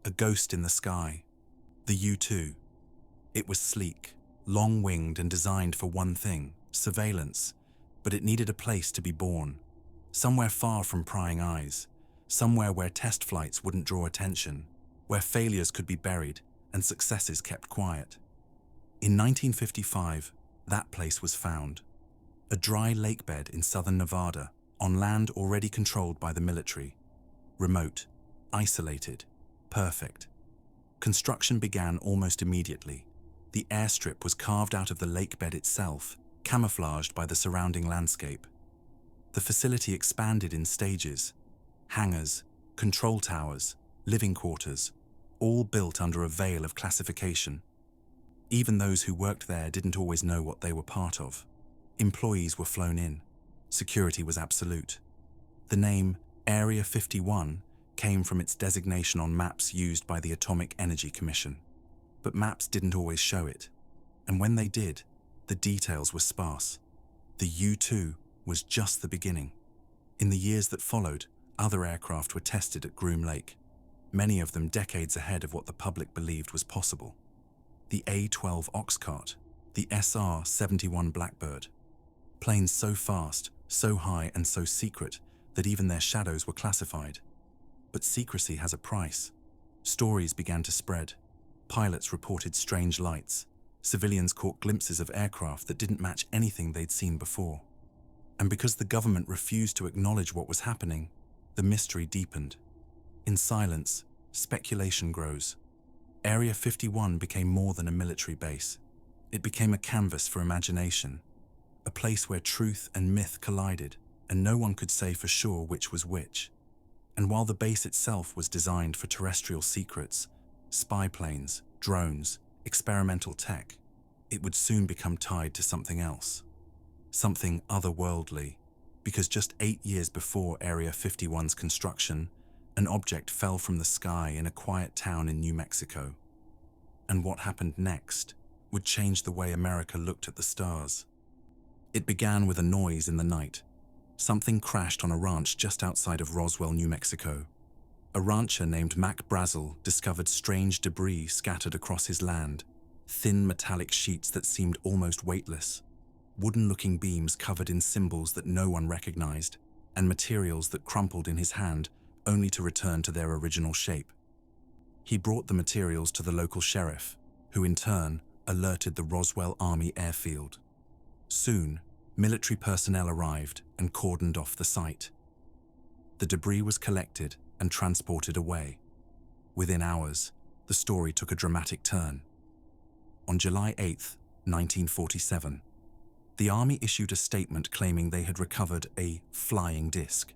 a ghost in the sky, the U-2. It was sleek, long-winged and designed for one thing, surveillance, but it needed a place to be born, somewhere far from prying eyes, somewhere where test flights wouldn't draw attention, where failures could be buried and successes kept quiet. In 1955, that place was found. A dry lake bed in southern Nevada, on land already controlled by the military. Remote, isolated, perfect. Construction began almost immediately. The airstrip was carved out of the lake bed itself, camouflaged by the surrounding landscape. The facility expanded in stages, hangars, control towers, living quarters, all built under a veil of classification. Even those who worked there didn't always know what they were part of. Employees were flown in. Security was absolute. The name Area 51 came from its designation on maps used by the Atomic Energy Commission. But maps didn't always show it. And when they did, the details were sparse. The U-2 was just the beginning. In the years that followed, other aircraft were tested at Groom Lake, many of them decades ahead of what the public believed was possible. The A-12 Oxcart, the SR-71 Blackbird. Planes so fast, so high and so secret that even their shadows were classified. But secrecy has a price. Stories began to spread. Pilots reported strange lights. Civilians caught glimpses of aircraft that didn't match anything they'd seen before. And because the government refused to acknowledge what was happening, The mystery deepened. In silence, speculation grows. Area 51 became more than a military base. It became a canvas for imagination, a place where truth and myth collided, and no one could say for sure which was which. And while the base itself was designed for terrestrial secrets, spy planes, drones, experimental tech, it would soon become tied to something else. Something otherworldly, because just 8 years before Area 51's construction, an object fell from the sky in a quiet town in New Mexico. And what happened next would change the way America looked at the stars. It began with a noise in the night. Something crashed on a ranch just outside of Roswell, New Mexico. A rancher named Mac Brazel discovered strange debris scattered across his land, thin metallic sheets that seemed almost weightless, wooden-looking beams covered in symbols that no one recognized, and materials that crumpled in his hand only to return to their original shape. He brought the materials to the local sheriff, who in turn alerted the Roswell Army airfield. Soon, military personnel arrived and cordoned off the site. The debris was collected and transported away. Within hours, the story took a dramatic turn. On July 8, 1947, the Army issued a statement claiming they had recovered a flying disc.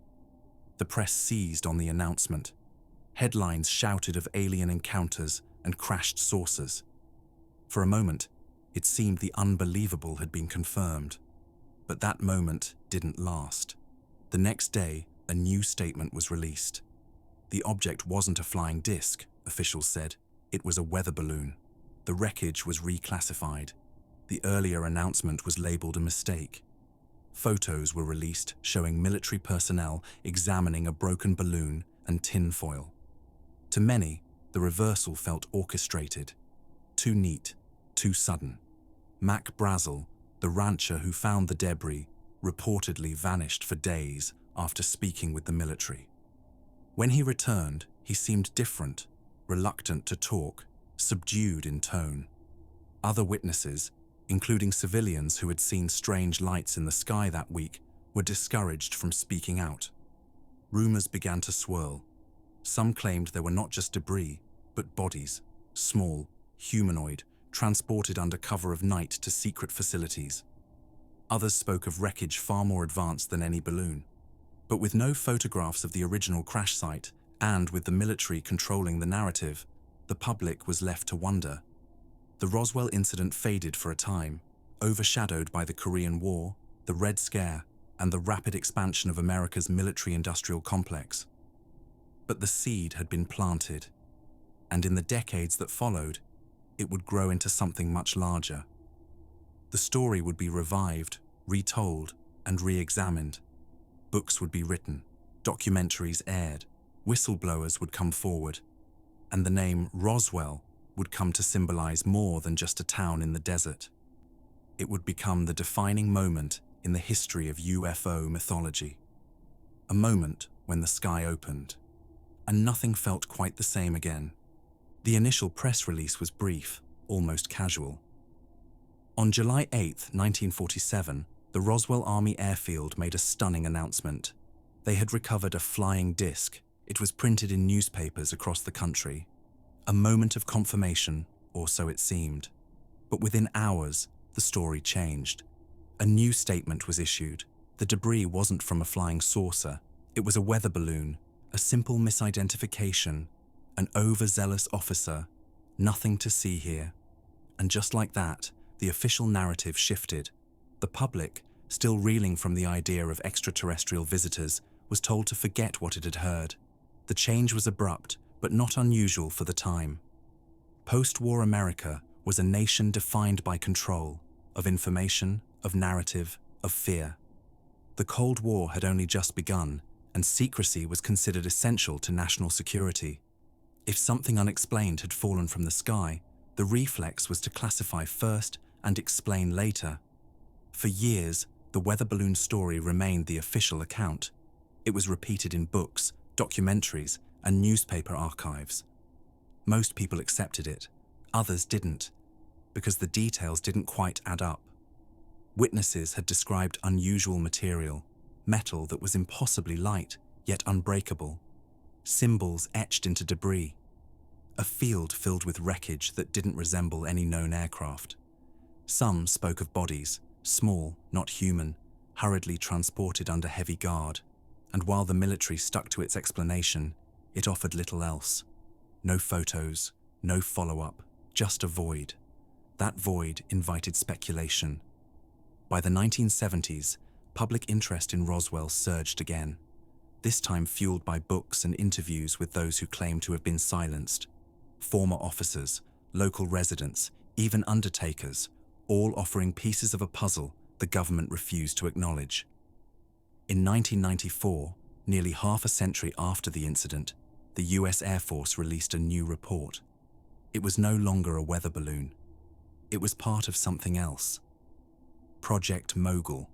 The press seized on the announcement. Headlines shouted of alien encounters and crashed saucers. For a moment, it seemed the unbelievable had been confirmed. But that moment didn't last. The next day, a new statement was released. The object wasn't a flying disc, officials said. It was a weather balloon. The wreckage was reclassified. The earlier announcement was labeled a mistake. Photos were released showing military personnel examining a broken balloon and tinfoil. To many, the reversal felt orchestrated. Too neat, too sudden. Mac Brazel, the rancher who found the debris, reportedly vanished for days after speaking with the military. When he returned, he seemed different, reluctant to talk, subdued in tone. Other witnesses, including civilians who had seen strange lights in the sky that week, were discouraged from speaking out. Rumors began to swirl. Some claimed there were not just debris, but bodies, small, humanoid, transported under cover of night to secret facilities. Others spoke of wreckage far more advanced than any balloon. But with no photographs of the original crash site, and with the military controlling the narrative, the public was left to wonder. The Roswell incident faded for a time, overshadowed by the Korean War, the Red Scare, and the rapid expansion of America's military-industrial complex. But the seed had been planted, and in the decades that followed, it would grow into something much larger. The story would be revived, retold, and re-examined. Books would be written, documentaries aired, whistleblowers would come forward, and the name Roswell would come to symbolize more than just a town in the desert. It would become the defining moment in the history of UFO mythology. A moment when the sky opened, and nothing felt quite the same again. The initial press release was brief, almost casual. On July 8, 1947, the Roswell Army Airfield made a stunning announcement. They had recovered a flying disc. It was printed in newspapers across the country. A moment of confirmation, or so it seemed. But within hours, the story changed. A new statement was issued. The debris wasn't from a flying saucer. It was a weather balloon, a simple misidentification, an overzealous officer, nothing to see here. And just like that, the official narrative shifted. The public, still reeling from the idea of extraterrestrial visitors, was told to forget what it had heard. The change was abrupt, but not unusual for the time. Post-war America was a nation defined by control, of information, of narrative, of fear. The Cold War had only just begun, and secrecy was considered essential to national security. If something unexplained had fallen from the sky, the reflex was to classify first and explain later. For years, the weather balloon story remained the official account. It was repeated in books, documentaries, and newspaper archives. Most people accepted it, others didn't, because the details didn't quite add up. Witnesses had described unusual material, metal that was impossibly light, yet unbreakable, symbols etched into debris, a field filled with wreckage that didn't resemble any known aircraft. Some spoke of bodies, small, not human, hurriedly transported under heavy guard, and while the military stuck to its explanation, it offered little else. No photos, no follow-up, just a void. That void invited speculation. By the 1970s, public interest in Roswell surged again, this time fueled by books and interviews with those who claimed to have been silenced. Former officers, local residents, even undertakers, all offering pieces of a puzzle the government refused to acknowledge. In 1994, nearly half a century after the incident, the US Air Force released a new report. It was no longer a weather balloon. It was part of something else. Project Mogul,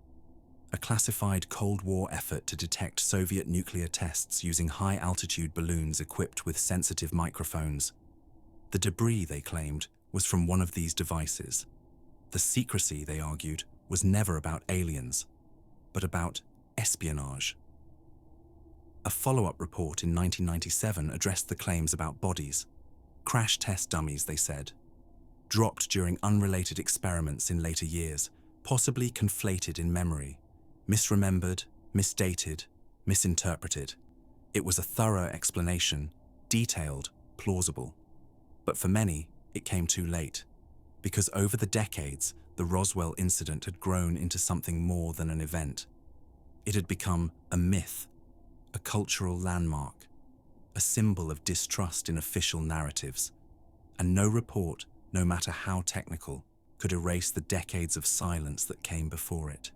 a classified Cold War effort to detect Soviet nuclear tests using high-altitude balloons equipped with sensitive microphones. The debris, they claimed, was from one of these devices. The secrecy, they argued, was never about aliens, but about espionage. A follow-up report in 1997 addressed the claims about bodies. Crash test dummies, they said, dropped during unrelated experiments in later years, possibly conflated in memory, misremembered, misdated, misinterpreted. It was a thorough explanation, detailed, plausible. But for many, it came too late, because over the decades, the Roswell incident had grown into something more than an event. It had become a myth, a cultural landmark, a symbol of distrust in official narratives, and no report, no matter how technical, could erase the decades of silence that came before it.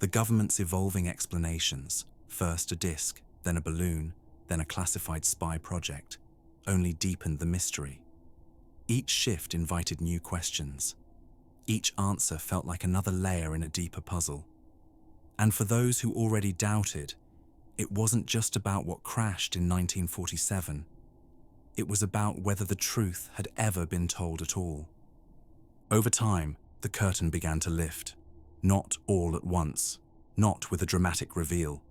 The government's evolving explanations, first a disc, then a balloon, then a classified spy project, only deepened the mystery. Each shift invited new questions. Each answer felt like another layer in a deeper puzzle. And for those who already doubted, it wasn't just about what crashed in 1947. It was about whether the truth had ever been told at all. Over time, the curtain began to lift. Not all at once, not with a dramatic reveal,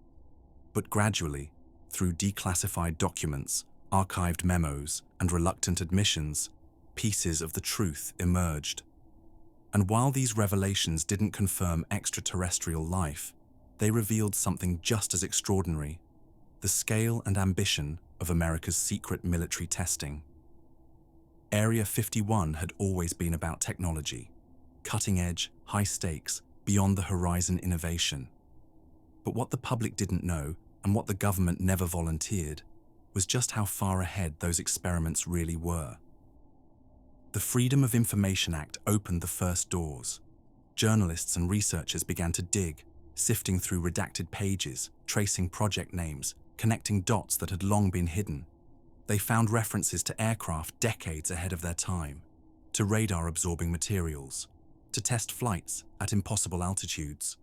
but gradually, through declassified documents, archived memos, and reluctant admissions, pieces of the truth emerged. And while these revelations didn't confirm extraterrestrial life, they revealed something just as extraordinary: the scale and ambition of America's secret military testing. Area 51 had always been about technology, cutting edge, high stakes, beyond the horizon innovation. But what the public didn't know, and what the government never volunteered, was just how far ahead those experiments really were. The Freedom of Information Act opened the first doors. Journalists and researchers began to dig, sifting through redacted pages, tracing project names, connecting dots that had long been hidden. They found references to aircraft decades ahead of their time, to radar-absorbing materials, to test flights at impossible altitudes.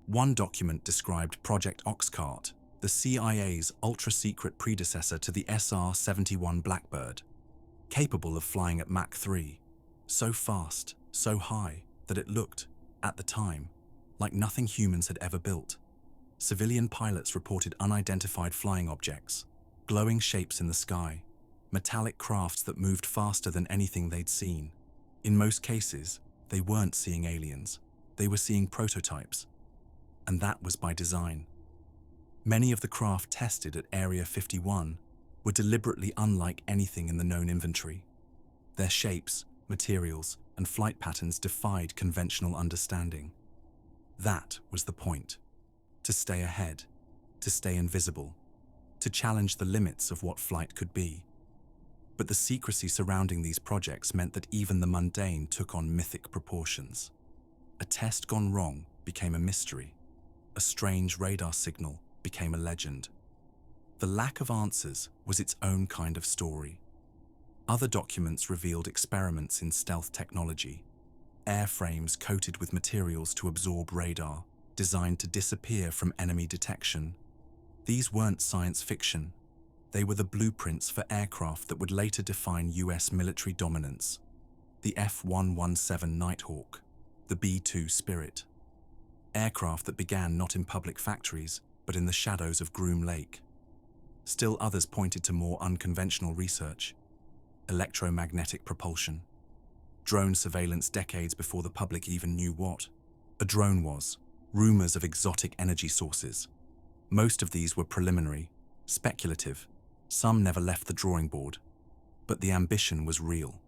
One document described Project Oxcart, the CIA's ultra-secret predecessor to the SR-71 Blackbird, capable of flying at Mach 3, so fast, so high, that it looked, at the time, like nothing humans had ever built. Civilian pilots reported unidentified flying objects, glowing shapes in the sky, metallic crafts that moved faster than anything they'd seen. In most cases, they weren't seeing aliens, they were seeing prototypes. And that was by design. Many of the craft tested at Area 51 were deliberately unlike anything in the known inventory. Their shapes, materials, and flight patterns defied conventional understanding. That was the point: to stay ahead, to stay invisible, to challenge the limits of what flight could be. But the secrecy surrounding these projects meant that even the mundane took on mythic proportions. A test gone wrong became a mystery. A strange radar signal became a legend. The lack of answers was its own kind of story. Other documents revealed experiments in stealth technology, airframes coated with materials to absorb radar, designed to disappear from enemy detection. These weren't science fiction. They were the blueprints for aircraft that would later define US military dominance. The F-117 Nighthawk, the B-2 Spirit. Aircraft that began not in public factories, but in the shadows of Groom Lake. Still others pointed to more unconventional research: electromagnetic propulsion, drone surveillance decades before the public even knew what a drone was, rumors of exotic energy sources. Most of these were preliminary, speculative. Some never left the drawing board. But the ambition was real.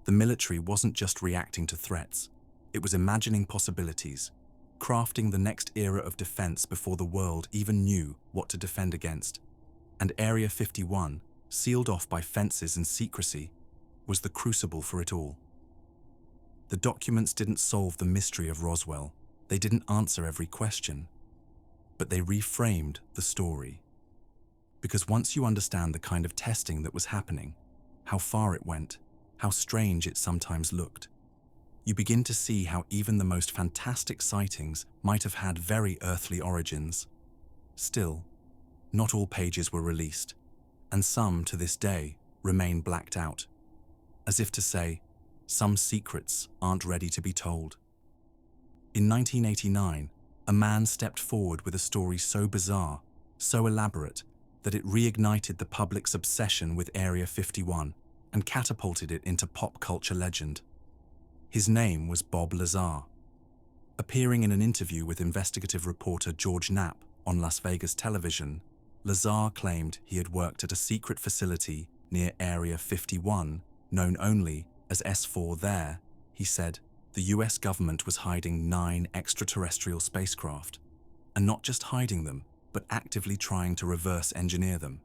The military wasn't just reacting to threats, it was imagining possibilities, crafting the next era of defense before the world even knew what to defend against. And Area 51, sealed off by fences and secrecy, was the crucible for it all. The documents didn't solve the mystery of Roswell. They didn't answer every question. But they reframed the story. Because once you understand the kind of testing that was happening, how far it went, how strange it sometimes looked, you begin to see how even the most fantastic sightings might have had very earthly origins. Still, not all pages were released, and some, to this day, remain blacked out, as if to say, some secrets aren't ready to be told. In 1989, a man stepped forward with a story so bizarre, so elaborate, that it reignited the public's obsession with Area 51 and catapulted it into pop culture legend. His name was Bob Lazar. Appearing in an interview with investigative reporter George Knapp on Las Vegas television, Lazar claimed he had worked at a secret facility near Area 51, known only as S4 there. He said the US government was hiding 9 extraterrestrial spacecraft, and not just hiding them, but actively trying to reverse engineer them.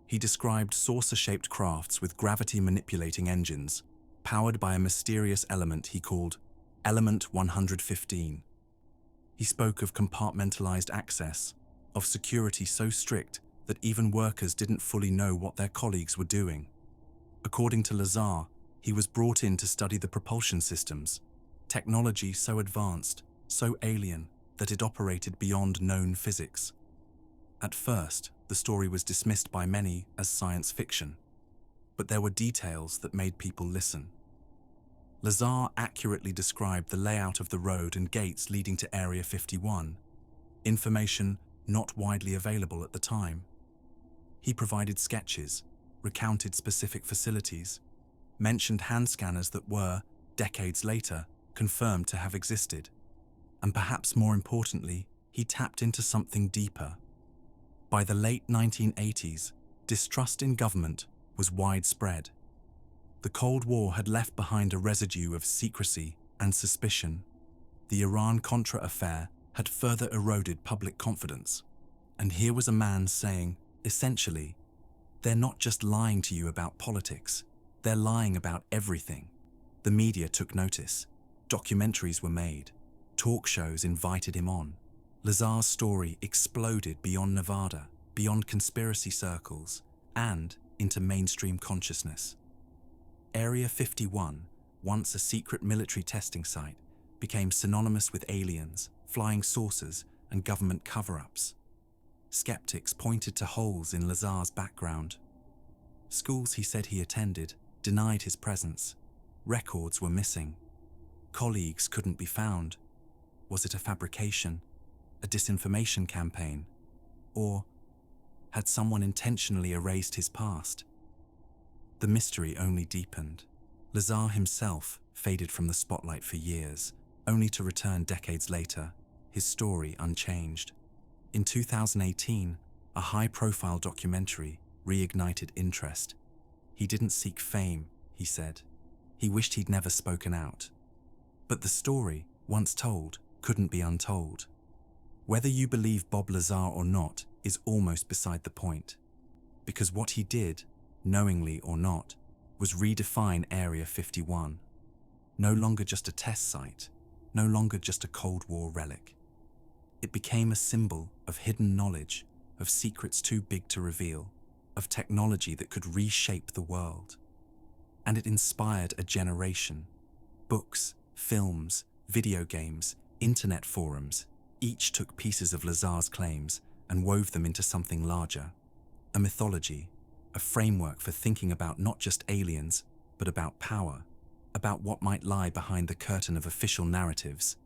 He described saucer-shaped crafts with gravity-manipulating engines, powered by a mysterious element he called Element 115. He spoke of compartmentalized access, of security so strict that even workers didn't fully know what their colleagues were doing. According to Lazar, he was brought in to study the propulsion systems, technology so advanced, so alien, that it operated beyond known physics. At first, the story was dismissed by many as science fiction, but there were details that made people listen. Lazar accurately described the layout of the road and gates leading to Area 51, information not widely available at the time. He provided sketches, recounted specific facilities, mentioned hand scanners that were, decades later, confirmed to have existed. And perhaps more importantly, he tapped into something deeper. By the late 1980s, distrust in government was widespread. The Cold War had left behind a residue of secrecy and suspicion. The Iran-Contra affair had further eroded public confidence. And here was a man saying, essentially, they're not just lying to you about politics, they're lying about everything. The media took notice. Documentaries were made. Talk shows invited him on. Lazar's story exploded beyond Nevada, beyond conspiracy circles, and into mainstream consciousness. Area 51, once a secret military testing site, became synonymous with aliens, flying saucers, and government cover-ups. Skeptics pointed to holes in Lazar's background. Schools he said he attended denied his presence. Records were missing. Colleagues couldn't be found. Was it a fabrication, a disinformation campaign, or had someone intentionally erased his past? The mystery only deepened. Lazar himself faded from the spotlight for years, only to return decades later, his story unchanged. In 2018, a high-profile documentary reignited interest. He didn't seek fame, he said. He wished he'd never spoken out. But the story, once told, couldn't be untold. Whether you believe Bob Lazar or not is almost beside the point. Because what he did, knowingly or not, was redefine Area 51. No longer just a test site, no longer just a Cold War relic. It became a symbol of hidden knowledge, of secrets too big to reveal, of technology that could reshape the world. And it inspired a generation. Books, films, video games, internet forums, each took pieces of Lazar's claims and wove them into something larger. A mythology, a framework for thinking about not just aliens, but about power, about what might lie behind the curtain of official narratives.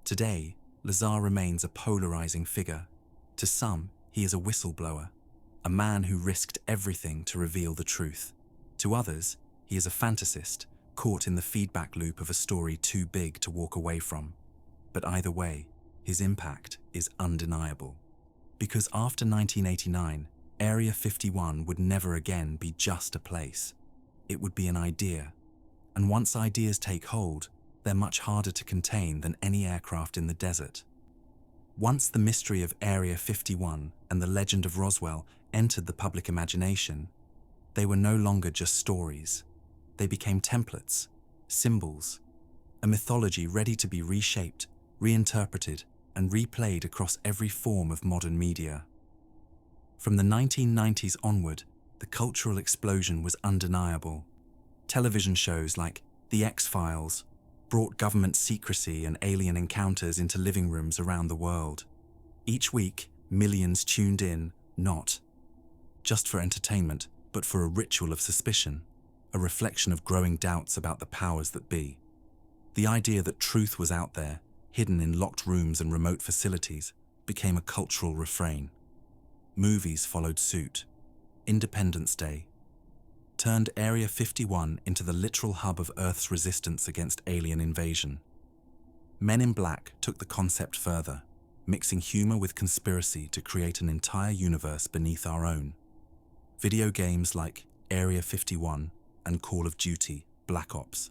Today, Lazar remains a polarizing figure. To some, he is a whistleblower, a man who risked everything to reveal the truth. To others, he is a fantasist, caught in the feedback loop of a story too big to walk away from. But either way, his impact is undeniable. Because after 1989, Area 51 would never again be just a place. It would be an idea. And once ideas take hold, they're much harder to contain than any aircraft in the desert. Once the mystery of Area 51 and the legend of Roswell entered the public imagination, they were no longer just stories. They became templates, symbols, a mythology ready to be reshaped, reinterpreted, and replayed across every form of modern media. From the 1990s onward, the cultural explosion was undeniable. Television shows like The X-Files brought government secrecy and alien encounters into living rooms around the world. Each week, millions tuned in, not just for entertainment, but for a ritual of suspicion, a reflection of growing doubts about the powers that be. The idea that truth was out there, hidden in locked rooms and remote facilities, became a cultural refrain. Movies followed suit. Independence Day turned Area 51 into the literal hub of Earth's resistance against alien invasion. Men in Black took the concept further, mixing humor with conspiracy to create an entire universe beneath our own. Video games like Area 51 and Call of Duty Black Ops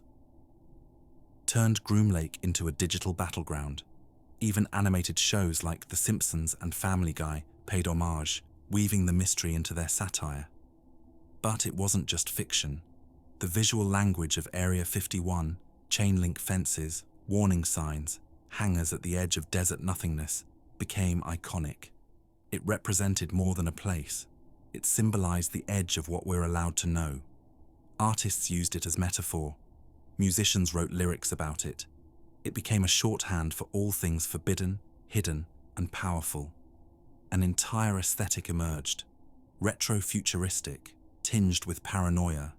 turned Groom Lake into a digital battleground. Even animated shows like The Simpsons and Family Guy paid homage, weaving the mystery into their satire. But it wasn't just fiction. The visual language of Area 51, chain-link fences, warning signs, hangars at the edge of desert nothingness, became iconic. It represented more than a place. It symbolized the edge of what we're allowed to know. Artists used it as metaphor. Musicians wrote lyrics about it. It became a shorthand for all things forbidden, hidden, and powerful. An entire aesthetic emerged, retro-futuristic, tinged with paranoia,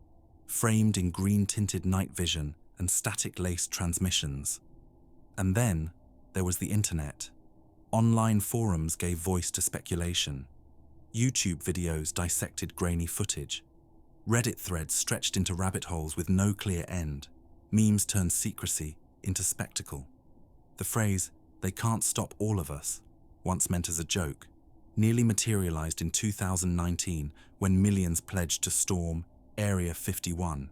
framed in green-tinted night vision and static-laced transmissions. And then there was the internet. Online forums gave voice to speculation. YouTube videos dissected grainy footage. Reddit threads stretched into rabbit holes with no clear end. Memes turned secrecy into spectacle. The phrase, "they can't stop all of us," once meant as a joke, nearly materialized in 2019 when millions pledged to storm Area 51.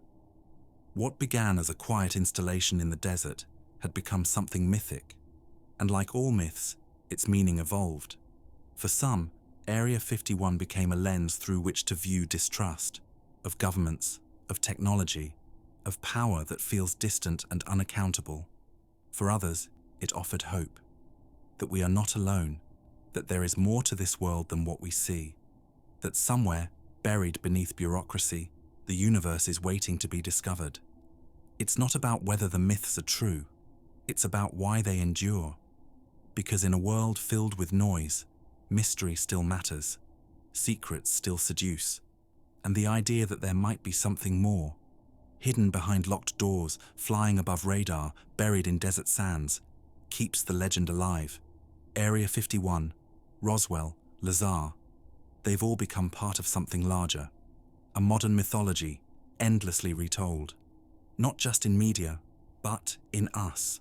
What began as a quiet installation in the desert had become something mythic. And like all myths, its meaning evolved. For some, Area 51 became a lens through which to view distrust of governments, of technology, of power that feels distant and unaccountable. For others, it offered hope, that we are not alone, that there is more to this world than what we see, that somewhere, buried beneath bureaucracy, the universe is waiting to be discovered. It's not about whether the myths are true, it's about why they endure. Because in a world filled with noise, mystery still matters, secrets still seduce, and the idea that there might be something more, hidden behind locked doors, flying above radar, buried in desert sands, keeps the legend alive. Area 51, Roswell, Lazar, they've all become part of something larger, a modern mythology, endlessly retold, not just in media, but in us.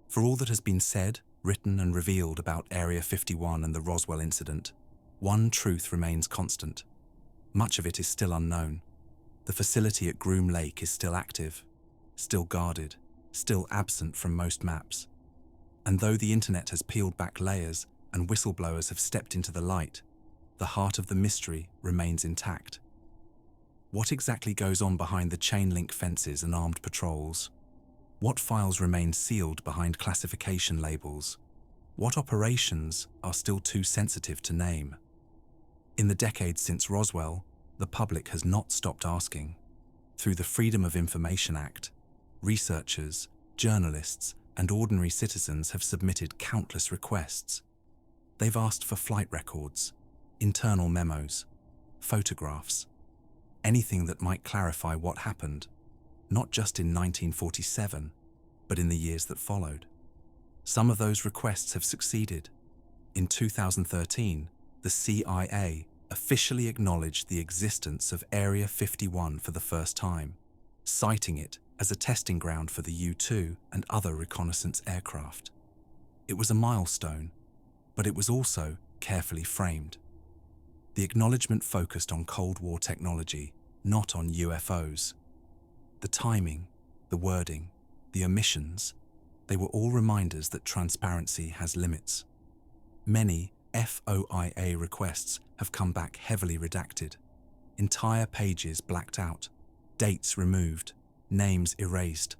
For all that has been said, written and revealed about Area 51 and the Roswell incident, one truth remains constant. Much of it is still unknown. The facility at Groom Lake is still active, still guarded, still absent from most maps. And though the internet has peeled back layers and whistleblowers have stepped into the light, the heart of the mystery remains intact. What exactly goes on behind the chain-link fences and armed patrols? What files remain sealed behind classification labels? What operations are still too sensitive to name? In the decades since Roswell, the public has not stopped asking. Through the Freedom of Information Act, researchers, journalists, and ordinary citizens have submitted countless requests. They've asked for flight records, internal memos, photographs, anything that might clarify what happened, not just in 1947, but in the years that followed. Some of those requests have succeeded. In 2013, the CIA officially acknowledged the existence of Area 51 for the first time, citing it as a testing ground for the U-2 and other reconnaissance aircraft. It was a milestone, but it was also carefully framed. The acknowledgement focused on Cold War technology, not on UFOs. The timing, the wording, the omissions, they were all reminders that transparency has limits. Many FOIA requests have come back heavily redacted, entire pages blacked out, dates removed, names erased.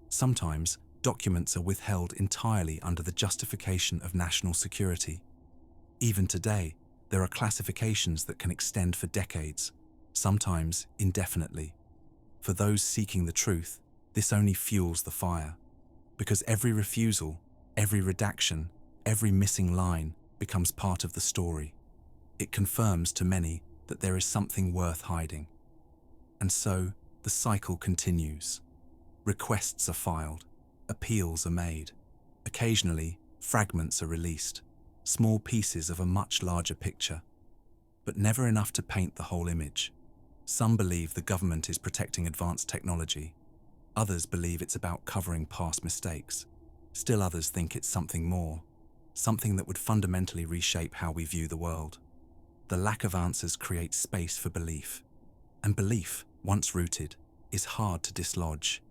Sometimes, documents are withheld entirely under the justification of national security. Even today, there are classifications that can extend for decades, sometimes indefinitely. For those seeking the truth, this only fuels the fire, because every refusal, every redaction, every missing line becomes part of the story. It confirms to many that there is something worth hiding. And so, the cycle continues. Requests are filed, appeals are made. Occasionally, fragments are released, small pieces of a much larger picture, but never enough to paint the whole image. Some believe the government is protecting advanced technology. Others believe it's about covering past mistakes. Still others think it's something more, something that would fundamentally reshape how we view the world. The lack of answers creates space for belief, and belief, once rooted, is hard to dislodge.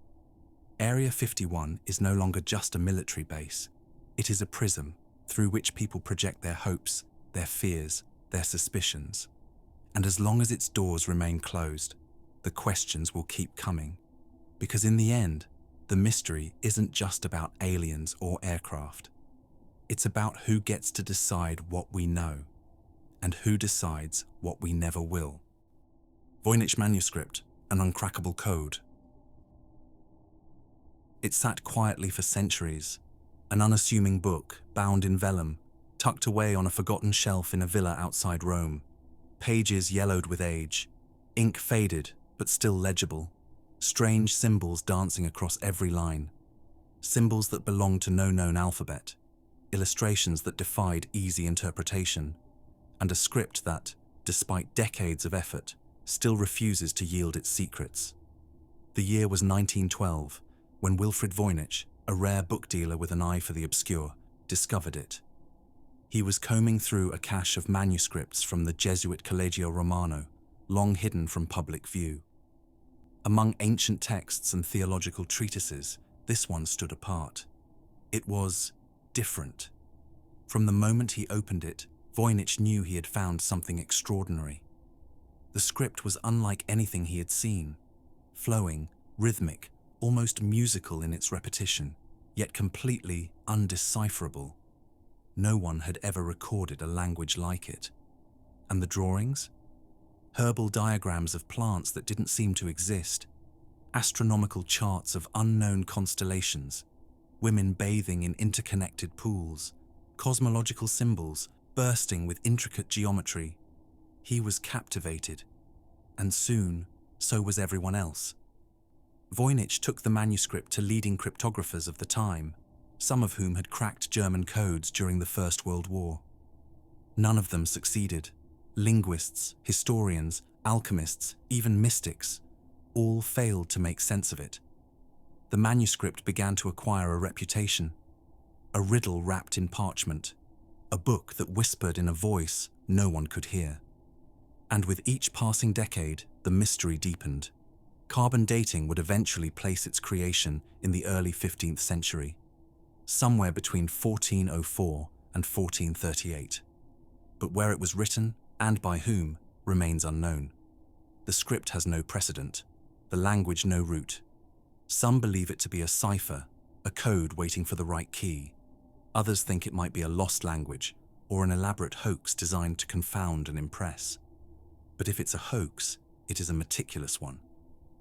Area 51 is no longer just a military base. It is a prism through which people project their hopes, their fears, their suspicions. And as long as its doors remain closed, the questions will keep coming. Because in the end, the mystery isn't just about aliens or aircraft. It's about who gets to decide what we know, and who decides what we never will. Voynich Manuscript, an uncrackable code. It sat quietly for centuries, an unassuming book bound in vellum, tucked away on a forgotten shelf in a villa outside Rome. Pages yellowed with age, ink faded but still legible, strange symbols dancing across every line, symbols that belonged to no known alphabet, illustrations that defied easy interpretation, and a script that, despite decades of effort, still refuses to yield its secrets. The year was 1912, when Wilfred Voynich, a rare book dealer with an eye for the obscure, discovered it. He was combing through a cache of manuscripts from the Jesuit Collegio Romano, long hidden from public view. Among ancient texts and theological treatises, this one stood apart. It was different. From the moment he opened it, Voynich knew he had found something extraordinary. The script was unlike anything he had seen, flowing, rhythmic, almost musical in its repetition, yet completely undecipherable. No one had ever recorded a language like it. And the drawings? Herbal diagrams of plants that didn't seem to exist, astronomical charts of unknown constellations, women bathing in interconnected pools, cosmological symbols bursting with intricate geometry. He was captivated, and soon, so was everyone else. Voynich took the manuscript to leading cryptographers of the time, some of whom had cracked German codes during the First World War. None of them succeeded. Linguists, historians, alchemists, even mystics, all failed to make sense of it. The manuscript began to acquire a reputation, a riddle wrapped in parchment, a book that whispered in a voice no one could hear. And with each passing decade, the mystery deepened. Carbon dating would eventually place its creation in the early 15th century, somewhere between 1404 and 1438. But where it was written, and by whom, remains unknown. The script has no precedent, the language no root. Some believe it to be a cipher, a code waiting for the right key. Others think it might be a lost language, or an elaborate hoax designed to confound and impress. But if it's a hoax, it is a meticulous one.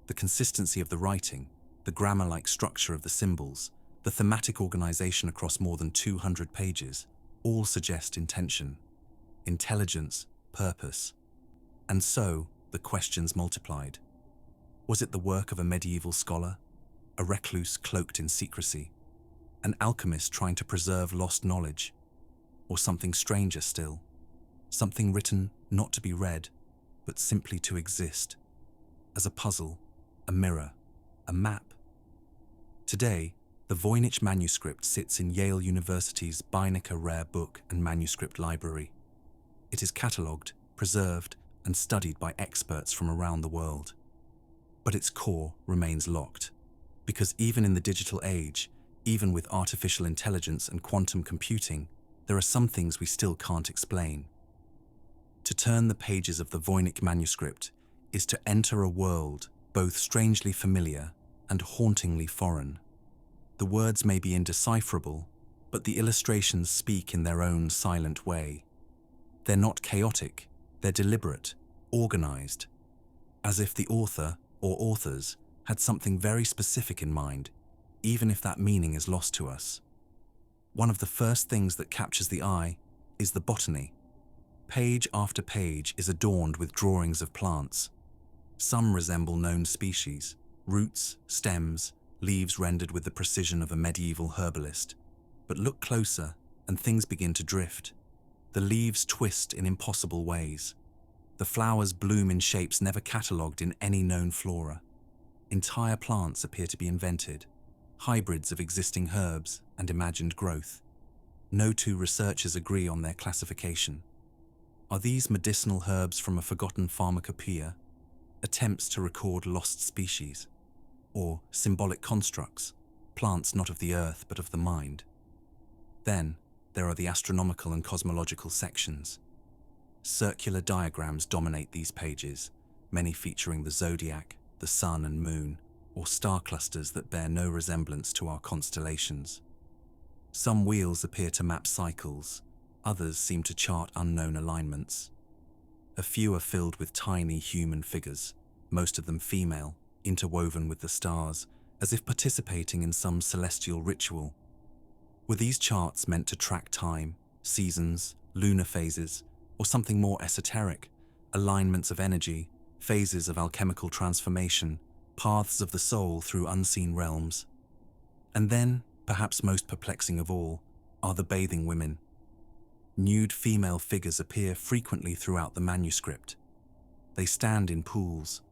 The consistency of the writing, the grammar-like structure of the symbols, the thematic organization across more than 200 pages, all suggest intention, intelligence, purpose. And so, the questions multiplied. Was it the work of a medieval scholar, a recluse cloaked in secrecy, an alchemist trying to preserve lost knowledge? or something stranger still, something written not to be read, but simply to exist, as a puzzle, a mirror, a map. Today, the Voynich manuscript sits in Yale University's Voynich Rare Book and Manuscript Library. It is catalogued, preserved, and studied by experts from around the world. But its core remains locked, because even in the digital age, even with artificial intelligence and quantum computing, there are some things we still can't explain. To turn the pages of the Voynich manuscript is to enter a world both strangely familiar and hauntingly foreign. The words may be indecipherable, but the illustrations speak in their own silent way. They're not chaotic, they're deliberate, organized, as if the author or authors had something very specific in mind, even if that meaning is lost to us. One of the first things that captures the eye is the botany. Page after page is adorned with drawings of plants. Some resemble known species, roots, stems, leaves rendered with the precision of a medieval herbalist. But look closer and things begin to drift. The leaves twist in impossible ways. The flowers bloom in shapes never catalogued in any known flora. Entire plants appear to be invented, hybrids of existing herbs and imagined growth. No two researchers agree on their classification. Are these medicinal herbs from a forgotten pharmacopoeia, attempts to record lost species, or symbolic constructs, plants not of the earth but of the mind? Then there are the astronomical and cosmological sections. Circular diagrams dominate these pages, many featuring the zodiac, the sun and moon, or star clusters that bear no resemblance to our constellations. Some wheels appear to map cycles, others seem to chart unknown alignments. A few are filled with tiny human figures, most of them female, interwoven with the stars, as if participating in some celestial ritual. Were these charts meant to track time, seasons, lunar phases, or something more esoteric, alignments of energy, phases of alchemical transformation, paths of the soul through unseen realms? And then, perhaps most perplexing of all, are the bathing women. Nude female figures appear frequently throughout the manuscript. They stand in pools.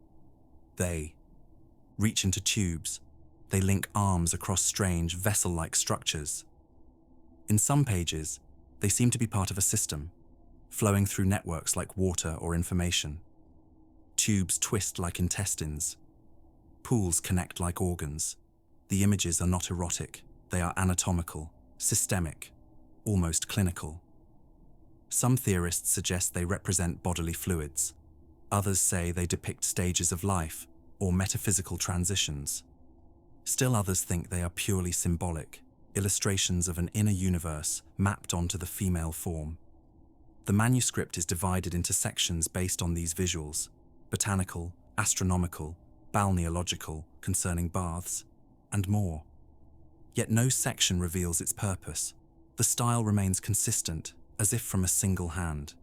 They reach into tubes. They link arms across strange, vessel-like structures. In some pages, they seem to be part of a system, flowing through networks like water or information. Tubes twist like intestines. Pools connect like organs. The images are not erotic, they are anatomical, systemic, almost clinical. Some theorists suggest they represent bodily fluids. Others say they depict stages of life or metaphysical transitions. Still others think they are purely symbolic, illustrations of an inner universe mapped onto the female form. The manuscript is divided into sections based on these visuals: botanical, astronomical, balneological, concerning baths, and more. Yet no section reveals its purpose. The style remains consistent, as if from a single hand.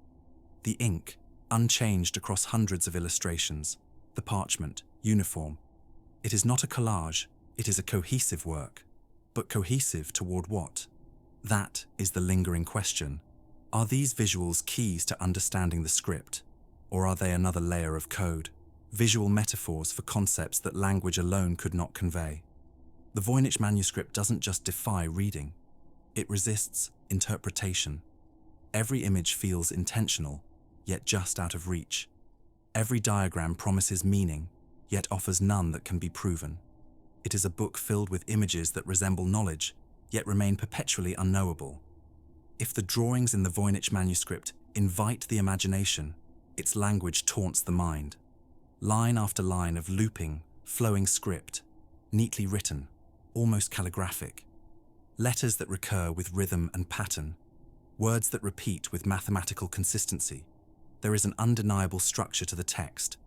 The ink, unchanged across hundreds of illustrations, the parchment, uniform. It is not a collage, it is a cohesive work. But cohesive toward what? That is the lingering question. Are these visuals keys to understanding the script, or are they another layer of code? Visual metaphors for concepts that language alone could not convey. The Voynich manuscript doesn't just defy reading, it resists interpretation. Every image feels intentional, yet just out of reach. Every diagram promises meaning, yet offers none that can be proven. It is a book filled with images that resemble knowledge, yet remain perpetually unknowable. If the drawings in the Voynich manuscript invite the imagination, its language taunts the mind. Line after line of looping, flowing script, neatly written, almost calligraphic. Letters that recur with rhythm and pattern. Words that repeat with mathematical consistency. There is an undeniable structure to the text,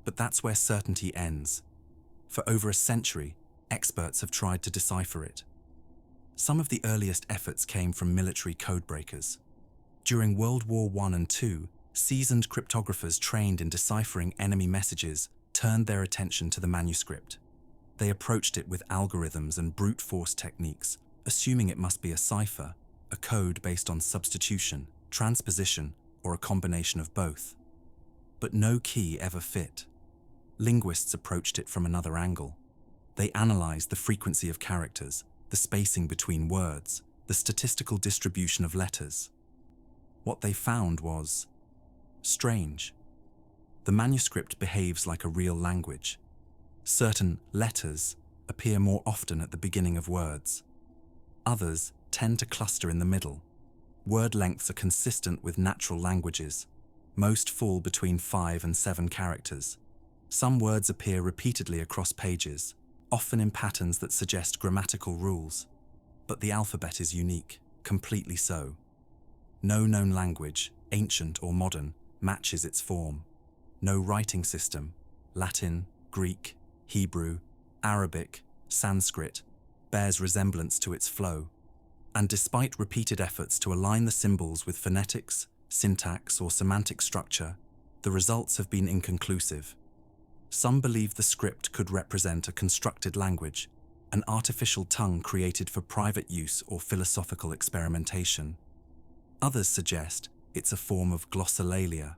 but that's where certainty ends. For over a century, experts have tried to decipher it. Some of the earliest efforts came from military codebreakers. During World War I and II, seasoned cryptographers trained in deciphering enemy messages turned their attention to the manuscript. They approached it with algorithms and brute force techniques, assuming it must be a cipher, a code based on substitution, transposition, or a combination of both. But no key ever fit. Linguists approached it from another angle. They analyzed the frequency of characters, the spacing between words, the statistical distribution of letters. What they found was strange. The manuscript behaves like a real language. Certain letters appear more often at the beginning of words. Others tend to cluster in the middle. Word lengths are consistent with natural languages. Most fall between 5 and 7 characters. Some words appear repeatedly across pages, often in patterns that suggest grammatical rules. But the alphabet is unique, completely so. No known language, ancient or modern, matches its form. No writing system, Latin, Greek, Hebrew, Arabic, Sanskrit, bears resemblance to its flow. And despite repeated efforts to align the symbols with phonetics, syntax, or semantic structure, the results have been inconclusive. Some believe the script could represent a constructed language, an artificial tongue created for private use or philosophical experimentation. Others suggest it's a form of glossolalia,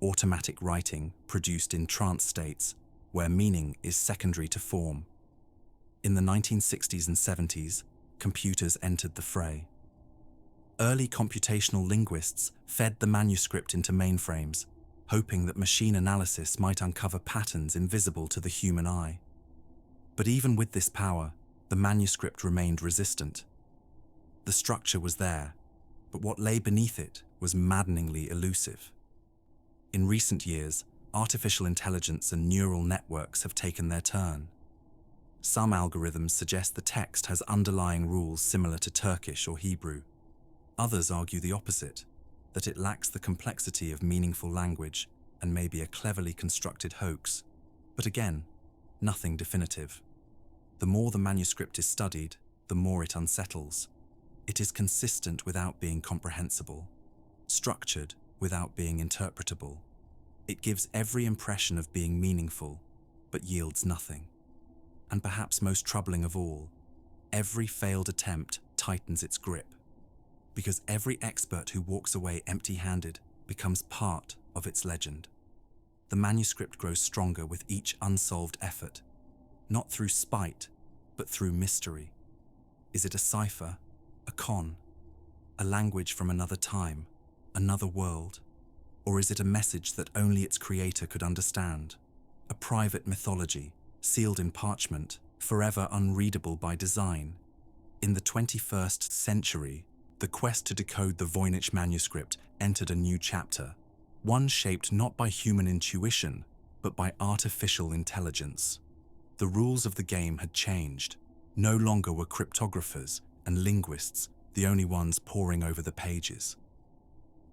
automatic writing produced in trance states where meaning is secondary to form. In the 1960s and 70s, computers entered the fray. Early computational linguists fed the manuscript into mainframes, hoping that machine analysis might uncover patterns invisible to the human eye. But even with this power, the manuscript remained resistant. The structure was there, but what lay beneath it was maddeningly elusive. In recent years, artificial intelligence and neural networks have taken their turn. Some algorithms suggest the text has underlying rules similar to Turkish or Hebrew. Others argue the opposite, that it lacks the complexity of meaningful language and may be a cleverly constructed hoax. But again, nothing definitive. The more the manuscript is studied, the more it unsettles. It is consistent without being comprehensible, structured without being interpretable. It gives every impression of being meaningful, but yields nothing. And perhaps most troubling of all, every failed attempt tightens its grip, because every expert who walks away empty-handed becomes part of its legend. The manuscript grows stronger with each unsolved effort, not through spite, but through mystery. Is it a cipher, a con, a language from another time, another world? Or is it a message that only its creator could understand? A private mythology, sealed in parchment, forever unreadable by design? In the 21st century, the quest to decode the Voynich manuscript entered a new chapter, one shaped not by human intuition, but by artificial intelligence. The rules of the game had changed. No longer were cryptographers and linguists the only ones poring over the pages.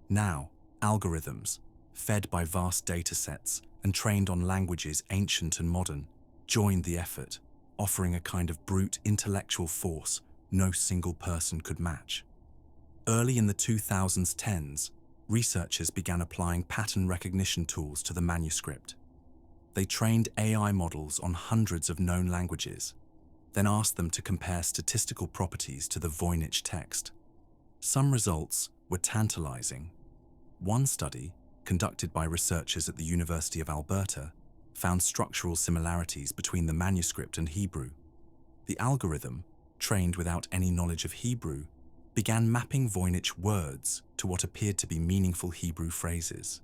Now, algorithms, fed by vast datasets and trained on languages ancient and modern, joined the effort, offering a kind of brute intellectual force no single person could match. Early in the 2010s, researchers began applying pattern recognition tools to the manuscript. They trained AI models on hundreds of known languages, then asked them to compare statistical properties to the Voynich text. Some results were tantalizing. One study, conducted by researchers at the University of Alberta, found structural similarities between the manuscript and Hebrew. The algorithm, trained without any knowledge of Hebrew, began mapping Voynich words to what appeared to be meaningful Hebrew phrases.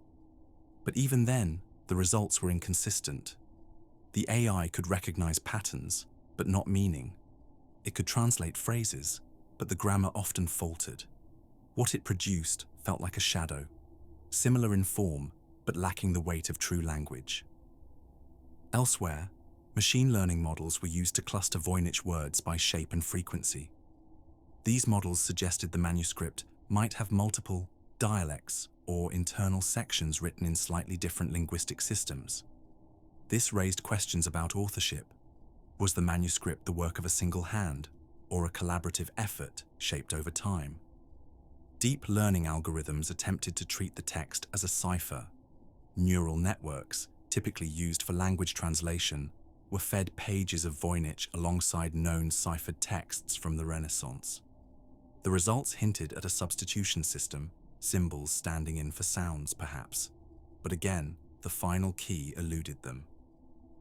But even then, the results were inconsistent. The AI could recognize patterns, but not meaning. It could translate phrases, but the grammar often faltered. What it produced felt like a shadow, similar in form, but lacking the weight of true language. Elsewhere, machine learning models were used to cluster Voynich words by shape and frequency. These models suggested the manuscript might have multiple dialects or internal sections written in slightly different linguistic systems. This raised questions about authorship. Was the manuscript the work of a single hand, or a collaborative effort shaped over time? Deep learning algorithms attempted to treat the text as a cipher. Neural networks, typically used for language translation, were fed pages of Voynich alongside known ciphered texts from the Renaissance. The results hinted at a substitution system, symbols standing in for sounds perhaps, but again, the final key eluded them.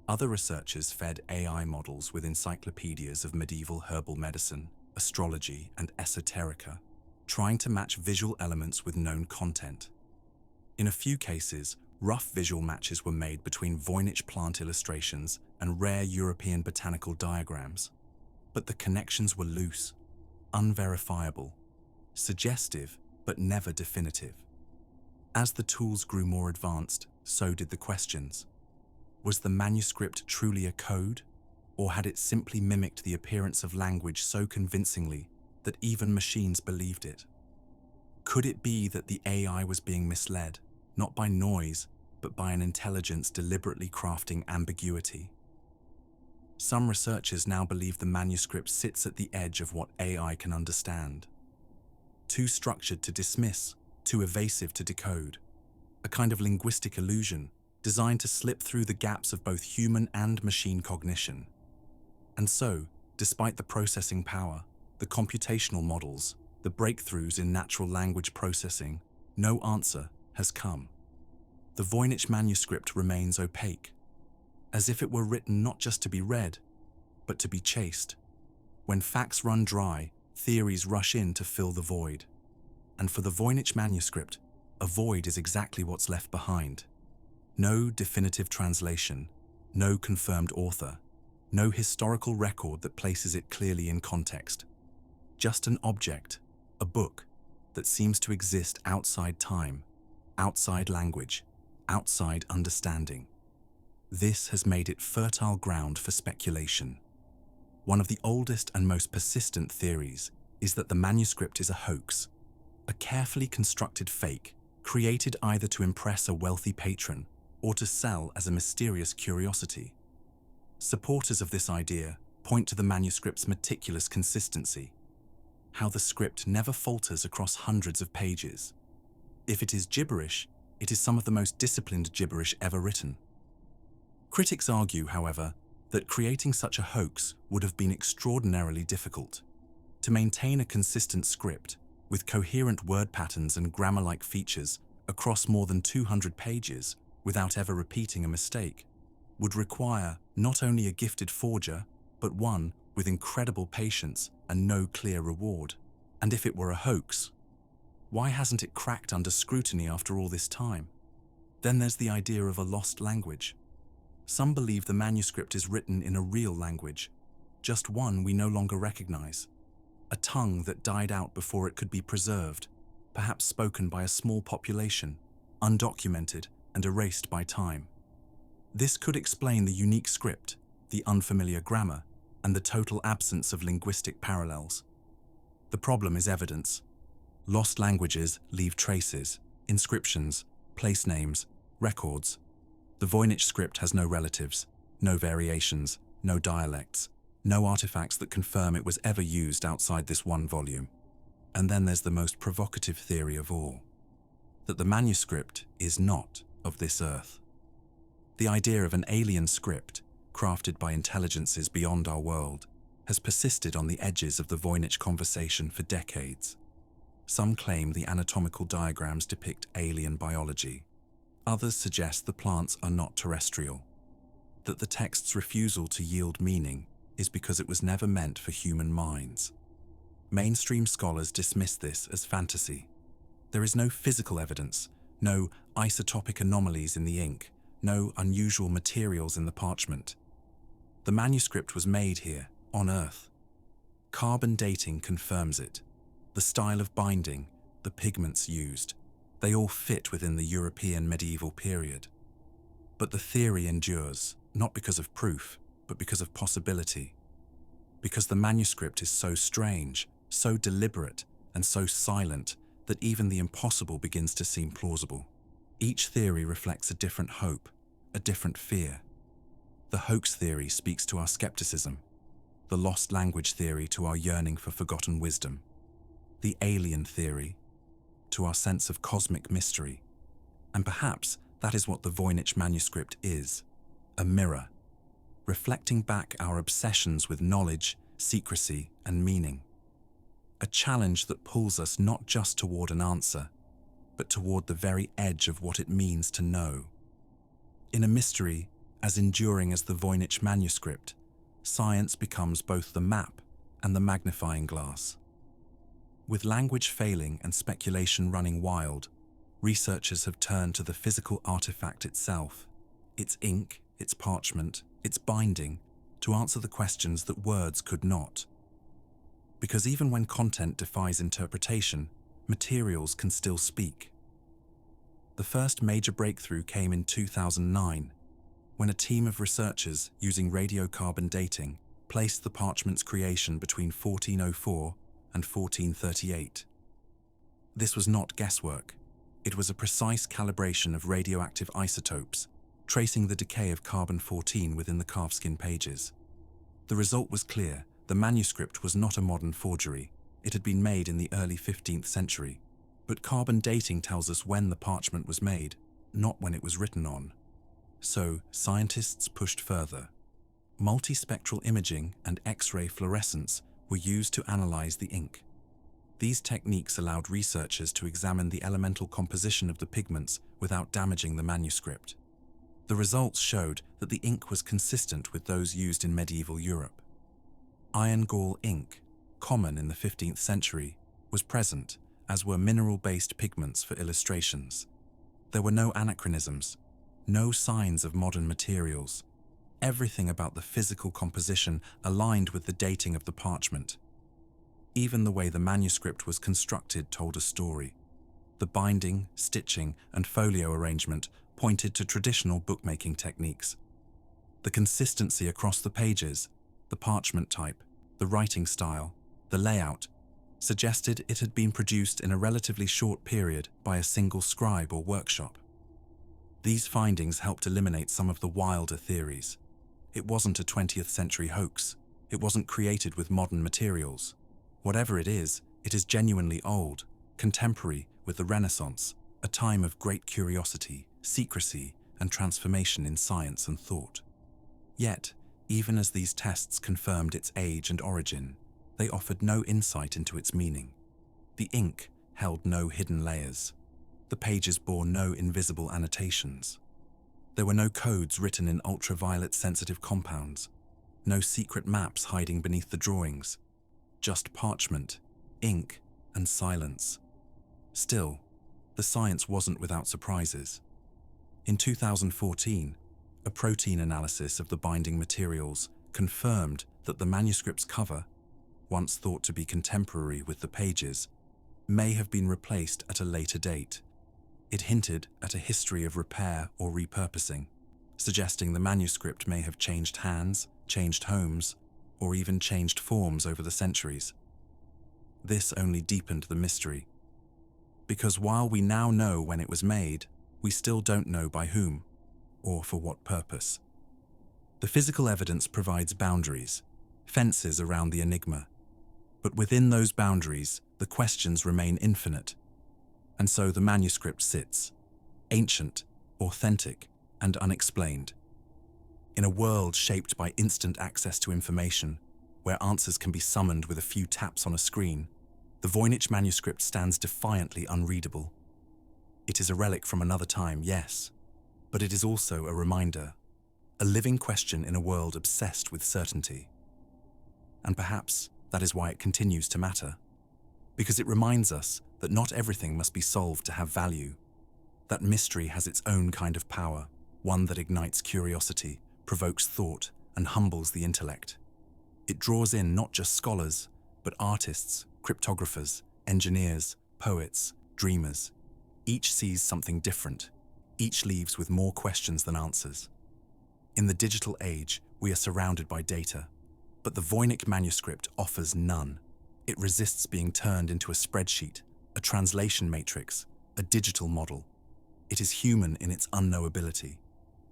Other researchers fed AI models with encyclopedias of medieval herbal medicine, astrology, and esoterica, trying to match visual elements with known content. In a few cases, rough visual matches were made between Voynich plant illustrations and rare European botanical diagrams, but the connections were loose, unverifiable, suggestive but never definitive. As the tools grew more advanced, so did the questions. Was the manuscript truly a code, or had it simply mimicked the appearance of language so convincingly that even machines believed it? Could it be that the AI was being misled, not by noise, but by an intelligence deliberately crafting ambiguity? Some researchers now believe the manuscript sits at the edge of what AI can understand. Too structured to dismiss, too evasive to decode. A kind of linguistic illusion designed to slip through the gaps of both human and machine cognition. And so, despite the processing power, the computational models, the breakthroughs in natural language processing, no answer has come. The Voynich manuscript remains opaque, as if it were written not just to be read, but to be chased. When facts run dry, theories rush in to fill the void. And for the Voynich manuscript, a void is exactly what's left behind. No definitive translation, no confirmed author, no historical record that places it clearly in context. Just an object, a book, that seems to exist outside time, outside language, outside understanding. This has made it fertile ground for speculation. One of the oldest and most persistent theories is that the manuscript is a hoax, a carefully constructed fake, created either to impress a wealthy patron or to sell as a mysterious curiosity. Supporters of this idea point to the manuscript's meticulous consistency, how the script never falters across hundreds of pages. If it is gibberish, it is some of the most disciplined gibberish ever written. Critics argue, however, that creating such a hoax would have been extraordinarily difficult. To maintain a consistent script, with coherent word patterns and grammar-like features across more than 200 pages without ever repeating a mistake, would require not only a gifted forger, but one with incredible patience and no clear reward. And if it were a hoax, why hasn't it cracked under scrutiny after all this time? Then there's the idea of a lost language. Some believe the manuscript is written in a real language, just one we no longer recognize. A tongue that died out before it could be preserved, perhaps spoken by a small population, undocumented and erased by time. This could explain the unique script, the unfamiliar grammar, and the total absence of linguistic parallels. The problem is evidence. Lost languages leave traces, inscriptions, place names, records. The Voynich script has no relatives, no variations, no dialects, no artifacts that confirm it was ever used outside this one volume. And then there's the most provocative theory of all, that the manuscript is not of this earth. The idea of an alien script, crafted by intelligences beyond our world, has persisted on the edges of the Voynich conversation for decades. Some claim the anatomical diagrams depict alien biology. Others suggest the plants are not terrestrial, that the text's refusal to yield meaning is because it was never meant for human minds. Mainstream scholars dismiss this as fantasy. There is no physical evidence, no isotopic anomalies in the ink, no unusual materials in the parchment. The manuscript was made here, on Earth. Carbon dating confirms it. The style of binding, the pigments used, they all fit within the European medieval period. But the theory endures, not because of proof, but because of possibility. Because the manuscript is so strange, so deliberate, and so silent that even the impossible begins to seem plausible. Each theory reflects a different hope, a different fear. The hoax theory speaks to our skepticism, the lost language theory to our yearning for forgotten wisdom, the alien theory to our sense of cosmic mystery. And perhaps that is what the Voynich manuscript is, a mirror, reflecting back our obsessions with knowledge, secrecy, and meaning. a challenge that pulls us not just toward an answer, but toward the very edge of what it means to know. In a mystery as enduring as the Voynich manuscript, science becomes both the map and the magnifying glass. With language failing and speculation running wild, researchers have turned to the physical artifact itself, its ink, its parchment, its binding, to answer the questions that words could not. Because even when content defies interpretation, materials can still speak. The first major breakthrough came in 2009, when a team of researchers using radiocarbon dating placed the parchment's creation between 1404 and 1438. This was not guesswork. It was a precise calibration of radioactive isotopes, tracing the decay of carbon-14 within the calfskin pages. The result was clear. The manuscript was not a modern forgery. It had been made in the early 15th century. But carbon dating tells us when the parchment was made, not when it was written on. So, scientists pushed further. Multispectral imaging and X-ray fluorescence were used to analyze the ink. These techniques allowed researchers to examine the elemental composition of the pigments without damaging the manuscript. The results showed that the ink was consistent with those used in medieval Europe. Iron gall ink, common in the 15th century, was present, as were mineral-based pigments for illustrations. There were no anachronisms, no signs of modern materials. Everything about the physical composition aligned with the dating of the parchment. Even the way the manuscript was constructed told a story. The binding, stitching, and folio arrangement pointed to traditional bookmaking techniques. The consistency across the pages, the parchment type, the writing style, the layout, suggested it had been produced in a relatively short period by a single scribe or workshop. These findings helped eliminate some of the wilder theories. It wasn't a 20th century hoax. It wasn't created with modern materials. Whatever it is genuinely old, contemporary with the Renaissance, a time of great curiosity, secrecy, and transformation in science and thought. Yet, even as these tests confirmed its age and origin, they offered no insight into its meaning. The ink held no hidden layers. The pages bore no invisible annotations. There were no codes written in ultraviolet sensitive compounds, no secret maps hiding beneath the drawings, just parchment, ink, and silence. Still, the science wasn't without surprises. In 2014, a protein analysis of the binding materials confirmed that the manuscript's cover, once thought to be contemporary with the pages, may have been replaced at a later date. It hinted at a history of repair or repurposing, suggesting the manuscript may have changed hands, changed homes, or even changed forms over the centuries. This only deepened the mystery. Because while we now know when it was made, we still don't know by whom, or for what purpose. The physical evidence provides boundaries, fences around the enigma. But within those boundaries, the questions remain infinite. And so the manuscript sits, ancient, authentic, and unexplained. In a world shaped by instant access to information, where answers can be summoned with a few taps on a screen, the Voynich manuscript stands defiantly unreadable. It is a relic from another time, yes, but it is also a reminder, a living question in a world obsessed with certainty. And perhaps that is why it continues to matter, because it reminds us that not everything must be solved to have value. That mystery has its own kind of power, one that ignites curiosity, provokes thought, and humbles the intellect. It draws in not just scholars, but artists, cryptographers, engineers, poets, dreamers. Each sees something different. Each leaves with more questions than answers. In the digital age, we are surrounded by data, but the Voynich manuscript offers none. It resists being turned into a spreadsheet, a translation matrix, a digital model. It is human in its unknowability,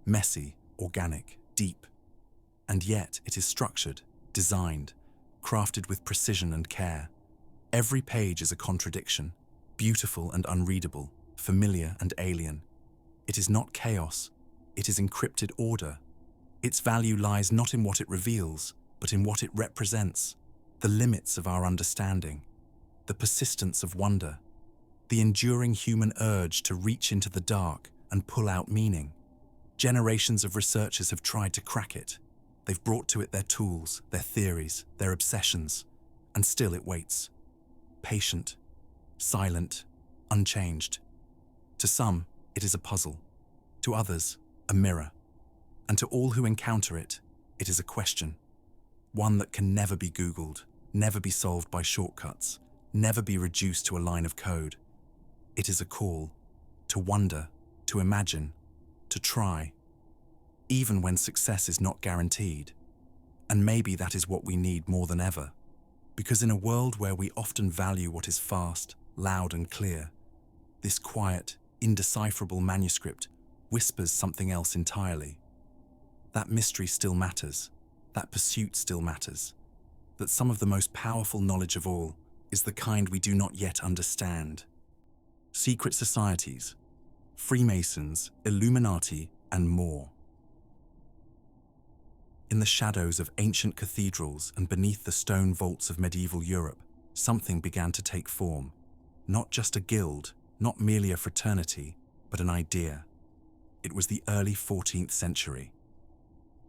messy, organic, deep. And yet it is structured, designed, crafted with precision and care. Every page is a contradiction, beautiful and unreadable, familiar and alien. It is not chaos, it is encrypted order. Its value lies not in what it reveals, but in what it represents, the limits of our understanding. the persistence of wonder, the enduring human urge to reach into the dark and pull out meaning. Generations of researchers have tried to crack it. They've brought to it their tools, their theories, their obsessions, and still it waits. Patient, silent, unchanged. To some, it is a puzzle. To others, a mirror. And to all who encounter it, it is a question. One that can never be Googled, never be solved by shortcuts, never be reduced to a line of code. It is a call to wonder, to imagine, to try, even when success is not guaranteed. And maybe that is what we need more than ever, because in a world where we often value what is fast, loud and clear, this quiet, indecipherable manuscript whispers something else entirely. That mystery still matters, that pursuit still matters, that some of the most powerful knowledge of all is the kind we do not yet understand. Secret societies, Freemasons, Illuminati, and more. In the shadows of ancient cathedrals and beneath the stone vaults of medieval Europe, something began to take form. Not just a guild, not merely a fraternity, but an idea. It was the early 14th century.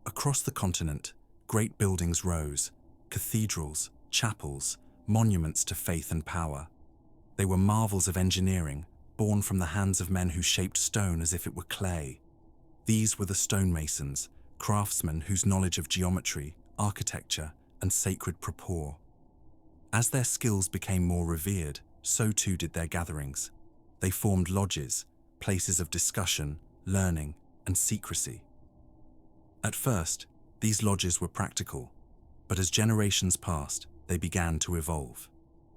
Across the continent, great buildings rose, cathedrals, chapels, monuments to faith and power. They were marvels of engineering, born from the hands of men who shaped stone as if it were clay. These were the stonemasons, craftsmen whose knowledge of geometry, architecture, and sacred purport. As their skills became more revered, so too did their gatherings. They formed lodges, places of discussion, learning, and secrecy. At first, these lodges were practical, but as generations passed, they began to evolve.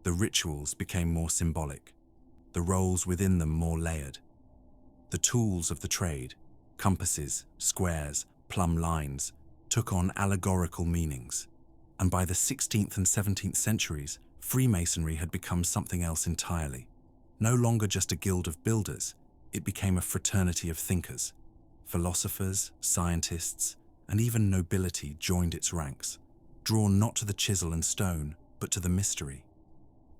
The rituals became more symbolic, the roles within them more layered. The tools of the trade, compasses, squares, plumb lines, took on allegorical meanings. And by the 16th and 17th centuries, Freemasonry had become something else entirely. No longer just a guild of builders, it became a fraternity of thinkers. Philosophers, scientists, and even nobility joined its ranks, drawn not to the chisel and stone, but to the mystery,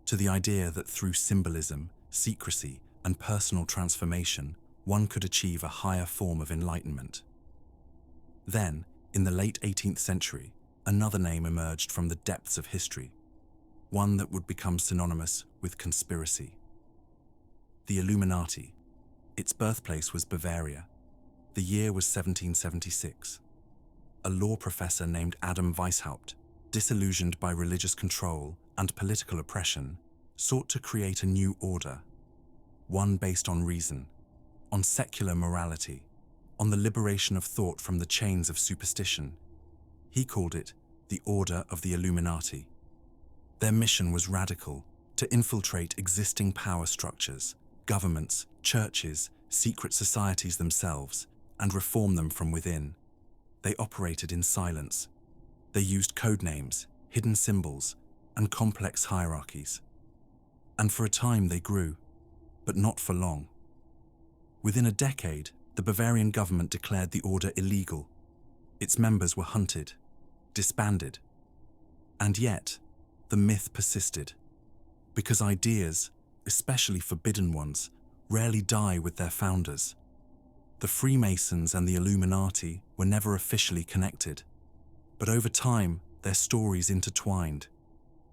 to the idea that through symbolism, secrecy, and personal transformation, one could achieve a higher form of enlightenment. Then, in the late 18th century, another name emerged from the depths of history, one that would become synonymous with conspiracy. The Illuminati. Its birthplace was Bavaria. The year was 1776. A law professor named Adam Weishaupt, disillusioned by religious control and political oppression, sought to create a new order, one based on reason, on secular morality, on the liberation of thought from the chains of superstition. He called it the Order of the Illuminati. Their mission was radical, to infiltrate existing power structures, governments, churches, secret societies themselves, and reform them from within. They operated in silence. They used code names, hidden symbols, and complex hierarchies. And for a time they grew, but not for long. Within a decade, the Bavarian government declared the order illegal. Its members were hunted, disbanded. And yet, the myth persisted, because ideas, especially forbidden ones, rarely die with their founders. The Freemasons and the Illuminati were never officially connected, but over time, their stories intertwined.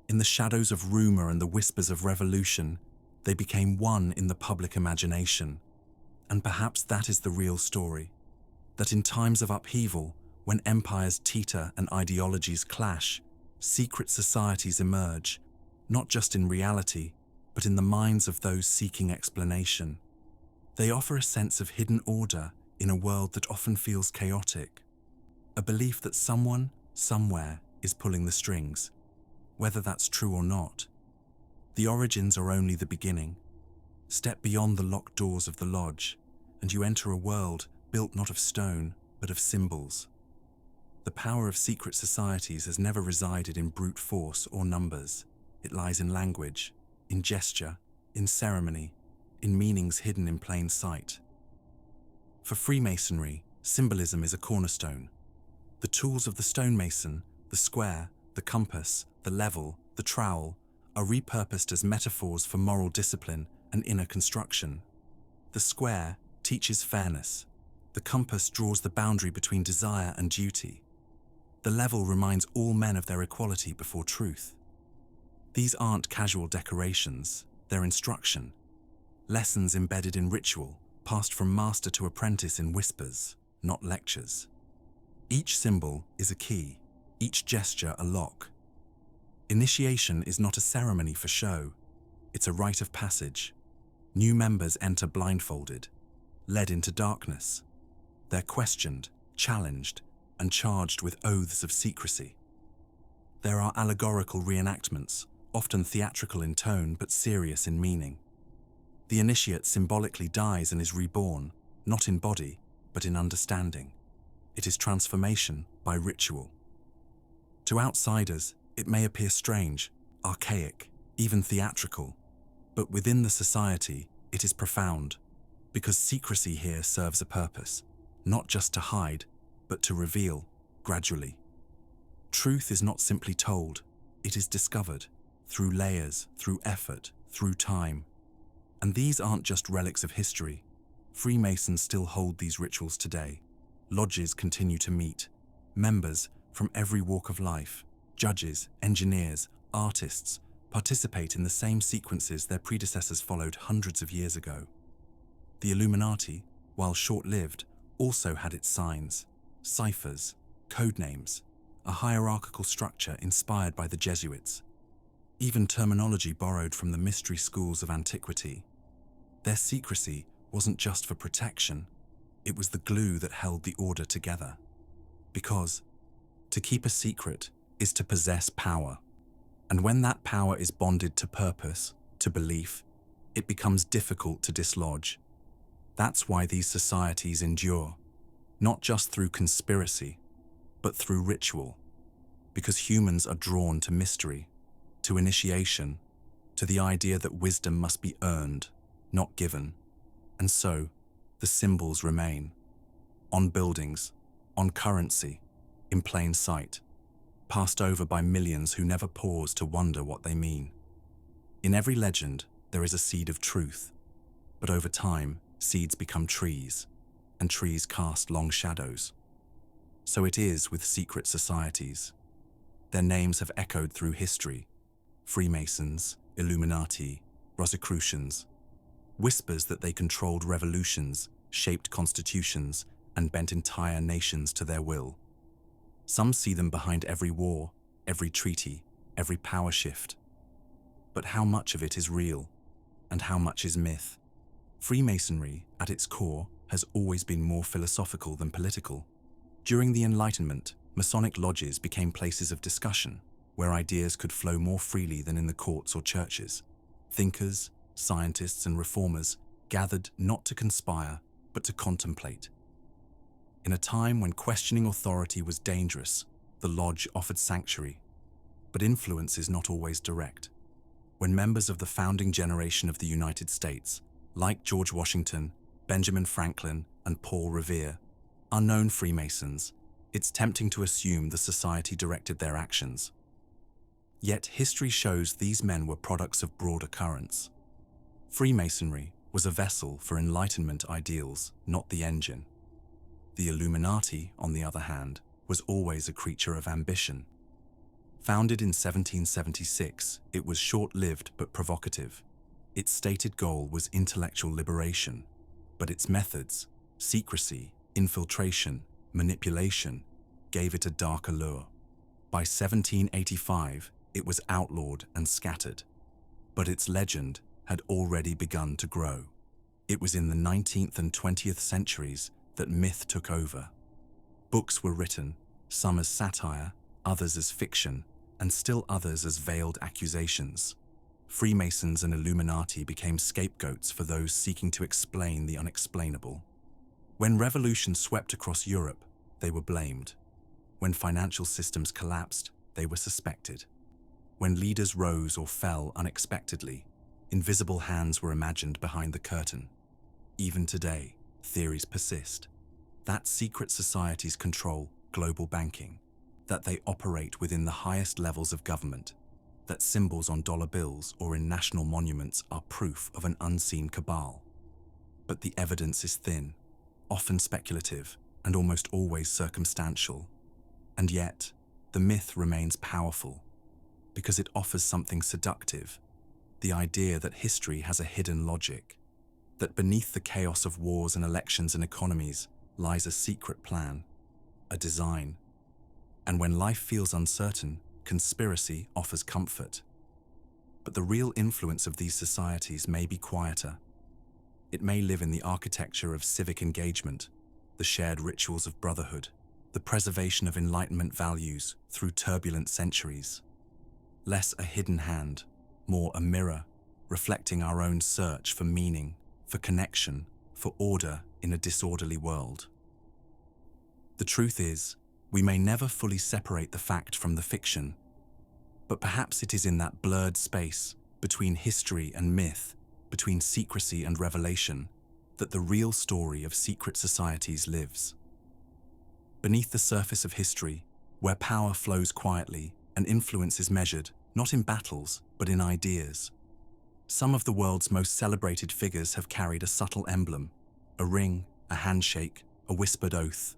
In the shadows of rumor and the whispers of revolution, they became one in the public imagination. And perhaps that is the real story, that in times of upheaval, when empires teeter and ideologies clash, secret societies emerge, not just in reality, but in the minds of those seeking explanation. They offer a sense of hidden order in a world that often feels chaotic, a belief that someone, somewhere, is pulling the strings, whether that's true or not. The origins are only the beginning. Step beyond the locked doors of the lodge, and you enter a world built not of stone, but of symbols. The power of secret societies has never resided in brute force or numbers. It lies in language, in gesture, in ceremony, in meanings hidden in plain sight. For Freemasonry, symbolism is a cornerstone. The tools of the stonemason, the square, the compass, the level, the trowel, are repurposed as metaphors for moral discipline and inner construction. The square teaches fairness. The compass draws the boundary between desire and duty. The level reminds all men of their equality before truth. These aren't casual decorations, they're instruction. Lessons embedded in ritual, passed from master to apprentice in whispers, not lectures. Each symbol is a key, each gesture a lock. Initiation is not a ceremony for show, it's a rite of passage. New members enter blindfolded, led into darkness. They're questioned, challenged, and charged with oaths of secrecy. There are allegorical reenactments, often theatrical in tone but serious in meaning. The initiate symbolically dies and is reborn, not in body, but in understanding. It is transformation by ritual. To outsiders, it may appear strange, archaic, even theatrical, but within the society, it is profound, because secrecy here serves a purpose, not just to hide, but to reveal, gradually. Truth is not simply told, it is discovered, through layers, through effort, through time. And these aren't just relics of history. Freemasons still hold these rituals today. Lodges continue to meet. Members from every walk of life, judges, engineers, artists, participate in the same sequences their predecessors followed hundreds of years ago. The Illuminati, while short-lived, also had its signs, ciphers, code names, a hierarchical structure inspired by the Jesuits. Even terminology borrowed from the mystery schools of antiquity. Their secrecy wasn't just for protection, it was the glue that held the order together. Because to keep a secret is to possess power, and when that power is bonded to purpose, to belief, it becomes difficult to dislodge. That's why these societies endure, not just through conspiracy, but through ritual, because humans are drawn to mystery, to initiation, to the idea that wisdom must be earned, not given. And so, the symbols remain. On buildings, on currency, in plain sight, passed over by millions who never pause to wonder what they mean. In every legend, there is a seed of truth, but over time, seeds become trees, and trees cast long shadows. So it is with secret societies. Their names have echoed through history: Freemasons, Illuminati, Rosicrucians. Whispers that they controlled revolutions, shaped constitutions, and bent entire nations to their will. Some see them behind every war, every treaty, every power shift. But how much of it is real, and how much is myth? Freemasonry, at its core, has always been more philosophical than political. During the Enlightenment, Masonic lodges became places of discussion, where ideas could flow more freely than in the courts or churches. Thinkers, scientists, and reformers gathered not to conspire, but to contemplate. In a time when questioning authority was dangerous, the lodge offered sanctuary. But influence is not always direct. When members of the founding generation of the United States, like George Washington, Benjamin Franklin, and Paul Revere, are known Freemasons, it's tempting to assume the society directed their actions. Yet history shows these men were products of broader currents. Freemasonry was a vessel for Enlightenment ideals, not the engine. The Illuminati, on the other hand, was always a creature of ambition. Founded in 1776, it was short-lived but provocative. Its stated goal was intellectual liberation, but its methods, secrecy, infiltration, manipulation, gave it a dark allure. By 1785, it was outlawed and scattered, but its legend had already begun to grow. It was in the 19th and 20th centuries that myth took over. Books were written, some as satire, others as fiction, and still others as veiled accusations. Freemasons and Illuminati became scapegoats for those seeking to explain the unexplainable. When revolutions swept across Europe, they were blamed. When financial systems collapsed, they were suspected. When leaders rose or fell unexpectedly, invisible hands were imagined behind the curtain. Even today, theories persist that secret societies control global banking, that they operate within the highest levels of government, that symbols on dollar bills or in national monuments are proof of an unseen cabal. But the evidence is thin, often speculative, and almost always circumstantial. And yet, the myth remains powerful, because it offers something seductive, the idea that history has a hidden logic, that beneath the chaos of wars and elections and economies lies a secret plan, a design. And when life feels uncertain, conspiracy offers comfort. But the real influence of these societies may be quieter. It may live in the architecture of civic engagement, the shared rituals of brotherhood, the preservation of Enlightenment values through turbulent centuries. Less a hidden hand, more a mirror, reflecting our own search for meaning, for connection, for order in a disorderly world. The truth is, we may never fully separate the fact from the fiction, but perhaps it is in that blurred space between history and myth, between secrecy and revelation, that the real story of secret societies lives. Beneath the surface of history, where power flows quietly and influence is measured not in battles but in ideas, some of the world's most celebrated figures have carried a subtle emblem, a ring, a handshake, a whispered oath.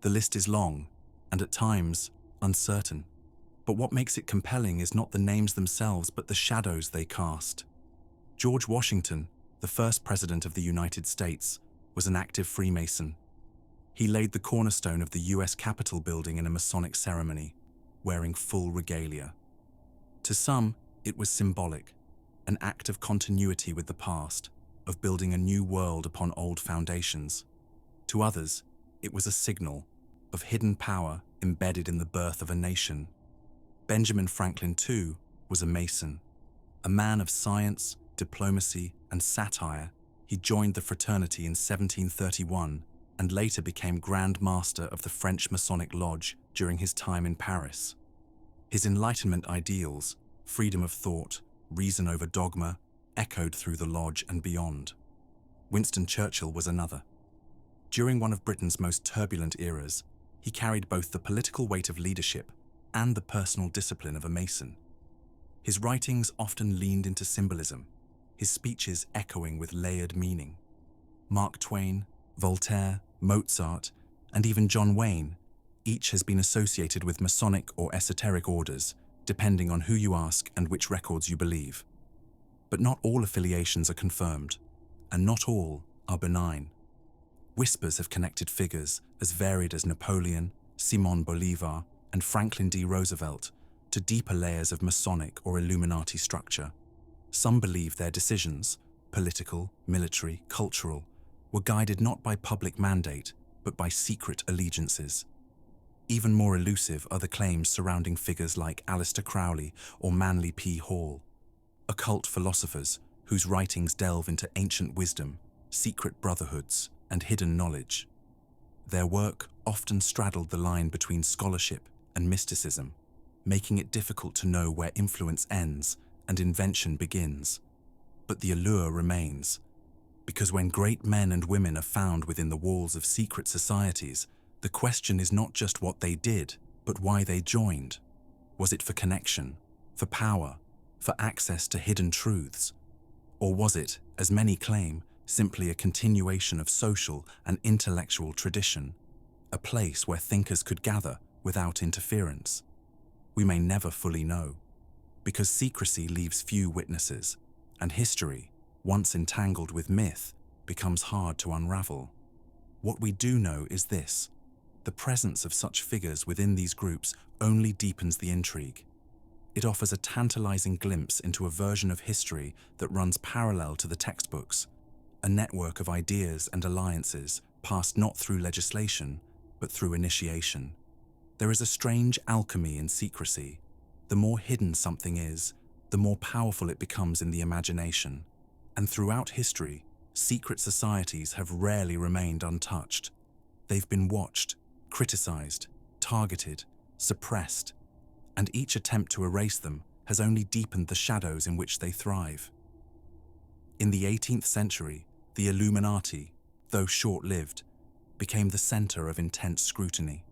The list is long, and at times, uncertain. But what makes it compelling is not the names themselves, but the shadows they cast. George Washington, the first president of the United States, was an active Freemason. He laid the cornerstone of the US Capitol building in a Masonic ceremony, wearing full regalia. To some, it was symbolic, an act of continuity with the past, of building a new world upon old foundations. To others, it was a signal of hidden power embedded in the birth of a nation. Benjamin Franklin, too, was a Mason. A man of science, diplomacy, and satire, he joined the fraternity in 1731 and later became Grand Master of the French Masonic Lodge during his time in Paris. His Enlightenment ideals, freedom of thought, reason over dogma, echoed through the lodge and beyond. Winston Churchill was another. During one of Britain's most turbulent eras, he carried both the political weight of leadership and the personal discipline of a Mason. His writings often leaned into symbolism, his speeches echoing with layered meaning. Mark Twain, Voltaire, Mozart, and even John Wayne, each has been associated with Masonic or esoteric orders, depending on who you ask and which records you believe. But not all affiliations are confirmed, and not all are benign. Whispers have connected figures as varied as Napoleon, Simon Bolivar, and Franklin D. Roosevelt to deeper layers of Masonic or Illuminati structure. Some believe their decisions, political, military, cultural, were guided not by public mandate, but by secret allegiances. Even more elusive are the claims surrounding figures like Aleister Crowley or Manly P. Hall, occult philosophers whose writings delve into ancient wisdom, secret brotherhoods, and hidden knowledge. Their work often straddled the line between scholarship and mysticism, making it difficult to know where influence ends and invention begins. But the allure remains, because when great men and women are found within the walls of secret societies, the question is not just what they did, but why they joined. Was it for connection, for power, for access to hidden truths? Or was it, as many claim, simply a continuation of social and intellectual tradition, a place where thinkers could gather without interference? We may never fully know, because secrecy leaves few witnesses, and history, once entangled with myth, becomes hard to unravel. What we do know is this: the presence of such figures within these groups only deepens the intrigue. It offers a tantalizing glimpse into a version of history that runs parallel to the textbooks, a network of ideas and alliances passed not through legislation, but through initiation. There is a strange alchemy in secrecy. The more hidden something is, the more powerful it becomes in the imagination. And throughout history, secret societies have rarely remained untouched. They've been watched, criticized, targeted, suppressed, and each attempt to erase them has only deepened the shadows in which they thrive. In the 18th century, the Illuminati, though short-lived, became the center of intense scrutiny.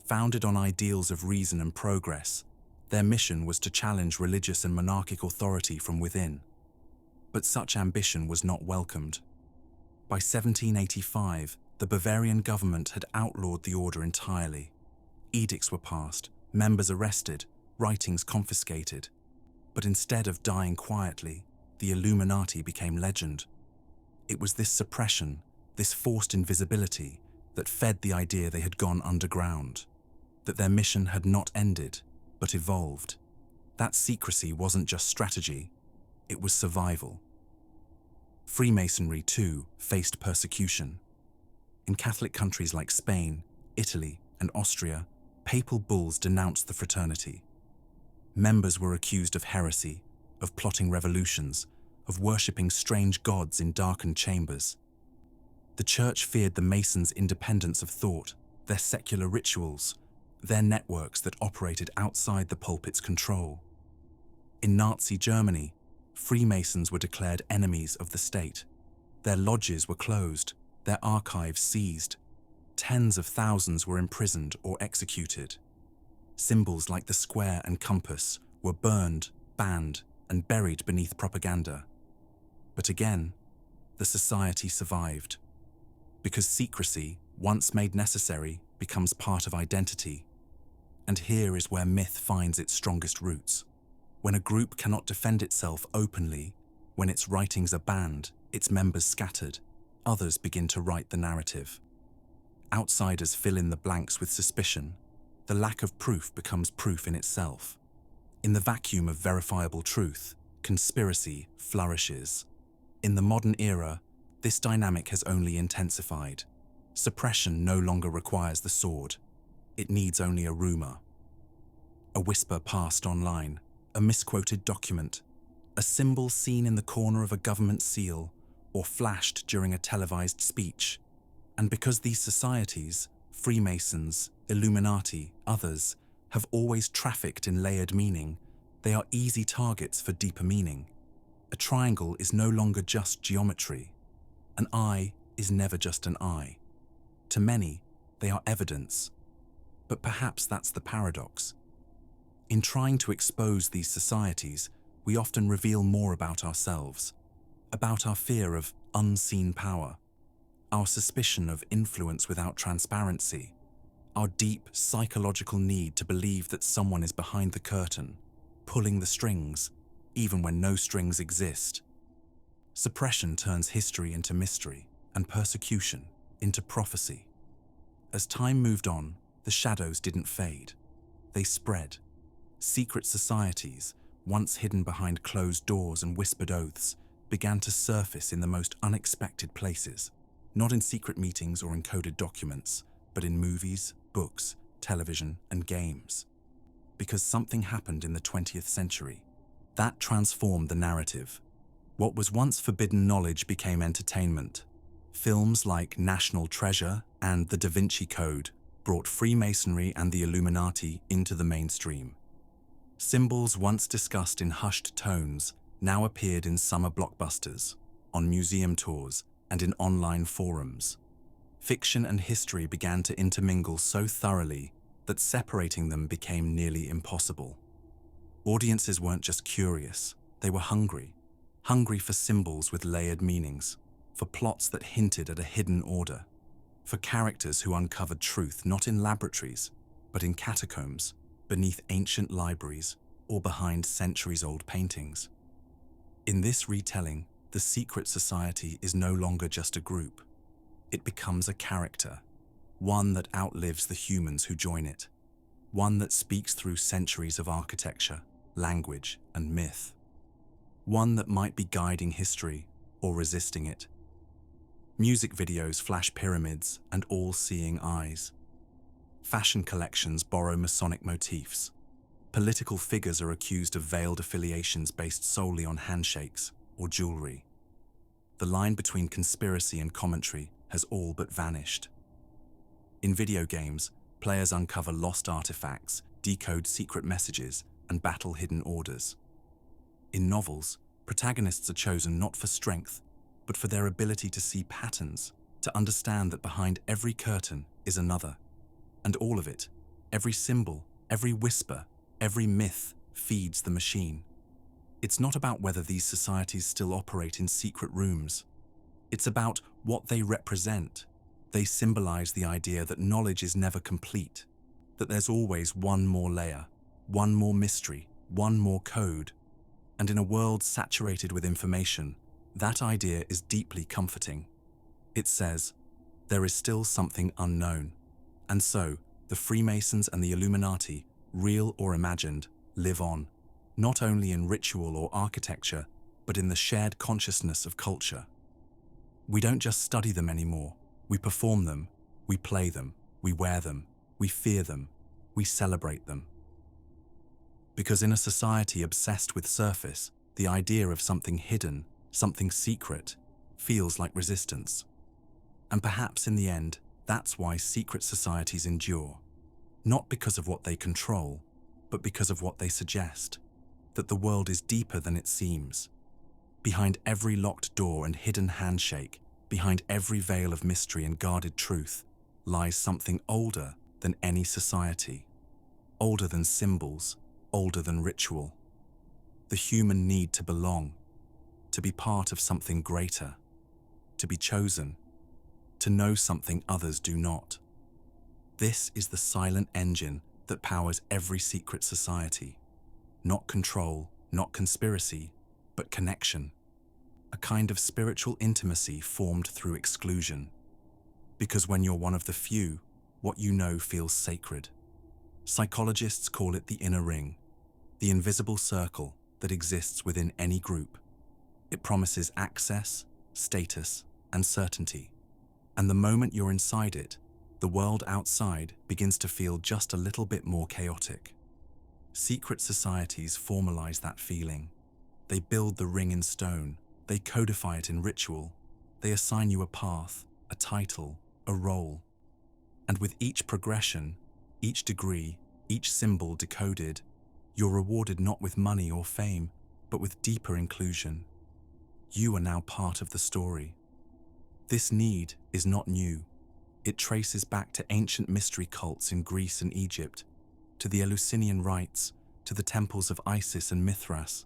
Founded on ideals of reason and progress, Their mission was to challenge religious and monarchic authority from within. But such ambition was not welcomed. By 1785, the Bavarian government had outlawed the order entirely. Edicts were passed, members arrested, writings confiscated. But instead of dying quietly, the Illuminati became legend. It was this suppression, this forced invisibility, that fed the idea they had gone underground, that their mission had not ended, but evolved. That secrecy wasn't just strategy, it was survival. Freemasonry, too, faced persecution. In Catholic countries like Spain, Italy, and Austria, papal bulls denounced the fraternity. Members were accused of heresy, of plotting revolutions, of worshipping strange gods in darkened chambers. The Church feared the Masons' independence of thought, their secular rituals, their networks that operated outside the pulpit's control. In Nazi Germany, Freemasons were declared enemies of the state. Their lodges were closed, their archives seized. Tens of thousands were imprisoned or executed. Symbols like the square and compass were burned, banned, and buried beneath propaganda. But again, the society survived. Because secrecy, once made necessary, becomes part of identity. And here is where myth finds its strongest roots. When a group cannot defend itself openly, when its writings are banned, its members scattered, others begin to write the narrative. Outsiders fill in the blanks with suspicion. The lack of proof becomes proof in itself. In the vacuum of verifiable truth, conspiracy flourishes. In the modern era, this dynamic has only intensified. Suppression no longer requires the sword. It needs only a rumor. A whisper passed online, a misquoted document, a symbol seen in the corner of a government seal, or flashed during a televised speech. And because these societies, Freemasons, Illuminati, others, have always trafficked in layered meaning, they are easy targets for deeper meaning. A triangle is no longer just geometry. An eye is never just an eye. To many, they are evidence. But perhaps that's the paradox. In trying to expose these societies, we often reveal more about ourselves, about our fear of unseen power, our suspicion of influence without transparency, our deep psychological need to believe that someone is behind the curtain, pulling the strings, even when no strings exist. Suppression turns history into mystery, and persecution into prophecy. As time moved on, the shadows didn't fade. They spread. Secret societies, once hidden behind closed doors and whispered oaths, began to surface in the most unexpected places. Not in secret meetings or encoded documents, but in movies, books, television, and games. Because something happened in the 20th century. That transformed the narrative. What was once forbidden knowledge became entertainment. Films like National Treasure and The Da Vinci Code brought Freemasonry and the Illuminati into the mainstream. Symbols once discussed in hushed tones now appeared in summer blockbusters, on museum tours, and in online forums. Fiction and history began to intermingle so thoroughly that separating them became nearly impossible. Audiences weren't just curious, they were hungry. Hungry for symbols with layered meanings, for plots that hinted at a hidden order, for characters who uncovered truth not in laboratories, but in catacombs, beneath ancient libraries, or behind centuries-old paintings. In this retelling, the secret society is no longer just a group. It becomes a character, one that outlives the humans who join it, one that speaks through centuries of architecture, language, and myth, one that might be guiding history or resisting it. Music videos flash pyramids and all-seeing eyes. Fashion collections borrow Masonic motifs. Political figures are accused of veiled affiliations based solely on handshakes or jewelry. The line between conspiracy and commentary has all but vanished. In video games, players uncover lost artifacts, decode secret messages, and battle hidden orders. In novels, protagonists are chosen not for strength, but for their ability to see patterns, to understand that behind every curtain is another. And all of it, every symbol, every whisper, Every myth feeds the machine. It's not about whether these societies still operate in secret rooms. It's about what they represent. They symbolize the idea that knowledge is never complete, that there's always one more layer, one more mystery, one more code. And in a world saturated with information, that idea is deeply comforting. It says, there is still something unknown. And so, the Freemasons and the Illuminati, real or imagined, live on, not only in ritual or architecture, but in the shared consciousness of culture. We don't just study them anymore. We perform them, we play them, we wear them, we fear them, we celebrate them. Because in a society obsessed with surface, the idea of something hidden, something secret, feels like resistance. And perhaps in the end, that's why secret societies endure. Not because of what they control, but because of what they suggest. That the world is deeper than it seems. Behind every locked door and hidden handshake, behind every veil of mystery and guarded truth, lies something older than any society. Older than symbols, older than ritual. The human need to belong, to be part of something greater, to be chosen, to know something others do not. This is the silent engine that powers every secret society. Not control, not conspiracy, but connection. A kind of spiritual intimacy formed through exclusion. Because when you're one of the few, what you know feels sacred. Psychologists call it the inner ring, the invisible circle that exists within any group. It promises access, status, and certainty. And the moment you're inside it, the world outside begins to feel just a little bit more chaotic. Secret societies formalize that feeling. They build the ring in stone. They codify it in ritual. They assign you a path, a title, a role. And with each progression, each degree, each symbol decoded, you're rewarded not with money or fame, but with deeper inclusion. You are now part of the story. This need is not new. It traces back to ancient mystery cults in Greece and Egypt, to the Eleusinian rites, to the temples of Isis and Mithras.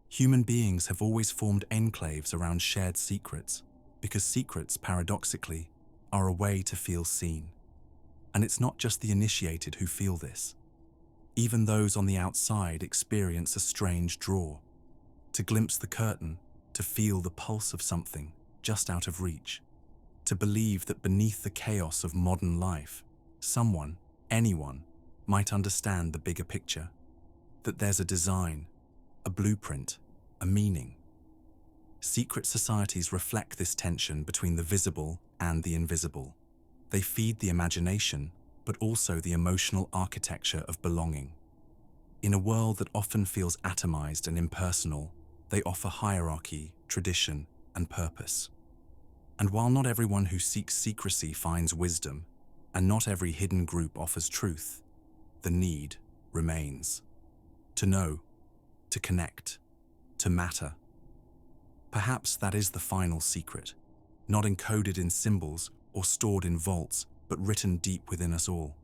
Human beings have always formed enclaves around shared secrets, because secrets, paradoxically, are a way to feel seen. And it's not just the initiated who feel this. Even those on the outside experience a strange draw. To glimpse the curtain, to feel the pulse of something just out of reach. To believe that beneath the chaos of modern life, someone, anyone, might understand the bigger picture. That there's a design, a blueprint, a meaning. Secret societies reflect this tension between the visible and the invisible. They feed the imagination, but also the emotional architecture of belonging. In a world that often feels atomized and impersonal, they offer hierarchy, tradition, and purpose. And while not everyone who seeks secrecy finds wisdom, and not every hidden group offers truth, the need remains. To know, to connect, to matter. Perhaps that is the final secret, not encoded in symbols or stored in vaults, but written deep within us all.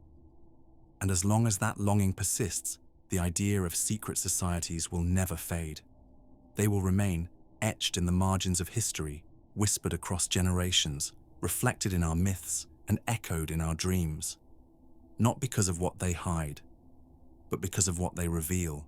And as long as that longing persists, the idea of secret societies will never fade. They will remain etched in the margins of history, whispered across generations, reflected in our myths, and echoed in our dreams. Not because of what they hide, but because of what they reveal.